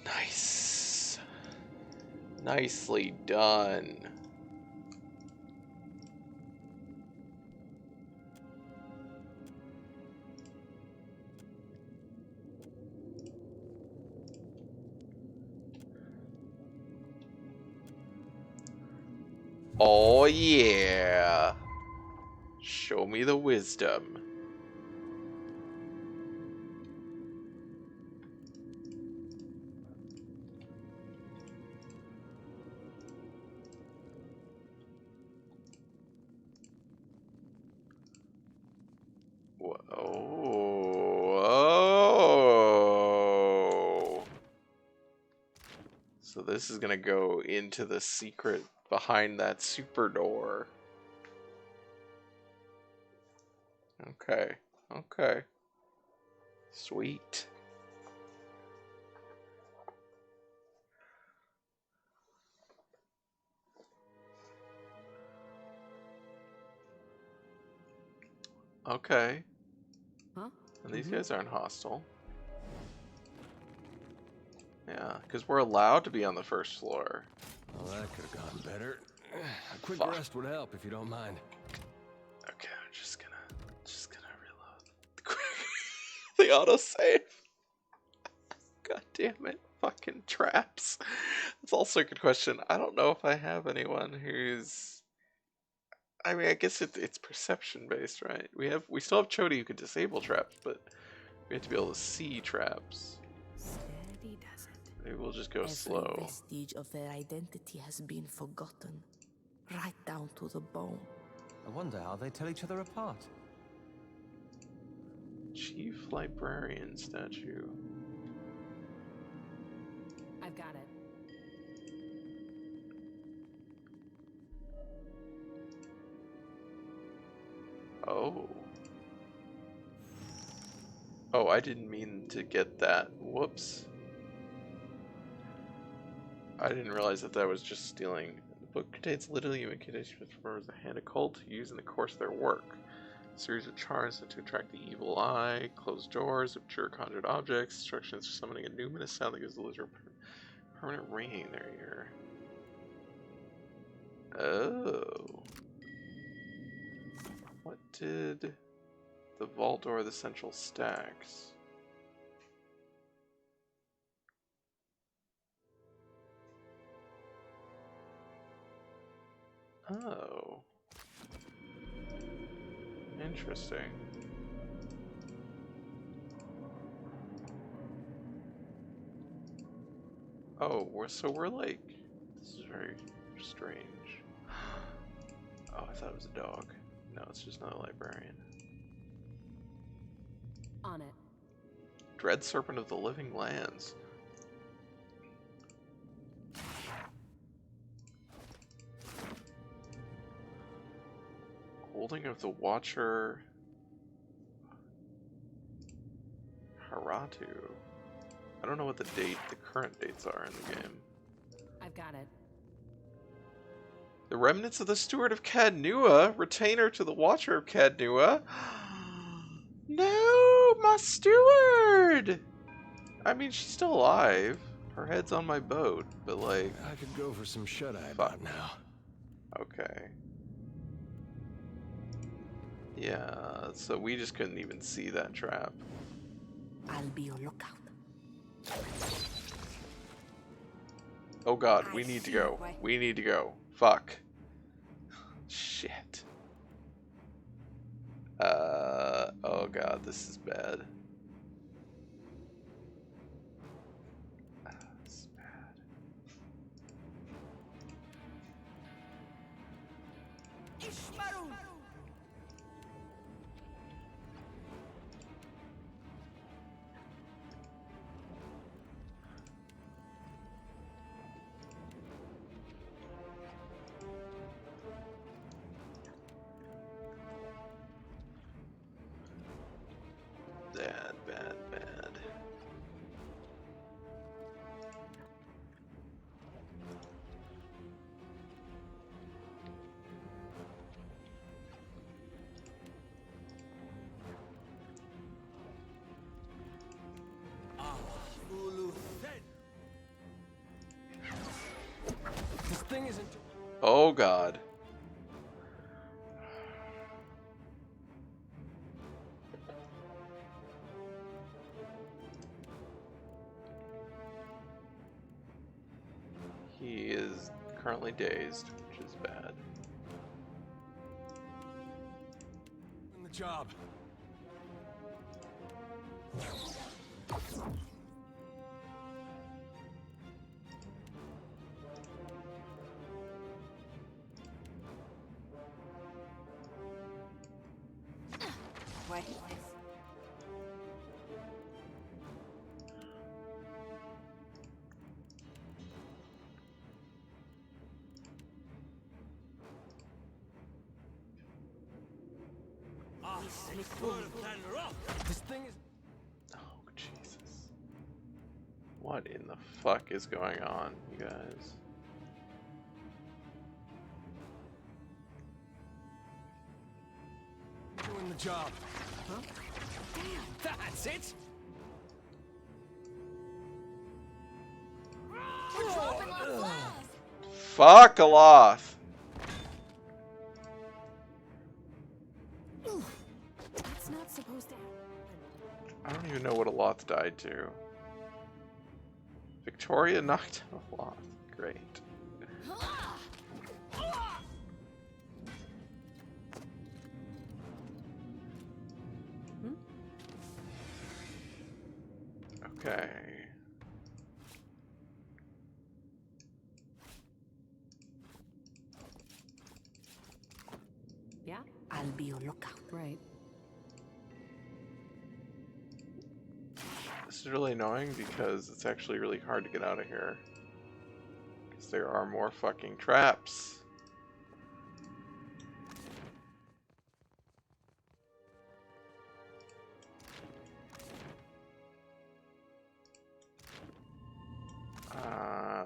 Nice. Nicely done. Oh yeah. Show me the wisdom. Whoa. So this is gonna go into the secret behind that super door. Okay. Okay. Sweet. Okay. Huh? And these guys aren't hostile. Yeah, because we're allowed to be on the first floor. Well, that could have gone better. A quick Fuck. rest would help if you don't mind. Okay, I'm just gonna reload. The autosave. God damn it. Fucking traps. That's also a good question. I don't know if I have anyone who's... I mean, I guess it's perception based, right? We still have Chody who could disable traps, but we have to be able to see traps. Steady does it. Maybe we'll just go Every slow. vestige of their identity has been forgotten, right down to the bone. I wonder how they tell each other apart. Chief Librarian statue. I've got it. Oh. Oh, I didn't mean to get that. Whoops. I didn't realize that that was just stealing. The book contains literally incantations for the hand occult used in the course of their work. A series of charms to attract the evil eye, closed doors, obscure conjured objects, instructions for summoning a numinous sound that gives the loser permanent ringing in their ear. Oh. What did the vault door of the central stacks? Oh. Interesting. Oh, we're like, this is very strange. Oh, I thought it was a dog. No, it's just not a librarian. On it. Dread Serpent of the Living Lands. Holding of the Watcher Haratu. I don't know what the current dates are in the game. I've got it. The remnants of the Steward of Cadnua, retainer to the Watcher of Cadnua. No, my steward! I mean, she's still alive. Her head's on my boat, but like... I could go for some shut-eye fuck. about now. Okay. Yeah, so we just couldn't even see that trap. I'll be your lookout. Oh god, we need to go. We need to go. Fuck. Shit. Oh god, this is bad. This is bad. Bad, bad, bad. This thing isn't. Oh god. He is currently dazed, which is bad. On the job. This thing is. Oh, Jesus. What in the fuck is going on, you guys? Doing the job. Huh? Damn, that's it. We're dropping our flags. Fuck Aloth! That's not supposed to. I don't even know what Aloth died to. Victoria knocked out Aloth. Great. Okay. Yeah? I'll be your lookout. Right. This is really annoying because it's actually really hard to get out of here. Because there are more fucking traps.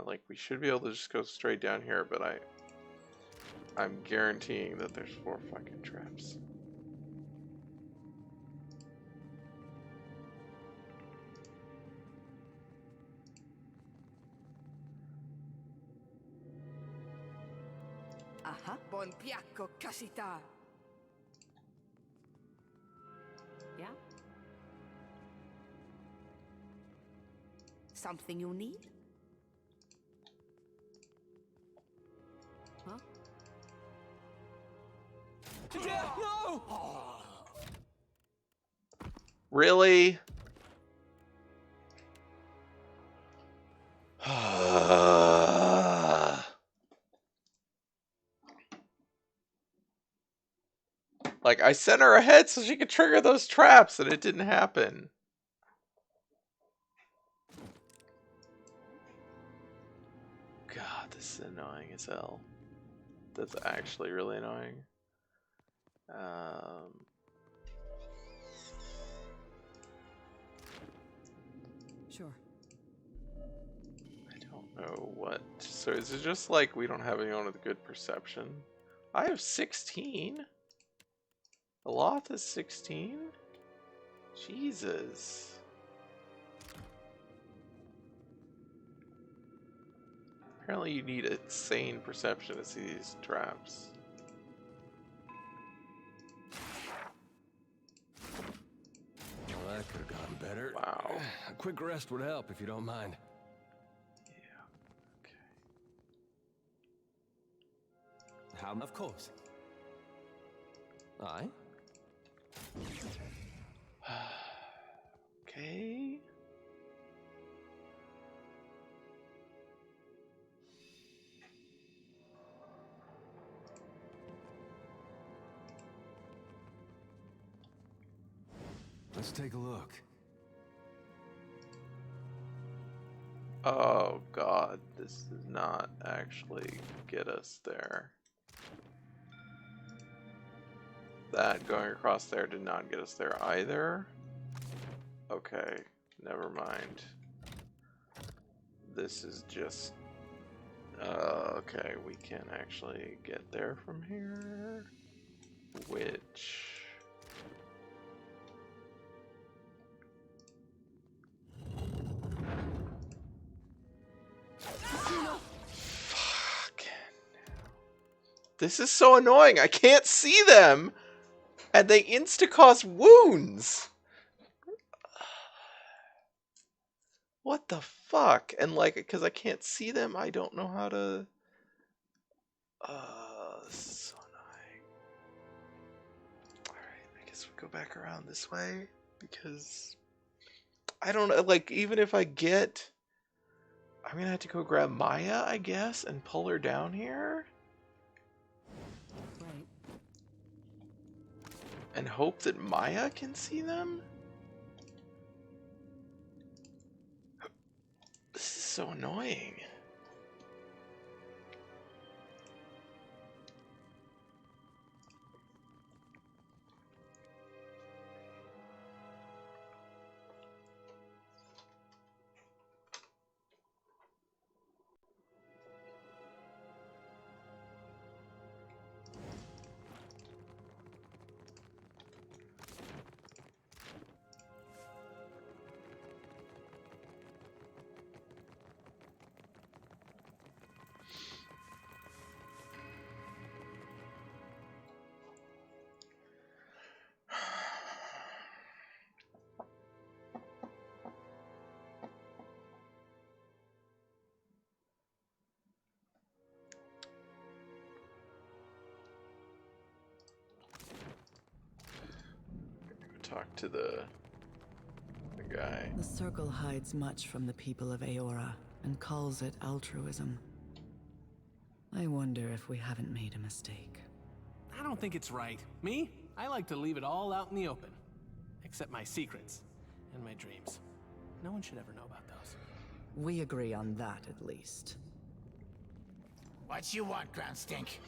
Like we should be able to just go straight down here, but I'm guaranteeing that there's 4 fucking traps. Aha. Buon piacco, casita. Yeah? Something you need? Huh? Yeah, no! Really? Like, I sent her ahead so she could trigger those traps, and it didn't happen. God, this is annoying as hell. That's actually really annoying. Sure. I don't Oh, what? So is it just like we don't have anyone with good perception? I have 16. Aloth is 16? Jesus. Apparently you need insane perception to see these traps. Well, that could have gone better. Wow. A quick rest would help if you don't mind. How? Of course. Aye. Okay. Let's take a look. Oh god, this does not actually get us there. That going across there did not get us there either. Okay, never mind. This is just... okay, we can actually get there from here. Which... This is so annoying. I can't see them, and they insta-cause wounds. What the fuck? And like, because I can't see them, I don't know how to. This is so annoying. All right, I guess we go back around this way because I don't know. Like, even if I get, I'm gonna have to go grab Maya, I guess, and pull her down here. And hope that Maya can see them? This is so annoying. Talk to the guy. The Circle hides much from the people of Aora and calls it altruism. I wonder if we haven't made a mistake. I don't think it's right. Me? I like to leave it all out in the open. Except my secrets and my dreams. No one should ever know about those. We agree on that, at least. What you want, Ground Stink?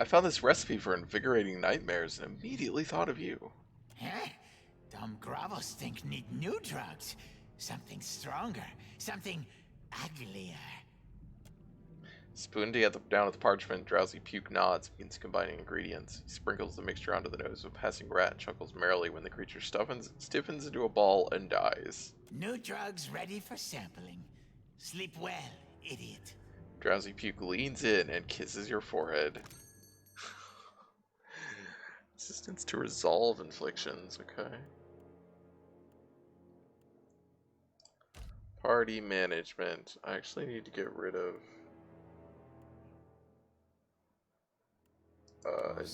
I found this recipe for invigorating nightmares and immediately thought of you. Huh? Dumb Gravel Stink need new drugs. Something stronger. Something uglier. Spoon down with the parchment, Drowsy Puke nods, begins combining ingredients. He sprinkles the mixture onto the nose of a passing rat and chuckles merrily when the creature stiffens into a ball and dies. New drugs ready for sampling. Sleep well, idiot. Drowsy Puke leans in and kisses your forehead. Assistance to resolve inflictions, okay. Party management. I actually need to get rid of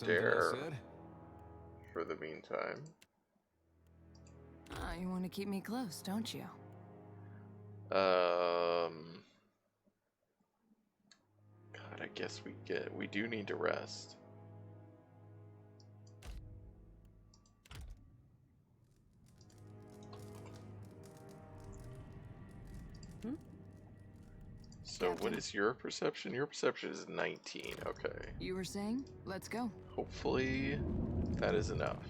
Dare for the meantime. You want to keep me close, don't you? God, I guess we do need to rest. So Captain. What is your perception? Your perception is 19, okay. You were saying? Let's go. Hopefully that is enough.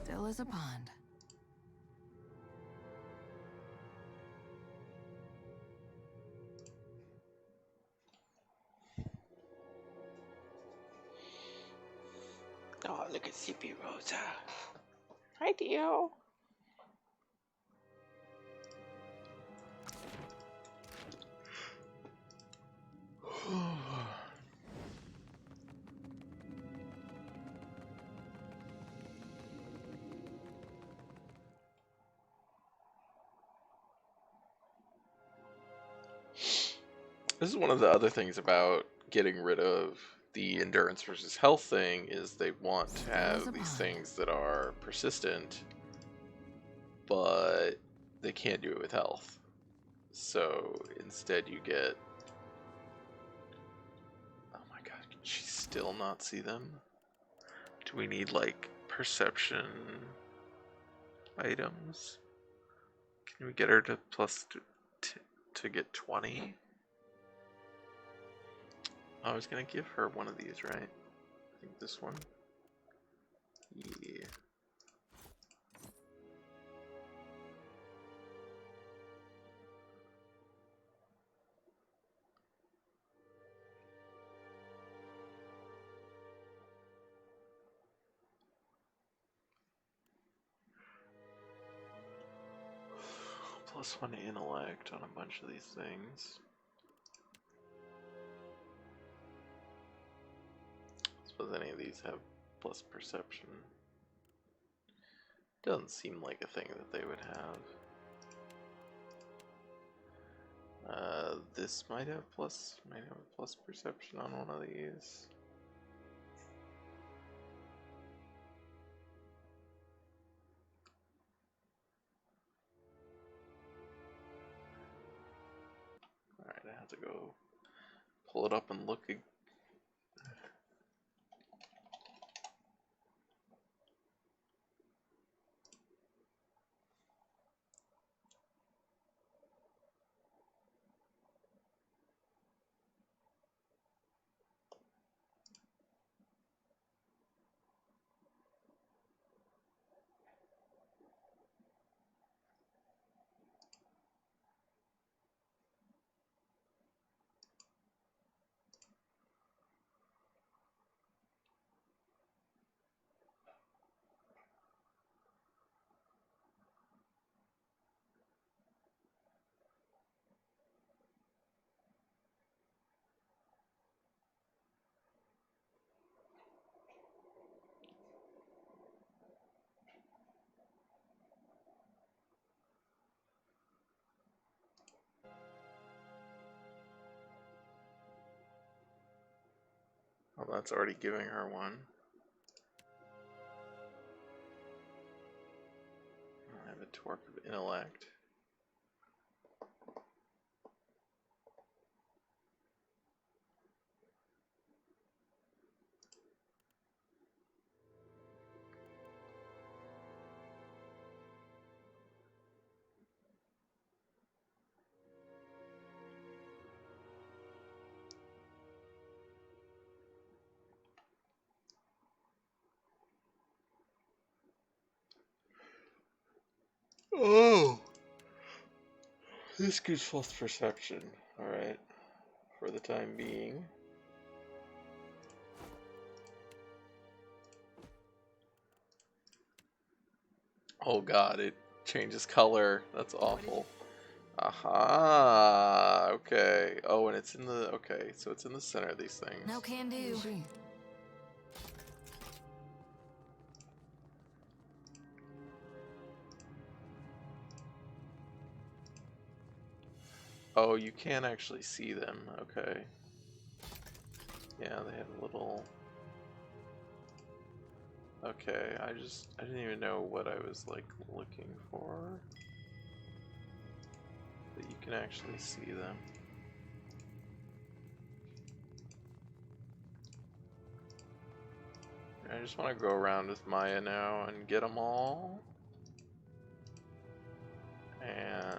Still as a pond. Oh, look at Sippy Rosa. Hi, Dio. This is one of the other things about getting rid of the endurance versus health thing is they want to have these things that are persistent, but they can't do it with health. So instead you get... Oh my god, can she still not see them? Do we need like perception items? Can we get her to to get 20? I was gonna give her one of these, right? I think this one. Yeah. +1 intellect on a bunch of these things. I suppose any of these have plus perception. Doesn't seem like a thing that they would have. This might have plus perception on one of these. Alright, I have to go pull it up and look again. Well, that's already giving her one. I have a torque of intellect. Oh! This gives plus perception. Alright. For the time being. Oh god, it changes color. That's awful. Aha! Okay. Oh, and it's in the... Okay, so it's in the center of these things. No can do. Oh, you can actually see them. Okay. Yeah, they have a little... Okay, I didn't even know what I was, like, looking for. But you can actually see them. I just want to go around with Maya now and get them all. And...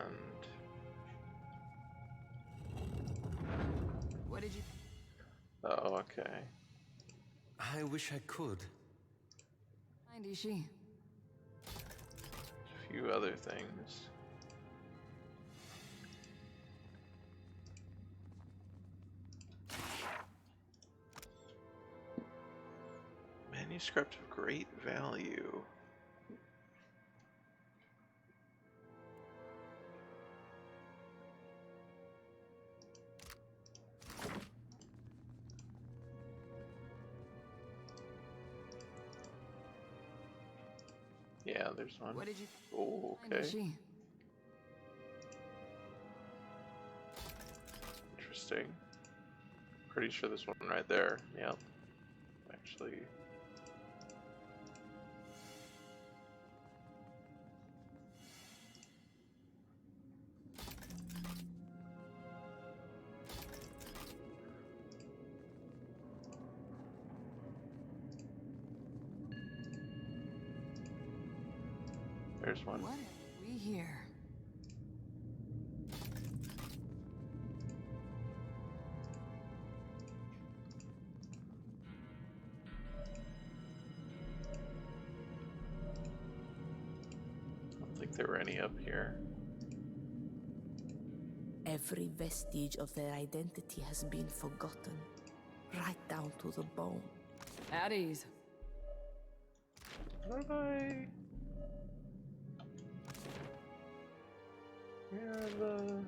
What did you... Oh, okay. I wish I could. Find Ishi. few other things. Manuscript of great value. Yeah, there's one. What did you? Oh, Find okay. she? Interesting. Pretty sure this one right there. Yep. Actually. There's one. What have we here? I don't think there were any up here. Every vestige of their identity has been forgotten, right down to the bone. At ease. What I? Where are the?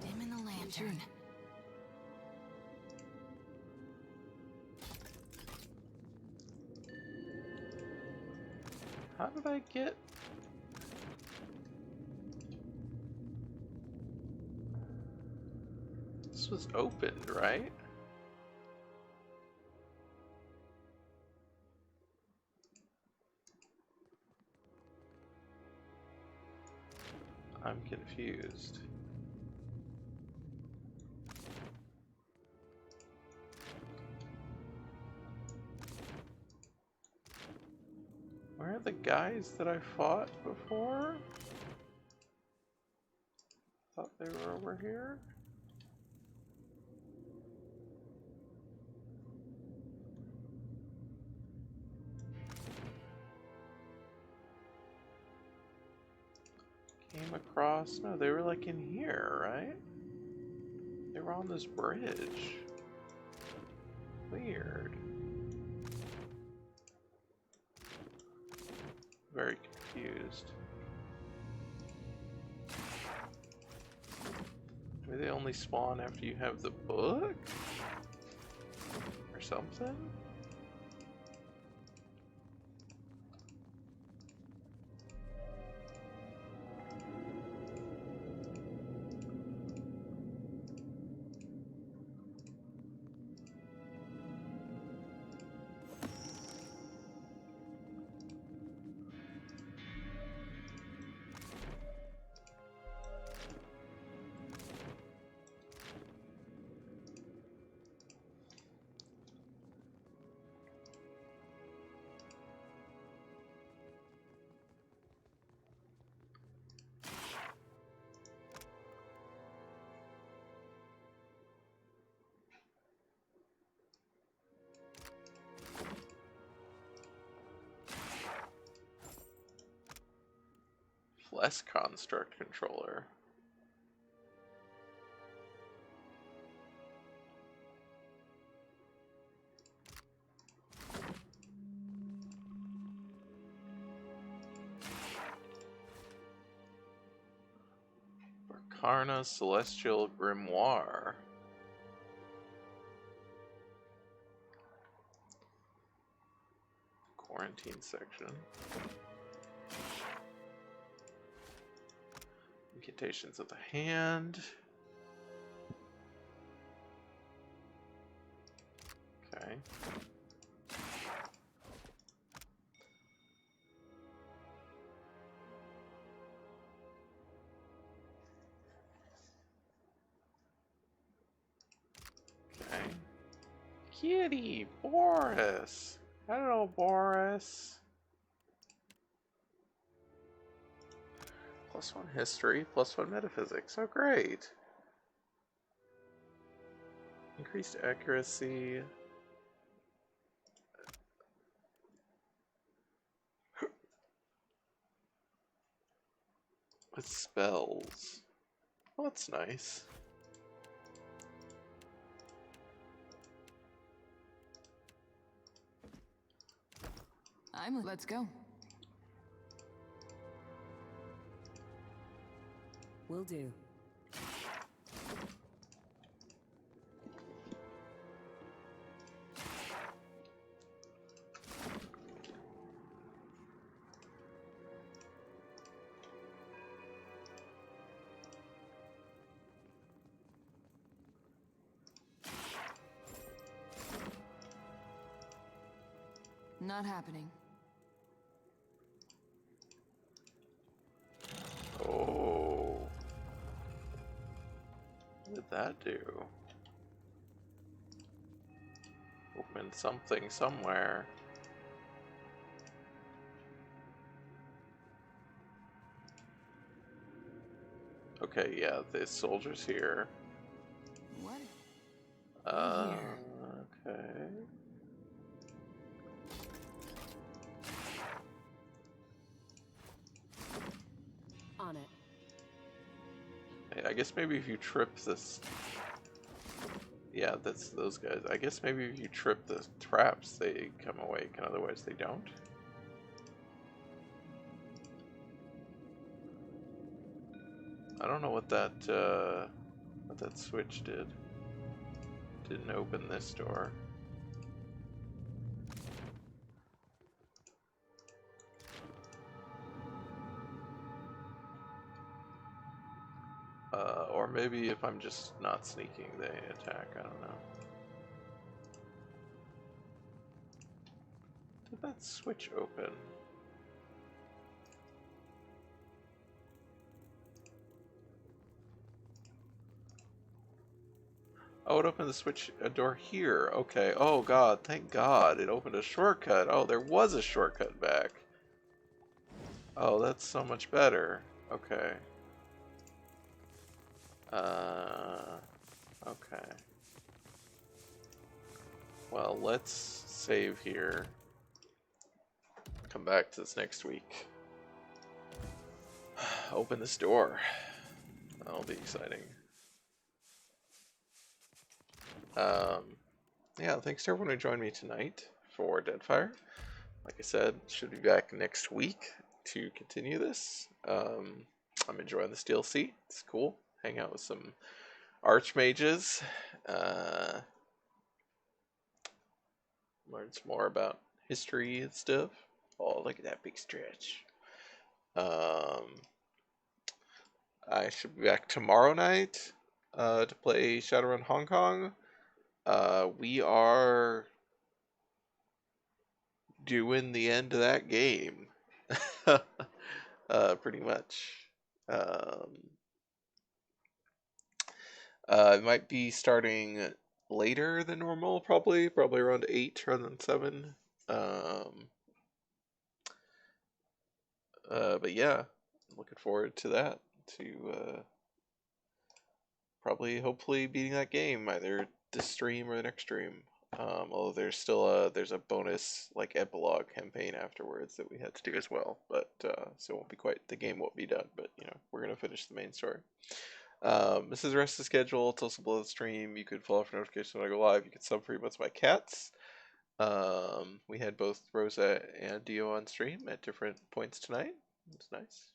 Dim in the lantern. How did I get? This was opened, right? I'm confused. Where are the guys that I fought before? Thought they were over here. Came across. No, they were like in here, right? They were on this bridge. Weird. Very confused. Maybe they only spawn after you have the book? Or something? Less construct controller. Barkarna Celestial Grimoire. Quarantine section. Incantations of the hand. Okay. Okay. Kitty, Boris. Hello, Boris. +1 history, +1 metaphysics. Oh, great. Increased accuracy. With spells. Oh, that's nice. Let's go. Will do. Not happening. Oh. What did that do? Open something somewhere. Okay, yeah, this soldier's here. What? Okay. On it. Hey, I guess maybe if you trip this... Yeah, that's those guys. I guess maybe if you trip the traps, they come awake, and otherwise they don't. I don't know what that switch did. Didn't open this door. Or maybe if I'm just not sneaking, they attack. I don't know. Did that switch open? Oh, it opened the switch a door here. Okay. Oh god, thank god. It opened a shortcut. Oh, there was a shortcut back. Oh, that's so much better. Okay. Okay. Well, let's save here. Come back to this next week. Open this door. That'll be exciting. Yeah, thanks to everyone who joined me tonight for Deadfire. Like I said, should be back next week to continue this. I'm enjoying this DLC. It's cool. Hang out with some archmages. Learn some more about history and stuff. Oh, look at that big stretch. I should be back tomorrow night to play Shadowrun Hong Kong. We are doing the end of that game. Pretty much. It might be starting later than normal, probably around 8 rather than 7. But yeah, I'm looking forward to that. To hopefully beating that game either this stream or the next stream. Although there's still there's a bonus like epilogue campaign afterwards that we had to do as well. But so it won't be quite, the game won't be done. But you know, we're gonna finish the main story. This is the rest of the schedule. It's also below the stream. You could follow for notifications when I go live. You can sub for emotes my cats. We had both Rosa and Dio on stream at different points tonight. It's nice.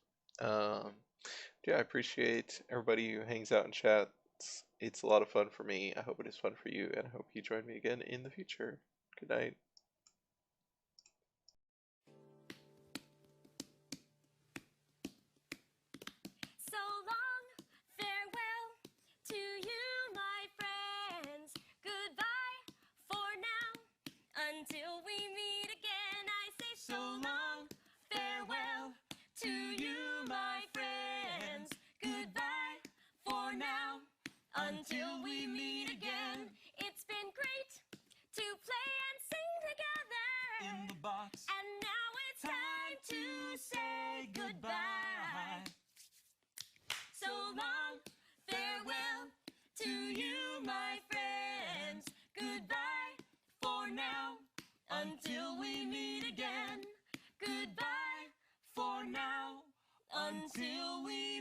Yeah, I appreciate everybody who hangs out and chats. It's a lot of fun for me. I hope it is fun for you, and I hope you join me again in the future. Good night. So long, farewell to you, my friends. Goodbye for now, until we meet again. I say so long, farewell to you, my friends. Goodbye for now, until we meet again. It's been great to play and sing together in the box, and now it's time to say goodbye. So long, farewell to you, my friend. until we